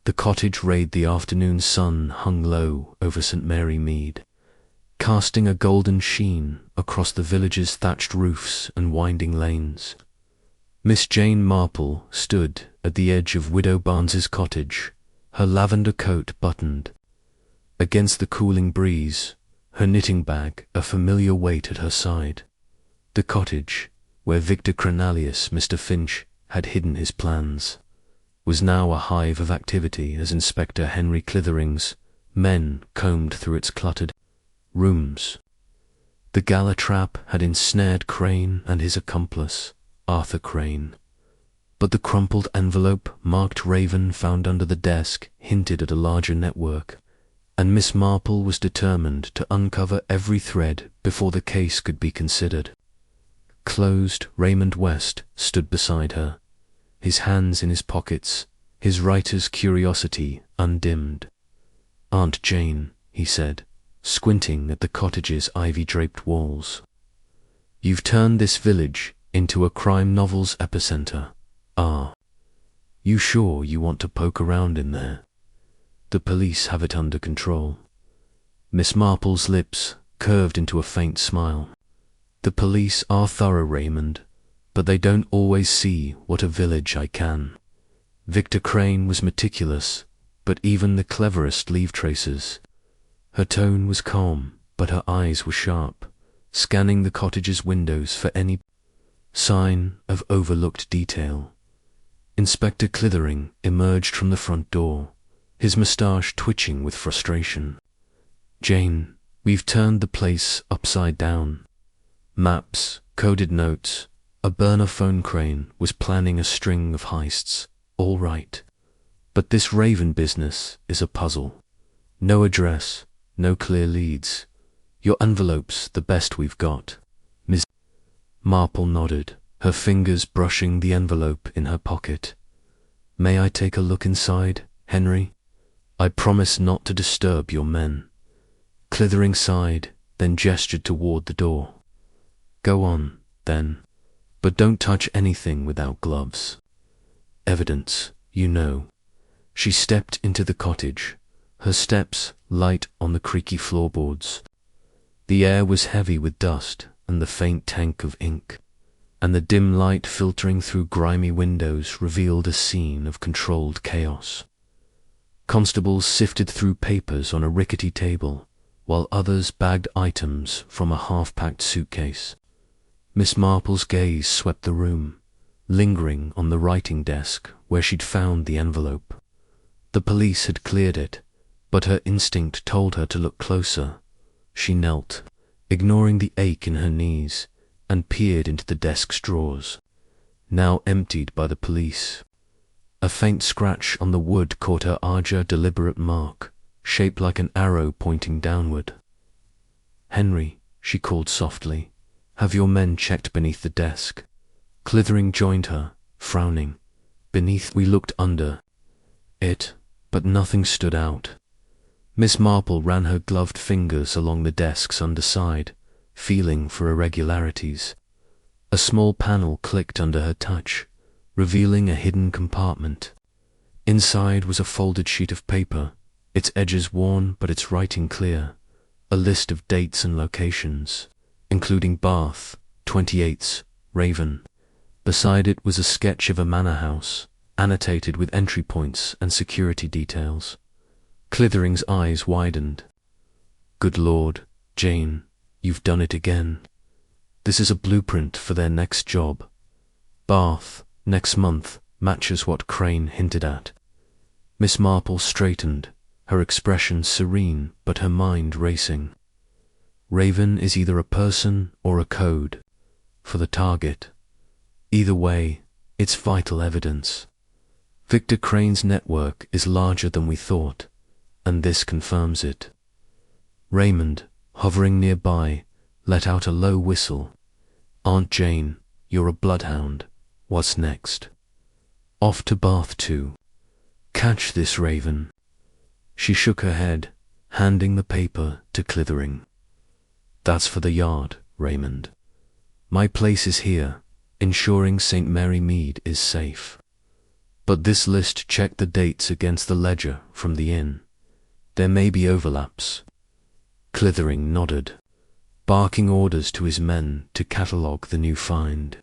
The cottage raid. The afternoon sun hung low over St. Mary Mead, casting a golden sheen across the village's thatched roofs and winding lanes. Miss Jane Marple stood at the edge of Widow Barnes's cottage, her lavender coat buttoned against the cooling breeze, her knitting bag a familiar weight at her side. The cottage, where Victor Cranalius, Mr. Finch, had hidden his plans, was now a hive of activity as Inspector Henry Clithering's men combed through its cluttered rooms. The gala trap had ensnared Crane and his accomplice, Arthur Crane, but the crumpled envelope marked Raven found under the desk hinted at a larger network, and Miss Marple was determined to uncover every thread before the case could be considered. Closed, Raymond West stood beside her, his hands in his pockets, his writer's curiosity undimmed. "Aunt Jane," he said, squinting at the cottage's ivy-draped walls, "you've turned this village into a crime novel's epicenter. Ah, you sure you want to poke around in there? The police have it under control." Miss Marple's lips curved into a faint smile. "The police are thorough, Raymond, but they don't always see what a village I can." Victor Crane was meticulous, but even the cleverest leave traces. Her tone was calm, but her eyes were sharp, scanning the cottage's windows for any sign of overlooked detail. Inspector Clithering emerged from the front door, his moustache twitching with frustration. "Jane, we've turned the place upside down. Maps, coded notes, a burner phone. Crane was planning a string of heists, all right. But this Raven business is a puzzle. No address, no clear leads. Your envelope's the best we've got." Miss Marple nodded, her fingers brushing the envelope in her pocket. "May I take a look inside, Henry? I promise not to disturb your men." Clithering sighed, then gestured toward the door. "Go on, then, but don't touch anything without gloves. Evidence, you know." She stepped into the cottage, her steps light on the creaky floorboards. The air was heavy with dust and the faint tank of ink, and the dim light filtering through grimy windows revealed a scene of controlled chaos. Constables sifted through papers on a rickety table, while others bagged items from a half-packed suitcase. Miss Marple's gaze swept the room, lingering on the writing desk where she'd found the envelope. The police had cleared it, but her instinct told her to look closer. She knelt, ignoring the ache in her knees, and peered into the desk's drawers, now emptied by the police. A faint scratch on the wood caught her eye, deliberate mark, shaped like an arrow pointing downward. "Henry," she called softly, "have your men checked beneath the desk?" Clithering joined her, frowning. "Beneath?" We looked under it, but nothing stood out. Miss Marple ran her gloved fingers along the desk's underside, feeling for irregularities. A small panel clicked under her touch, revealing a hidden compartment. Inside was a folded sheet of paper, its edges worn but its writing clear, a list of dates and locations, including Bath, 28th, Raven. Beside it was a sketch of a manor house, annotated with entry points and security details. Clithering's eyes widened. "Good Lord, Jane, you've done it again. This is a blueprint for their next job. Bath, next month, matches what Crane hinted at." Miss Marple straightened, her expression serene but her mind racing. Raven is either a person or a code for the target. Either way, it's vital evidence. Victor Crane's network is larger than we thought, and this confirms it. Raymond, hovering nearby, let out a low whistle. Aunt Jane, you're a bloodhound. What's next? Off to Bath too. Catch this, Raven. She shook her head, handing the paper to Clithering. That's for the Yard, Raymond. My place is here, ensuring St. Mary Mead is safe. But this list checked the dates against the ledger from the inn. There may be overlaps. Clithering nodded, barking orders to his men to catalogue the new find.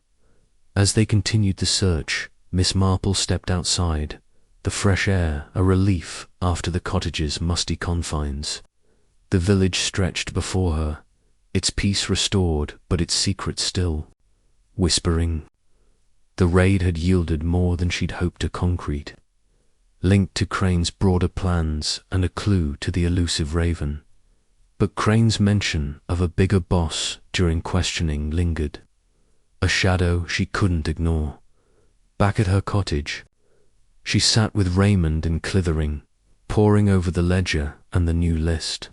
As they continued the search, Miss Marple stepped outside, the fresh air a relief after the cottage's musty confines. The village stretched before her, its peace restored but its secret still, whispering. The raid had yielded more than she'd hoped to concrete, linked to Crane's broader plans and a clue to the elusive Raven. But Crane's mention of a bigger boss during questioning lingered, a shadow she couldn't ignore. Back at her cottage, she sat with Raymond and Clithering, poring over the ledger and the new list.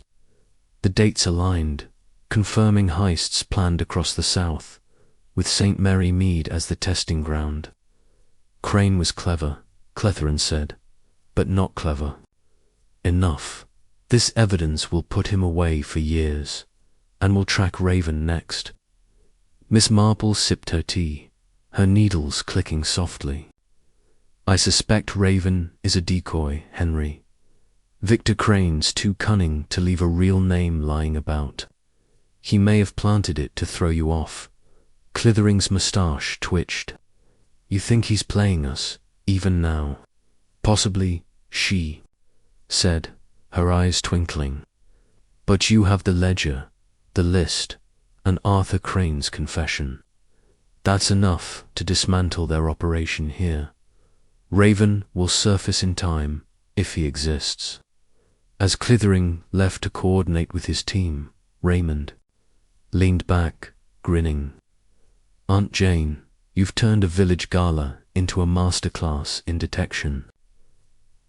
The dates aligned, confirming heists planned across the south, with St. Mary Mead as the testing ground. Crane was clever, Clithering said, but not clever enough. This evidence will put him away for years, and will track Raven next. Miss Marple sipped her tea, her needles clicking softly. I suspect Raven is a decoy, Henry. Victor Crane's too cunning to leave a real name lying about. He may have planted it to throw you off. Clithering's moustache twitched. You think he's playing us, even now? Possibly, she said, her eyes twinkling. But you have the ledger, the list, and Arthur Crane's confession. That's enough to dismantle their operation here. Raven will surface in time, if he exists. As Clithering left to coordinate with his team, Raymond leaned back, grinning. Aunt Jane, you've turned a village gala into a masterclass in detection.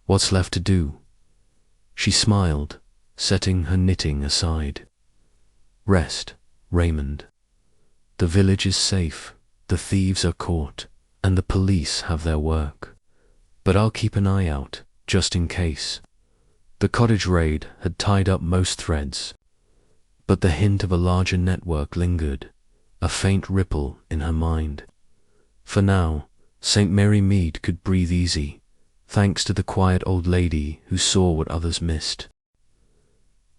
What's left to do? She smiled, setting her knitting aside. Rest, Raymond. The village is safe, the thieves are caught, and the police have their work. But I'll keep an eye out, just in case. The cottage raid had tied up most threads, but the hint of a larger network lingered, a faint ripple in her mind. For now, St. Mary Mead could breathe easy, thanks to the quiet old lady who saw what others missed.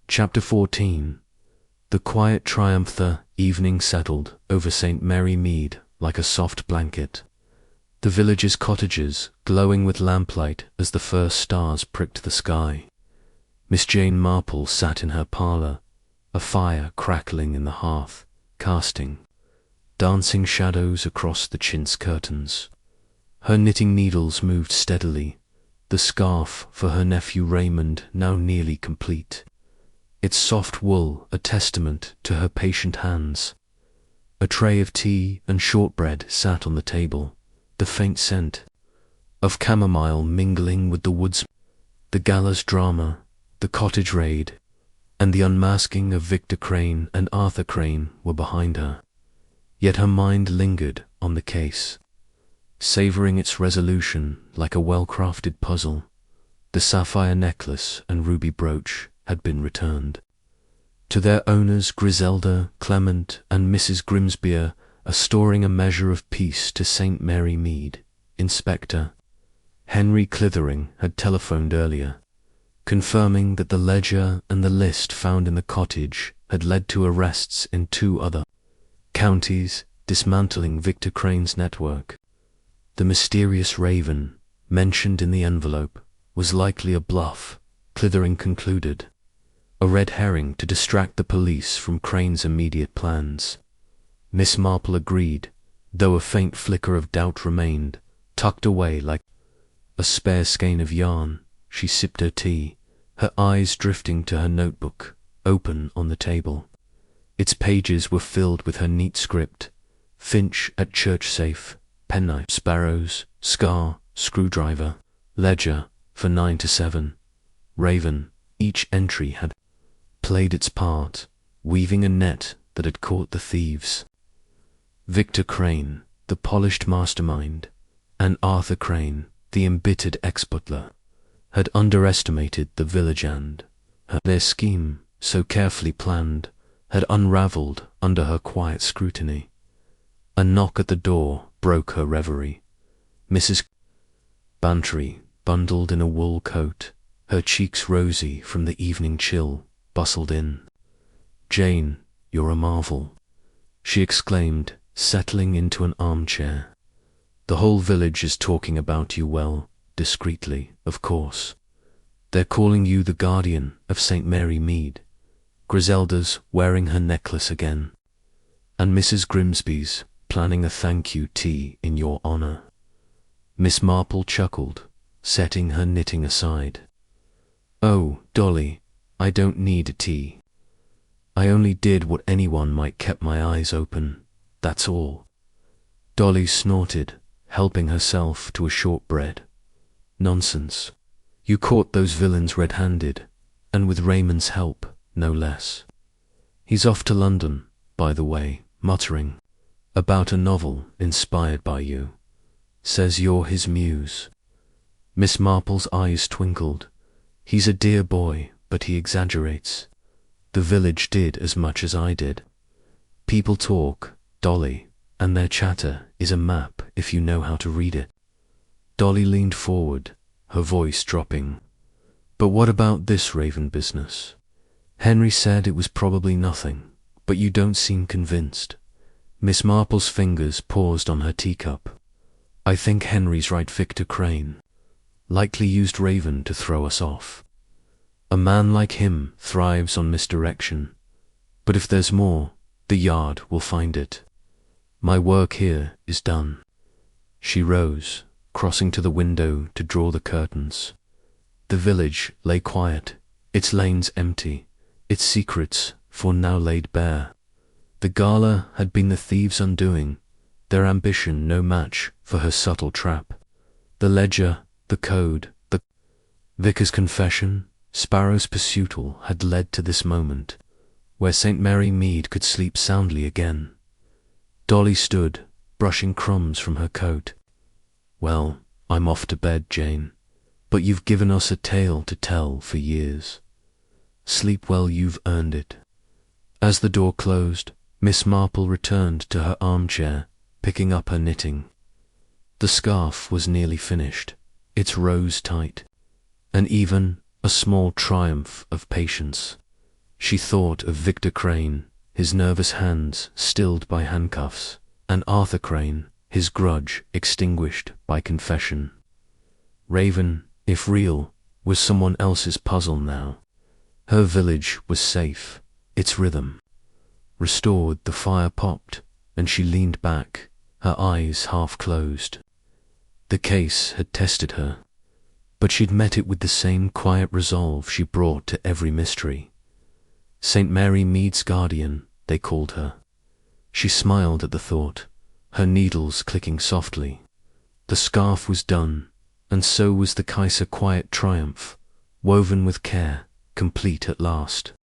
Chapter 14. The quiet triumph. The evening settled over St. Mary Mead like a soft blanket, the village's cottages glowing with lamplight as the first stars pricked the sky. Miss Jane Marple sat in her parlour, a fire crackling in the hearth, casting dancing shadows across the chintz curtains. Her knitting needles moved steadily, the scarf for her nephew Raymond now nearly complete, its soft wool a testament to her patient hands. A tray of tea and shortbread sat on the table, the faint scent of chamomile mingling with the woods. The gala's drama, the cottage raid, and the unmasking of Victor Crane and Arthur Crane were behind her. Yet her mind lingered on the case, savouring its resolution like a well-crafted puzzle. The sapphire necklace and ruby brooch had been returned to their owners. Griselda, Clement, and Mrs. Grimsby are storing a measure of peace to St. Mary Mead. Inspector Henry Clithering had telephoned earlier, confirming that the ledger and the list found in the cottage had led to arrests in 2 other counties, dismantling Victor Crane's network. The mysterious Raven, mentioned in the envelope, was likely a bluff, Clithering concluded, a red herring to distract the police from Crane's immediate plans. Miss Marple agreed, though a faint flicker of doubt remained, tucked away like a spare skein of yarn. She sipped her tea, her eyes drifting to her notebook, open on the table. Its pages were filled with her neat script: Finch at church safe, penknife, sparrows, scar, screwdriver, ledger, for 9 to 7, raven. Each entry had played its part, weaving a net that had caught the thieves. Victor Crane, the polished mastermind, and Arthur Crane, the embittered ex-butler, had underestimated the village, and their scheme, so carefully planned, had unraveled under her quiet scrutiny. A knock at the door broke her reverie. Mrs. Bantry, bundled in a wool coat, her cheeks rosy from the evening chill, bustled in. "Jane, you're a marvel," she exclaimed, settling into an armchair. "The whole village is talking about you, well, discreetly, of course. They're calling you the guardian of St. Mary Mead. Griselda's wearing her necklace again, and Mrs. Grimsby's planning a thank-you tea in your honor." Miss Marple chuckled, setting her knitting aside. "Oh, Dolly, I don't need a tea. I only did what anyone might keep my eyes open, that's all." Dolly snorted, helping herself to a shortbread. "Nonsense. You caught those villains red-handed, and with Raymond's help, no less. He's off to London, by the way, muttering about a novel inspired by you. Says you're his muse." Miss Marple's eyes twinkled. "He's a dear boy, but he exaggerates. The village did as much as I did. People talk, Dolly, and their chatter is a map if you know how to read it." Dolly leaned forward, her voice dropping. "But what about this Raven business? Henry said it was probably nothing, but you don't seem convinced." Miss Marple's fingers paused on her teacup. "I think Henry's right. Victor Crane likely used Raven to throw us off. A man like him thrives on misdirection. But if there's more, the Yard will find it. My work here is done." She rose, crossing to the window to draw the curtains. The village lay quiet, its lanes empty, its secrets for now laid bare. The gala had been the thieves' undoing, their ambition no match for her subtle trap. The ledger, the code, the vicar's confession, Sparrow's pursuit had led to this moment, where St. Mary Mead could sleep soundly again. Dolly stood, brushing crumbs from her coat. "Well, I'm off to bed, Jane, but you've given us a tale to tell for years. Sleep well, you've earned it." As the door closed, Miss Marple returned to her armchair, picking up her knitting. The scarf was nearly finished, its rose tight, and even a small triumph of patience. She thought of Victor Crane, his nervous hands stilled by handcuffs, and Arthur Crane, his grudge extinguished by confession. Raven, if real, was someone else's puzzle now. Her village was safe, its rhythm restored. The fire popped, and she leaned back, her eyes half closed. The case had tested her, but she'd met it with the same quiet resolve she brought to every mystery. St. Mary Mead's guardian, they called her. She smiled at the thought, her needles clicking softly. The scarf was done, and so was the Kaiser quiet triumph, woven with care, complete at last.